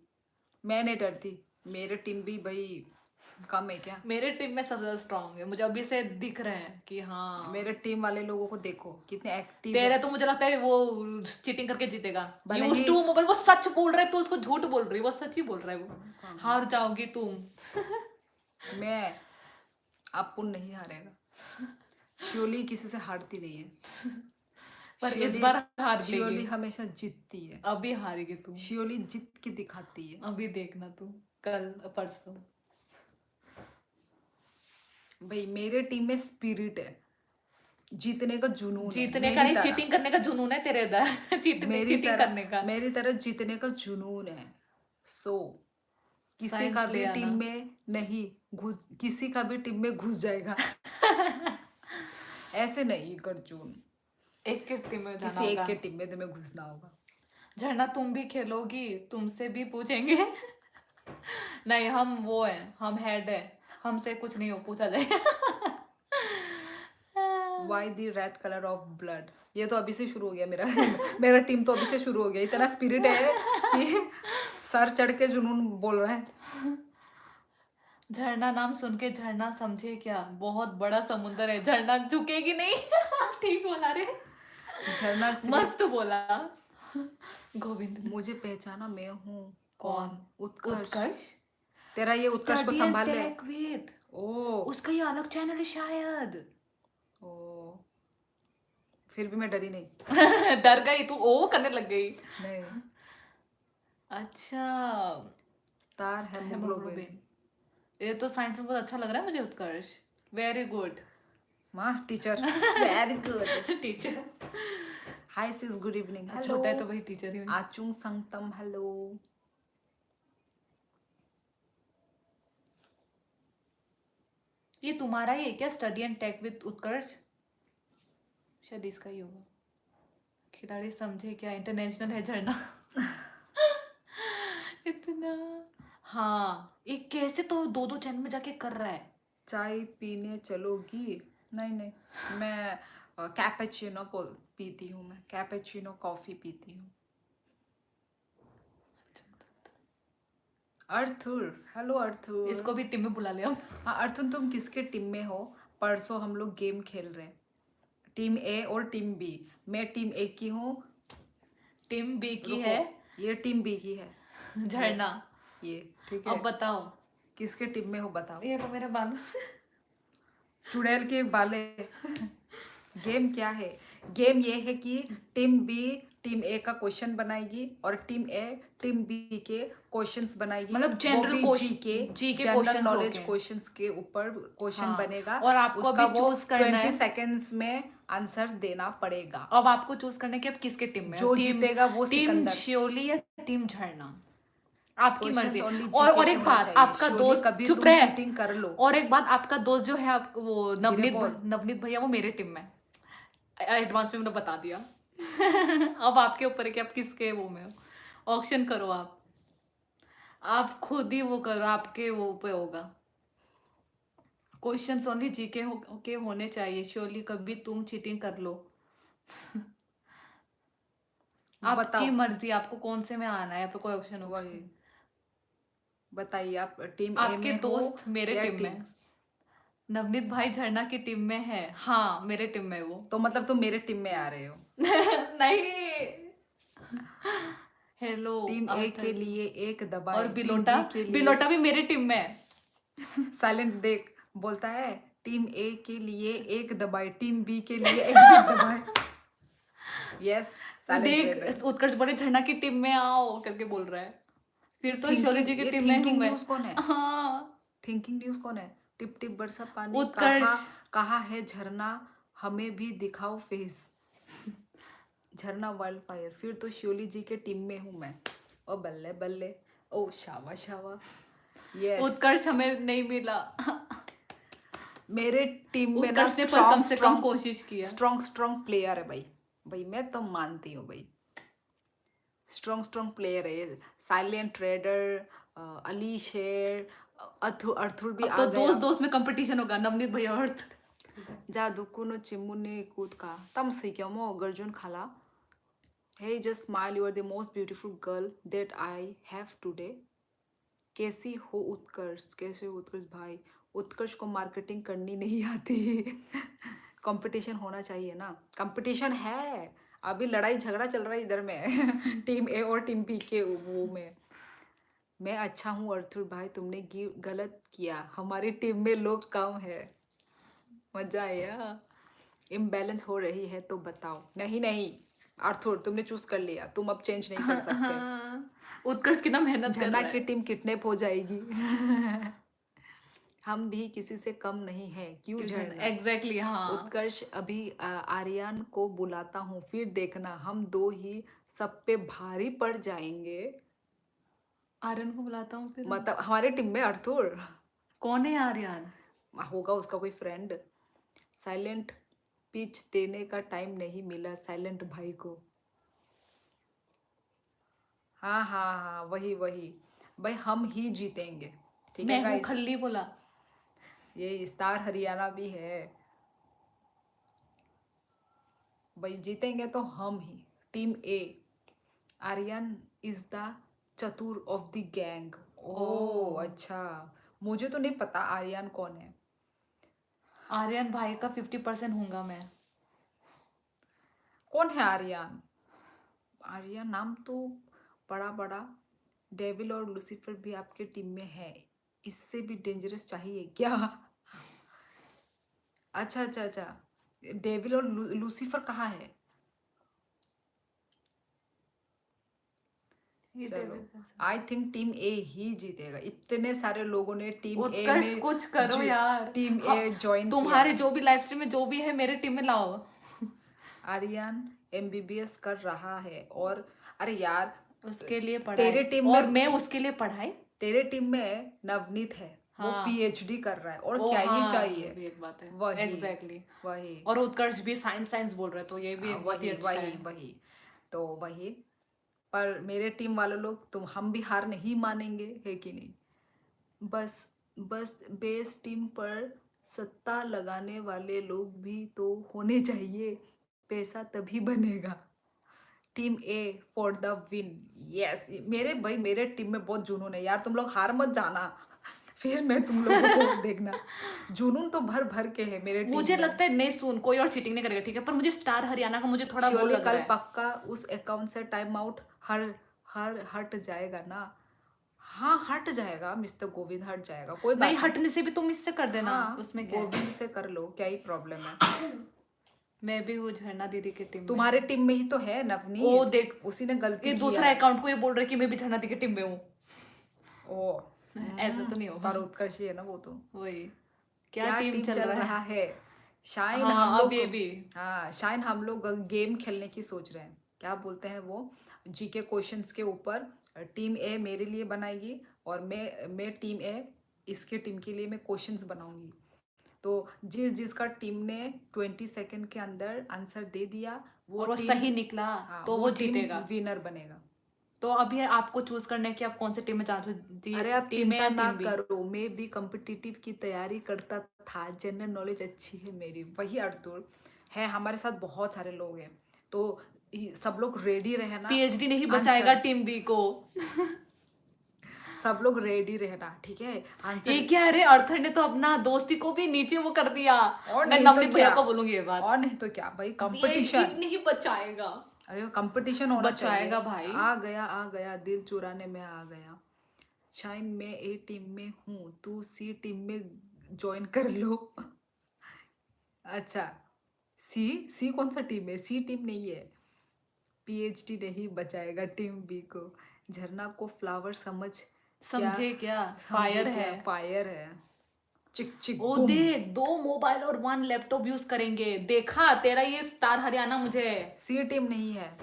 मैं नहीं डरती। मेरे टीम भी भाई कम है क्या? मेरे टीम में सब ज्यादा स्ट्रांग है मुझे अभी से दिख रहे हैं कि हाँ मेरे टीम वाले लोगों को देखो कितने एक्टिव तेरे है। तो मुझे लगता है वो चीटिंग करके जीतेगा भले यूज ही- टू मोबाइल वो सच बोल रहा है तू उसको झूठ बोल रही है वो सच ही बोल रहा है वो हार जाओगी तुम मैं अपुन नहीं हारेगा। श्योरली किसी से हारती नहीं है। पर इस श्योरली- बार हार श्योरली गई हमेशा जीतती है। अभी हारेगी तू श्योरली जीत के दिखाती है। अभी देखना तू कल परसों भाई मेरे टीम में स्पिरिट है। जीतने का जुनून है। जीतने का मेरी नहीं तरह। चीटिंग करने का जुनून है तेरे इधर चीटिंग करने का मेरी तरह जीतने का जुनून है। सो किसी साइंस का ले भी आना। टीम में नहीं घुस किसी का भी टीम में घुस जाएगा। ऐसे नहीं गर्जून एक के टीम में जाना किसी एक होगा के टीम में तुम्हें घुसना होगा। झरना तुम भी खेलोगी तुमसे भी पूछेंगे नहीं हम वो हैं हम हेड है हमसे कुछ नहीं हो पूछा जाएगा why the red colour of blood. ये तो अभी से शुरू हो गया मेरा मेरा टीम तो अभी से शुरू हो गया। इतना स्पिरिट है कि सर चढ़ के जुनून बोल रहा है। झरना नाम सुन के झरना समझे क्या बहुत बड़ा समुंदर है झरना झुकेगी नहीं ठीक बोला रे झरना सिर्फ- मस्त बोला गोविंद ने। मुझे पहचाना मैं हूँ कौन उत्कर्ष। तेरा ये उत्कर्ष को Study and संभाल ले। Tech with। ओ उसका ये अलग चैनल है शायद ओ फिर भी मैं डरी नहीं। डर गई तू ओ करने लग गई नहीं अच्छा तार हेमोग्लोबिन। हेमोग्लोबिन ये तो साइंस में बहुत अच्छा लग रहा है मुझे उत्कर्ष वेरी गुड माँ टीचर वेरी गुड। टीचर हाय सिस गुड इवनिंग। छोटा है तो वही टीचर ही आचुंग संगतम हेलो। ये तुम्हारा ही है क्या स्टडी एंड टेक विद उत्कर्ष शायद इसका ही होगा खिलाड़ी समझे क्या इंटरनेशनल है झरना इतना हाँ ये कैसे तो दो दो चैनल में जाके कर रहा है चाय पीने चलोगी? नहीं नहीं मैं कैपेचिनो पीती हूँ। मैं कैपेचिनो कॉफी पीती हूँ। अर्थुर हेलो अर्थुर। इसको भी टीम में बुला लिया हाँ अर्जुन तुम किसके टीम में हो? परसों हम लोग गेम खेल रहे हैं टीम ए और टीम बी। मैं टीम ए की हूँ। टीम बी की रुको, है ये टीम बी की है। झरना ये ठीक है। अब बताओ किसके टीम में हो बताओ। ये तो मेरे बाल चुड़ैल के बाले। गेम क्या है? गेम ये है कि टीम बी टीम ए का क्वेश्चन बनाएगी और टीम ए टीम बी के क्वेश्चंस बनाएगी। मतलब general GK questions general knowledge होंगे। क्वेश्चंस के ऊपर क्वेश्चन हाँ, बनेगा और आपको उसका भी वो choose करना 20 है। सेकेंड्स में आंसर देना पड़ेगा। अब आपको चूज करने के अब किसके टीम में जो जीतेगा वो टीम सिकंदर। श्योरली या टीम झरना आपकी Questions मर्जी only और GK एक के बात होने चाहिए। आपका Surely दोस्त कभी चुप तुम रहे cheating कर लो। और एक बात आपका दोस्त जो है आप वो बोल। नवनीत भैया वो मेरे टीम में एडवांस में मैंने बता दिया अब आपके ऊपर है कि आप किसके वो में हो ऑक्शन करो आप खुद ही वो करो आपके वो पे होगा क्वेश्चंस ओनली जीके के होने चाहिए श्योरली कभी तुम चीटिंग कर लो आपकी बताओ। मर्जी आपको कौन से में आना है आपको कोई ऑप्शन होगा वही बताइए आप टीम ए आपके में दोस्त हो मेरे या टीम में नवनीत भाई झरना की टीम में है हाँ मेरे टीम में वो तो मतलब तुम मेरे टीम में आ रहे हो। नहीं हेलो टीम ए के लिए एक दबाए और बिलोटा के लिए बिलोटा भी मेरे टीम में है साइलेंट देख बोलता है टीम ए के लिए एक दबाए टीम बी के लिए एग्जिट दबाए। यस साइलेंट देख ट्रेडर। उत्कर्ष बोले झरना की टीम में आओ करके बोल रहा है, फिर तो शोले जी की ये टीम में हूँ थिंकिंग मैं। न्यूज़ कौन है? हाँ थिंकिंग न्यूज़ कौन है? टिप टिप बरसा पानी, उत्कर्ष। कहाँ है झरना, हमें भी दिखाओ फेस। झरना वाइल्ड फायर, फिर तो शियोली जी के टीम में हूँ मैं। ओ बल्ले बल्ले, ओ शावा शावा। यस उत्कर्ष हमें नहीं मिला। मेरे टीम में ना उत्कर्ष ने पर कम से कम कोशिश किया। स्ट्रॉन्ग प्लेयर है भाई। भाई मैं तो मानती हूँ भाई, स्ट्रॉन्ग प्लेयर है। साइलेंट ट्रेडर, अली शेर, अर्थुर भी अब आ तो गया। दोस्त दोस्त में कंपटीशन होगा, नवनीत भैया और जादुकुनो चिमुने कूद का तम सिक्योमो गर्जुन खाला। Hey, just smile. You are the most beautiful girl that I have today. कैसी हो उत्कर्ष? कैसे हो उत्कर्ष भाई? उत्कर्ष को मार्केटिंग करनी नहीं आती। कंपटीशन होना चाहिए ना, कंपटीशन है। अभी लड़ाई झगड़ा चल रहा है इधर में टीम ए और टीम बी के वो में। मैं अच्छा हूँ अर्थुर भाई, तुमने गलत किया, हमारी टीम में लोग कम है। मजा आया। इम्बैलेंस हो रही है तो बताओ। नहीं नहीं अर्थुर, तुमने चूज कर लिया, तुम अब चेंज नहीं कर सकते। उत्कर्ष कितना मेहनत कर झरना रहा की है। टीम किडनैप हो जाएगी। हम भी किसी से कम नहीं है, क्यों झरना? एग्जैक्टली हाँ। उत्कर्ष अभी आर्यन को बुलाता हूँ, फिर देखना हम दो ही सब पे भारी पड़ जाएंगे। आर्यन को बुलाता हूँ फिर। मतलब हमारे टीम में अर्थुर कौन है आर्यन? होगा, उसका कोई फ्रेंड। साइलेंट पिच देने का टाइम नहीं मिला साइलेंट भाई को। हाँ हाँ हाँ वही वही भाई, हम ही जीतेंगे। ठीक है मैं हूँ गाइस, खल्ली बोला। ये स्टार हरियाणा भी है भाई, जीतेंगे तो हम ही। Team A, Aryan is the चतुर ऑफ द गैंग। ओह अच्छा, मुझे तो नहीं पता आर्यन कौन है। आर्यन भाई का 50% हूँगा मैं। कौन है आर्यन? आर्यन नाम तो बड़ा बड़ा। डेविल और लूसीफर भी आपके टीम में है, इससे भी डेंजरस चाहिए क्या? अच्छा अच्छा अच्छा, डेविल और लूसीफर कहाँ है? ये चलो डेविड का। आई थिंक टीम ए ही जीतेगा। इतने सारे लोगों ने टीम ए उत्कर्ष में कुछ करो यार। टीम हाँ, ए ज्वाइन तुम्हारे किया। जो भी लाइव स्ट्रीम में जो भी है मेरे टीम में लाओ। आर्यन एमबीबीएस कर रहा है और अरे यार उसके लिए तेरे पढ़ाई टीम और में मैं उसके लिए पढ़ाई। तेरे टीम में नवनीत है, वो हाँ। पीएचडी कर रहा है और ओ क्या हाँ, ही चाहिए। ये भी एक बात है। वही एग्जैक्टली। वही और उत्कर्ष भी साइंस साइंस बोल रहा है, तो ये भी एक बहुत ही वही अच्छा वही है। वही तो वही। पर मेरे टीम वाले लोग, तुम हम भी हार नहीं मानेंगे, है कि नहीं? बस बस बेस टीम पर सत्ता लगाने वाले लोग भी तो होने चाहिए, पैसा तभी बनेगा। Team A for the win. Yes मेरे भाई, मेरे टीम में बहुत जुनून है यार, तुम लोग हार मत जाना। फिर मैं तुम लोगों को देखना, जुनून तो भर भर के है मेरे टीम मुझे में। लगता है नहीं सुन, कोई और चीटिंग नहीं करेगा ठीक है, पर मुझे स्टार हरियाणा का मुझे थोड़ा वो श्योरली लग कल रहा है। पक्का उस अकाउंट से टाइम आउट हर हर हट जाएगा ना। हाँ हट जाएगा, मिस्टर गोविंद हट जाएगा, कोई बात नहीं नहीं। हटने से भी तुम इससे कर देना। हाँ उसमें क्या है? गोविंद से कर लो, क्या ही प्रॉब्लम है। मैं भी हूँ झरना दीदी के टीम में। तुम्हारे टीम में ही तो है नवनीत। ओ देख, उसी ने गलती ये किया दूसरा है। अकाउंट को ये बोल रहा है कि मैं भी झरना दी की टीम में हूँ। ओ ऐसा तो नहीं होगा। पर उत्कर्षी है ना वो तो। वही क्या क्या टीम चल रहा है? है? शाइन हाँ, हम अब लोग ये भी। हाँ शाइन हम लोग गेम खेलने की सोच रहे हैं। क्या बोलते हैं वो, जीके क्वेश्चंस के ऊपर। टीम ए मेरे लिए बनाएगी और मैं टीम ए इसके टीम के लिए मैं क्वेश्चंस बनाऊंगी। तो जिसका टीम ने 20 सेकंड के अंदर आंसर दे दिया और वो टीम, सही निकला हाँ, तो वो टीम जीतेगा। विनर बनेगा। तो अभी आपको चूज करना है कि आप कौन से टीम में चाहते हो। अरे आप टीम ए चिंता या ना टीम बी? करो, मैं भी कॉम्पिटिटिव की तैयारी करता था, जनरल नॉलेज अच्छी है मेरी। वही अर्तुल है, हमारे साथ बहुत सारे लोग हैं, तो सब लोग रेडी रहना। पीएचडी नहीं आंसर बचाएगा टीम बी को। सब लोग रेडी रहना, ठीक है? ये आंसर क्या है रे, अर्थर ने तो अपना दोस्ती को भी नीचे वो कर दिया। और मैं नहीं तो नवनीत भैया क्या, को बोलूंगी ये बात। और नहीं तो क्या भाई, पीएचडी कंपटीशन। नहीं बचाएगा। अरे कंपटीशन होना चाहिए। बचाएगा भाई। आ गया दिल चुराने में आ गया। शाइन मैं ए टीम में हूँ, तू सी टीम में ज्वाइन कर लो। अच्छा सी सी कौन सा टीम है? सी टीम नहीं है। पीएचडी नहीं बचाएगा टीम बी को। झरना को फ्लावर समझे क्या? समझे फायर क्या? है। फायर है। चिक चिक ओ बुम। देख, 2 मोबाइल और 1 लैपटॉप यूज करेंगे। देखा तेरा ये स्टार हरियाणा मुझे। सी टीम नहीं है।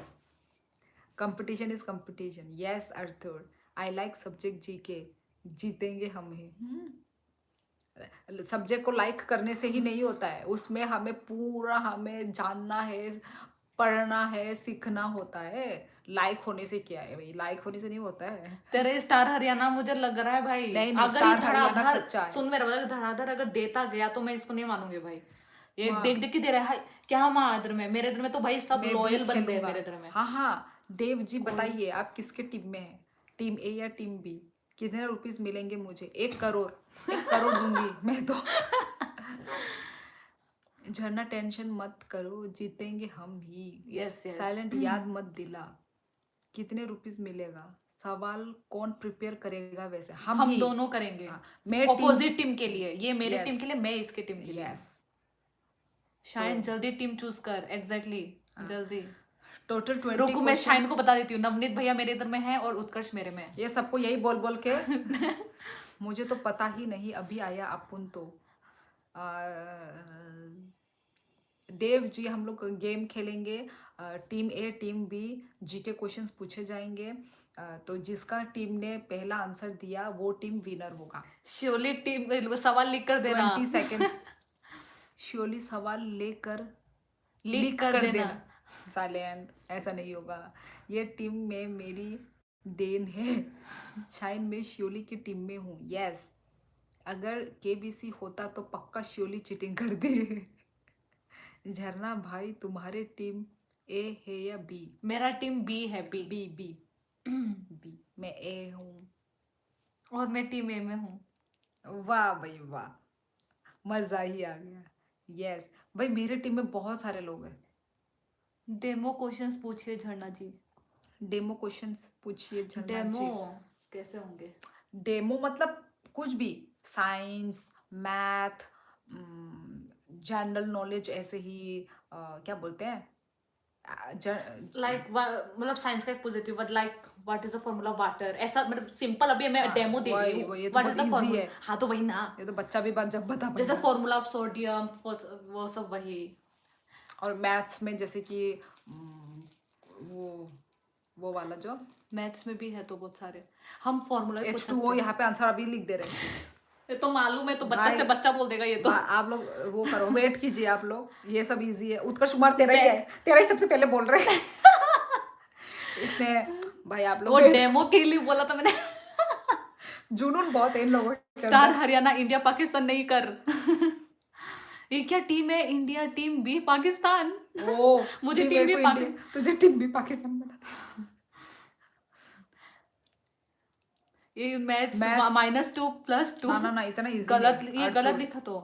Competition is competition. Yes Arthur, I like subject GK. जीतेंगे हम ही। सब्जेक्ट को लाइक करने से ही नहीं होता है, उसमें हमें पूरा हमें जानना है, पढ़ना है, सीखना होता है। लाइक होने से क्या है भाई? लाइक होने से नहीं होता है। तेरे स्टार हरियाणा मुझे लग रहा है भाई। नहीं नहीं, अगर ये स्टार हरियाणा धड़ाधड़, सच्चा है। सुन मेरा बता, धड़ाधड़ अगर देता गया तो मैं इसको नहीं मानूंगी भाई। ये वाह। देख देख के दे रहा है क्या माँ इधर में, मेरे इधर में तो भाई सब मैं भी लॉयल बंदे हैं खेलूंगा। मेरे इधर में। हाँ हाँ, देव जी बताइए आप किसके टीम में हैं? टीम ए या टीम बी? कितने रुपीस मिलेंगे मुझे? 1 करोड़। 1 करोड़ दूंगी मैं तो। झरना टेंशन मत करो, जीतेंगे हम ही। Yes yes. साइलेंट याद मत दिला। कितने रुपीस मिलेगा? सवाल कौन प्रिपेयर करेगा? वैसे हम हम ही। दोनों करेंगे हाँ, मैं ऑपोजिट टीम के लिए। ये मेरे Yes. टीम के लिए, मैं इसके टीम के लिए। यस। शाइन तो जल्दी टीम चूज कर। एग्जैक्टली जल्दी। टोटल 20 रुको मैं शाइन को क्वेश्चंस। बता देती हूँ, नवनीत भैया मेरे इधर में है और उत्कर्ष मेरे में है। ये सबको यही बोल बोल के मुझे तो पता ही नहीं, अभी आया अपुन तो। आ, देव जी हम लोग गेम खेलेंगे। टीम ए टीम बी जीके क्वेश्चंस पूछे जाएंगे। तो जिसका टीम ने पहला आंसर दिया वो टीम विनर होगा। श्योरली टीम सवाल लिख कर देना। 20 सेकेंड्स। श्योरली सवाल लेकर लिख कर देना। साइलेंट, ऐसा नहीं होगा। ये टीम में मेरी देन है। शाइन में श्योली की टीम में हूँ। यस, अगर केबीसी होता तो पक्का श्योली चीटिंग कर दे। झरना भाई तुम्हारे टीम ए है या बी? मेरा टीम बी है। B B B B. मैं ए हूँ। और मैं टीम ए में हूँ। वाह भाई वाह, मजा ही आ गया। यस भाई, मेरे टीम में बहुत सारे लोग हैं। डेमो क्वेश्चंस पूछिए झरना जी। डेमो क्वेश्चंस पूछिए झरना डेमो जी। कैसे होंगे? डेमो मतलब कुछ भी, साइंस, मैथ, जनरल नॉलेज, ऐसे ही क्या बोलते हैं, लाइक मतलब साइंस का एक positive word, like what is the formula of water, ऐसा मतलब सिंपल। अभी मैं डेमो दे रही हूँ। ये तो व्हाट इज बहुत द इजी फॉर्मूला? है। हाँ तो वही ना, ये तो बच्चा भी जब बता जैसे पाएगा। फॉर्मूला ऑफ सोडियम, वो सब वही। और मैथ्स में जैसे कि वो वाला जो मैथ्स में भी है तो बहुत सारे। हम फॉर्मूला पूछ सकते H2O, हैं। यहाँ पे आंसर अभी लिख दे रहे हैं। ये तो मालूम है, तो बच्चा भाई, से बच्चा बोल देगा ये तो। आप लोग वो करो, वेट कीजिए आप लोग, ये सब इजी है। उत्कर्ष कुमार तेरा ही है, तेरा ही सबसे पहले बोल रहे हैं। इसने भाई आप लोग वो डेमो के लिए बोला था मैंने। जुनून बहुत है इन लोगों के स्टार अंदर। हरियाणा इंडिया पाकिस्तान नहीं कर। ये क्या टीम है? India team B Pakistan. ओ, मुझे टीम टीम ए बी को पाकिस्तान। इंडिया, तुझे टीम बी पाकिस्तान बना। ये मैथ्स मैथ्स -2 +2। ना इतना इजी गलत, है ये गलत लिखा तो।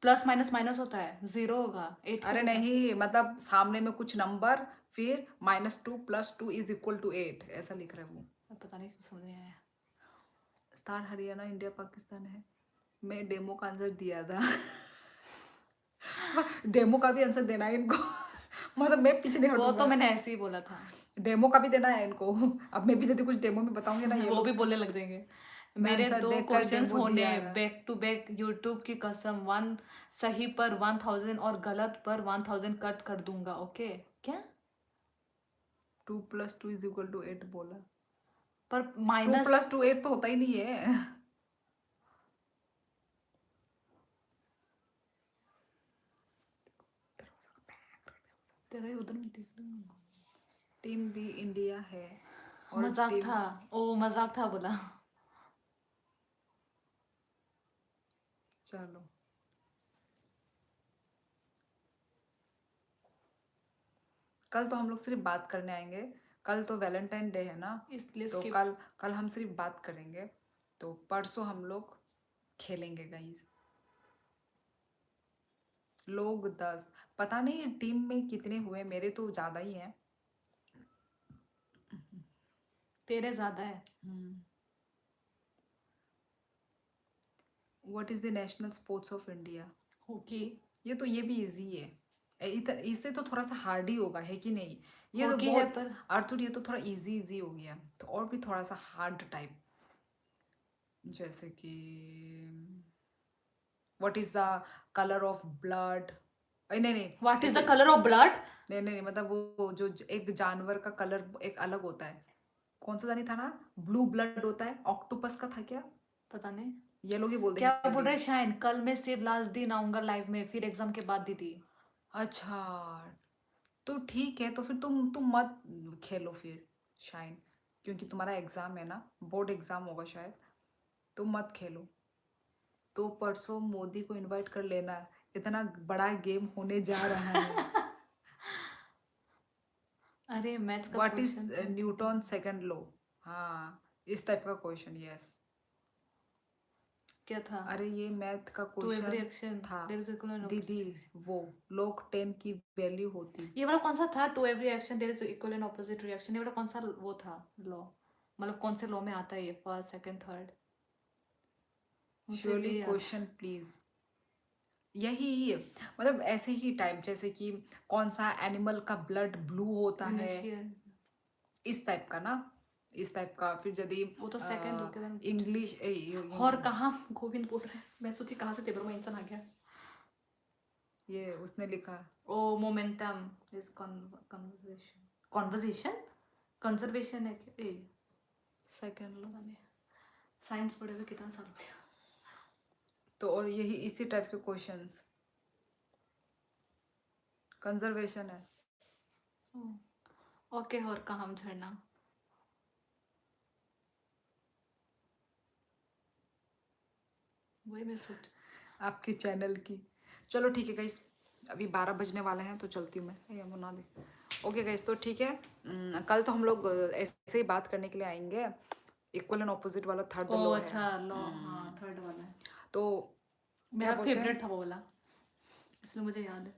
प्लस माइनस माइनस होता है, 0 होगा, 8 अरे होगा। नहीं, मतलब सामने में कुछ नंबर, फिर -2 + 2 = 8, ऐसा लिख रहा है वो। पता नहीं क्यों समझ नहीं आया। स्टार हरियाणा इंडिया पाकिस्तान है। मैं डेमो का आंसर दिया था। डेमो का भी आंसर देना है इनको। मतलब मैं पीछे नहीं वो तो हटूंगा। मैंने ऐसे ही बोला था। डेमो का भी देना है इनको। अब मैं भी यदि कुछ डेमो में बताऊंगी ना, ये वो लोग भी बोलने लग जाएंगे। मैं मेरे आंसर 2 देखकर क्वेश्चंस डेमो होने दिया रहा। बैक टू बैक, यूट्यूब की कसम। 1 सही पर 1000 और गलत पर 1000 कट कर दूंगा। ओके क्या? 2 + 2 = 8 बोला। पर 2 माइनस + 2 8 तो होता ही नहीं है। तेरा ही उधर में देख रही हूँ। टीम बी इंडिया है और मजाक टीम था। ओ मजाक था बोला। चलो कल तो हम लोग सिर्फ बात करने आएंगे। कल तो वैलेंटाइन डे है ना, इसलिए तो skip। कल हम सिर्फ बात करेंगे। तो परसों हम लोग खेलेंगे गाइस। लोग 10, पता नहीं टीम में कितने हुए, मेरे तो ज्यादा ही हैं। तेरे ज्यादा है। What is the national sports of India? Hockey. ये भी इजी है। इससे तो थोड़ा सा हार्ड ही होगा, है कि नहीं? ये तो होगी है बहुत पर अर्थुड, ये तो थोड़ा इजी इजी हो गया, तो और भी थोड़ा सा हार्ड टाइप, जैसे कि what is the colour of blood, नहीं नहीं, व्हाट इज द ऐसे कलर ऑफ ब्लड? नहीं, मतलब वो जो एक जानवर का कलर एक अलग होता है, कौन सा जानी था ना, ब्लू ब्लड होता है, ऑक्टोपस का था क्या? पता नहीं ये लोग ही बोलते क्या हैं बोल हिंदी रहे में। शाइन, कल मैं सिर्फ लास्ट दिन आऊंगा लाइव में, फिर एग्जाम के बाद दीदी। अच्छा, तो ठीक है, तो फिर तुम मत खेलो फिर शाइन, क्योंकि तुम्हारा एग्जाम है ना, बोर्ड एग्जाम होगा शायद, तुम मत खेलो। तो परसों मोदी को इनवाइट कर लेना, इतना बड़ा गेम होने जा रहा है। अरे मैथ्स का व्हाट इज क्वेश्चन तो न्यूटन सेकंड लॉ? हाँ, इस टाइप का क्वेश्चन, यस। क्या था? अरे ये मैथ का टू एवरी क्वेश्चन एक्शन था देयर इज इक्वल एंड दीदी, ऑपोजिट। वो log 10 की वैल्यू होती। ये वाला कौन सा था? To every action there is equal and opposite reaction, ये वाला कौन सा वो था लॉ? मतलब कौन से लॉ में आता है ये, फर्स्ट सेकंड थर्ड? मुझे श्योरली भी याद है। क्वेश्चन प्लीज, यही ही है, मतलब ऐसे ही टाइप, जैसे कि कौन सा एनिमल का ब्लड ब्लू होता है, Initial, इस टाइप का ना, इस टाइप का। फिर यदि वो तो सेकंड हो गया था। इंग्लिश और कहाँ गोविंद बोल रहे हैं, मैं सोची कहाँ से पेपर में इंसान आ गया। ये उसने लिखा, oh momentum is conversation, conversation conservation है क्या? ए सेकंड लो। पता नहीं, साइंस पढ़े हुए कितना साल हो गया। तो और यही इसी टाइप के क्वेश्चंस, कंजर्वेशन है। ओके, और कहाँ हम झरना? वही मैं सोच। आपके चैनल की। चलो ठीक है गाइस, अभी 12 बजने वाले हैं, तो चलती हूँ मैं, ये बना दे। ओके गाइस, तो ठीक है, कल तो हम लोग ऐसे ही बात करने के लिए आएंगे, इक्वल एंड ऑपोजिट वाला थर्ड ओ लॉ है। अच्छा लॉ, हाँ थर्ड वाला है। तो क्या मेरा बोलते हैं, फेवरेट था वो वाला, इसलिए मुझे याद है।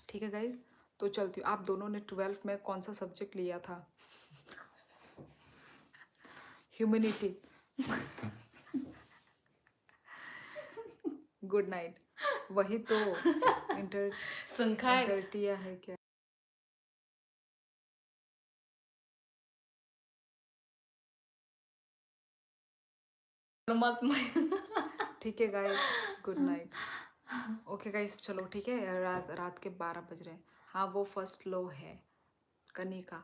ठीक है गाइस, तो चलती हूँ। आप दोनों ने 12th में कौन सा सब्जेक्ट लिया था? ह्यूमैनिटी। Good night. वही तो इंटर संख्या इंटरटिया है क्या? ठीक है guys, good night. Okay guys, चलो ठीक है, रात के 12 बज रहे हैं। हाँ, वो फर्स्ट लो है, कनिका,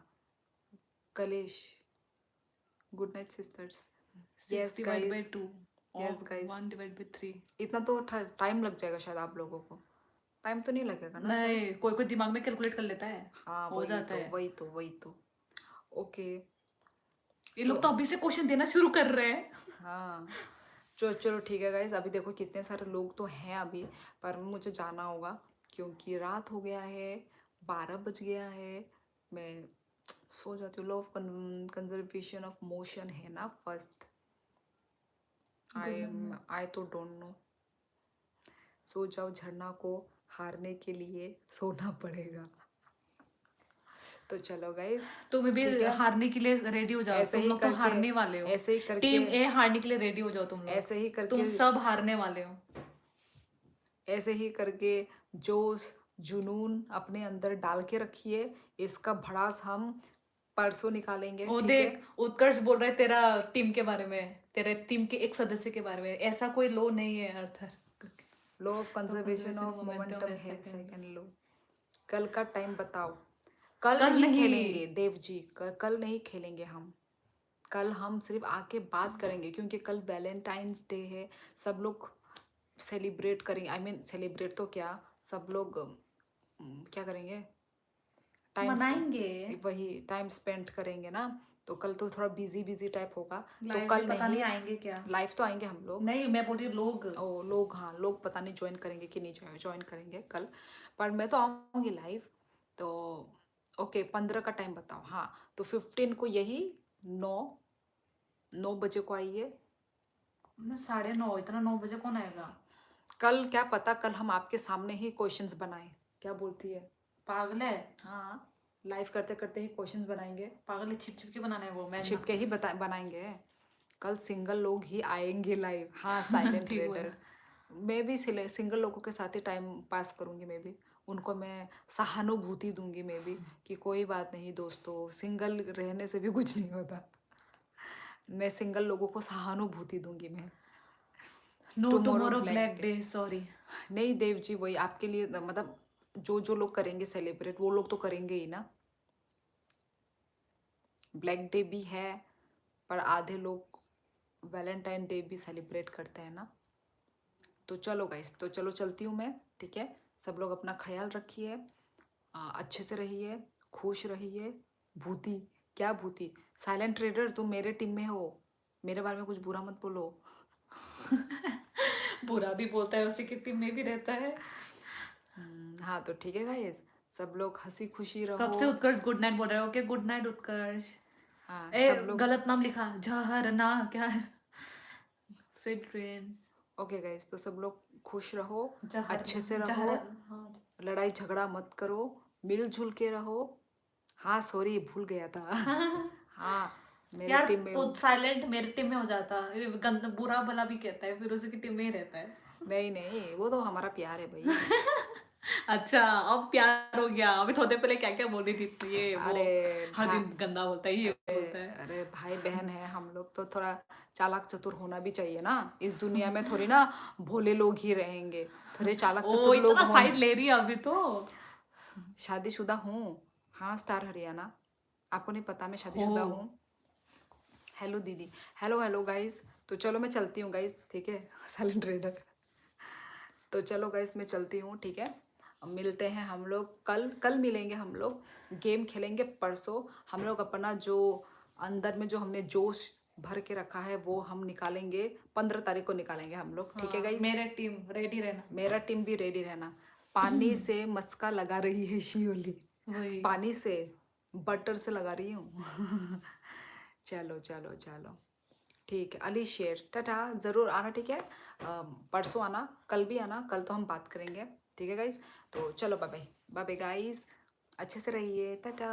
कलेश। Good night sisters. 6 divide by 2 yes और गाइस, 1 डिवाइड बाई 3। इतना तो टाइम लग जाएगा शायद आप लोगों को, टाइम तो नहीं लगेगा ना शायद? नहीं, कोई कोई दिमाग में कैलकुलेट कर लेता है, हाँ, हो जाता है। वही तो। ओके, ये तो लोग तो अभी से क्वेश्चन देना शुरू कर रहे हैं। हाँ, चलो ठीक है गाइस, अभी देखो कितने सारे लोग तो हैं अभी, पर मुझे जाना होगा, क्योंकि रात हो गया है, 12 बज गया है, मैं सो जाती हूँ। Law of conservation of motion है ना फर्स्ट, आई तो डोंट नो। सो जाओ, झरना को हारने के लिए सोना पड़ेगा। तो चलो गाइस, तुम्हें भी ठीक है, हारने के लिए रेडी हो जाओ, ऐसे तुम ही लोग तो करके, हारने वाले हो। ऐसे ही करके, टीम ए हारने के लिए रेडी हो जाओ तुम लोग, ऐसे ही तुम करके, सब हारने वाले हो। ऐसे ही करके जोश जुनून अपने अंदर डाल के रखिए, इसका भड़ास हम परसों निकालेंगे, ओ ठीक है? देख, उत्कर्ष बोल रहा है तेरा टीम के बारे में, तेरे टीम के एक सदस्य के बारे में, ऐसा कोई लो नहीं है अर्थर। Law of conservation of momentum momentum है है सेकंड। Second law. कल का टाइम बताओ। कल कल नहीं नहीं, खेलेंगे देव जी, कल नहीं खेलेंगे हम, कल हम सिर्फ आके बात करेंगे, क्योंकि कल वैलेंटाइंस डे है, सब लोग सेलिब्रेट करेंगे, आई मीन सेलिब्रेट तो क्या, सब लोग क्या करेंगे, टाइम मनाएंगे। वही टाइम स्पेंड करेंगे ना, तो कल तो थोड़ा बिजी बिजी टाइप होगा, तो लाइव कल में पता नहीं, नहीं आएंगे क्या। लाइव तो आएंगे हम लोग। नहीं, मैं बोल रही हूँ लोग। ओ लोग, हाँ लोग पता नहीं ज्वाइन करेंगे कि नहीं ज्वाइन करेंगे कल, पर मैं तो आऊँगी लाइव। तो ओके, 15 का टाइम बताओ। हाँ, तो 15 को यही 9 बजे को आइए। 9:30, इतना 9 बजे कौन आएगा? कल क्या पता, कल हम आपके सामने ही क्वेश्चंस बनाएं, क्या बोलती है? पागल है? हाँ, लाइव करते करते ही क्वेश्चंस बनाएंगे, पागल है, छिप छिप के बनाना है वो, मैं छिपके ही बनाएंगे। कल सिंगल लोग ही आएंगे लाइव, हाँ साइलेंट ठीक रेडर। बोला। मैं भी सिंगल लोगों के साथ ही टाइम पास करूंगी, मैं भी उनको मैं सहानुभूति दूंगी मैं भी कि कोई बात नहीं दोस्तों, सिंगल रहने से भी कुछ नहीं होता। मैं सिंगल लोगों को सहानुभूति दूंगी मैं। No tomorrow tomorrow black black day. Day, sorry. नहीं देव जी, वही आपके लिए मतलब जो जो लोग करेंगे सेलिब्रेट वो लोग तो करेंगे ही ना। ब्लैक डे भी है पर आधे लोग वैलेंटाइन डे भी सेलिब्रेट करते हैं ना। तो चलो गाइस, तो चलो चलती हूँ मैं, ठीक है। सब लोग अपना ख्याल रखिए, अच्छे से रहिए, खुश रहिए। भूती, क्या भूती? साइलेंट ट्रेडर, तुम मेरे टीम में हो, मेरे बारे में कुछ बुरा मत बोलो। बुरा भी बोलता है, उसी की टीम में भी रहता है। हाँ तो ठीक है गाइस, सब लोग हंसी खुशी कब रहो। से उत्कर्ष गुड नाइट बोल रहे हो? ओके, गुड नाइट उत्कर्ष। हाँ ए, सब लोग। गलत नाम लिखा, झरना क्या है? Sweet dreams. ओके गाइस, तो सब लोग खुश रहो, जहर अच्छे से रहो, जहरन, हाँ। लड़ाई झगड़ा मत करो, मिलजुल के रहो। हाँ सॉरी, भूल गया था। हाँ मेरे यार टीम में। साइलेंट मेरे टीम में हो जाता, ये बुरा भला भी कहता है, फिर उसी की टीम में ही रहता है। नहीं नहीं, वो तो हमारा प्यार है भाई। अच्छा, अब प्यार हो गया। अभी थोड़े पहले क्या क्या बोल रही थी, तो ये वो अरे हर भाई, दिन गंदा बोलता है, ये बोलता है। अरे भाई बहन है हम लोग, तो थोड़ा चालाक चतुर होना भी चाहिए ना। इस दुनिया में थोड़ी ना भोले लोग ही रहेंगे, थोड़े चालाक ओ, चतुर लोग इतना हों। साइड ले रही है अभी तो। शादीशुदा हूँ। हाँ स्टार हरियाणा, आपको नहीं पता मैं हो। शादीशुदा हूँ। हेलो दीदी, हेलो हेलो गाइस। तो चलो मैं चलती हूँ गाइस, ठीक है। Silent raider. तो चलो गाइस मैं चलती हूँ, ठीक है। अब मिलते हैं हम लोग कल, कल मिलेंगे हम लोग, गेम खेलेंगे परसों। हम लोग अपना जो अंदर में जो हमने जोश भर के रखा है वो हम निकालेंगे, 15 तारीख को निकालेंगे हम लोग, ठीक है हाँ, गाइस। मेरे टीम रेडी रहना। मेरा टीम भी रेडी रहना। पानी से मस्का लगा रही है शियोली, वही। पानी से बटर से लगा रही हूँ। चलो चलो चलो, ठीक है। अली शेर, टाटा, ज़रूर आना, ठीक है। परसों आना, कल भी आना, कल तो हम बात करेंगे, ठीक है गाइस। तो चलो bye bye, bye bye guys, अच्छे से रहिए, टाटा।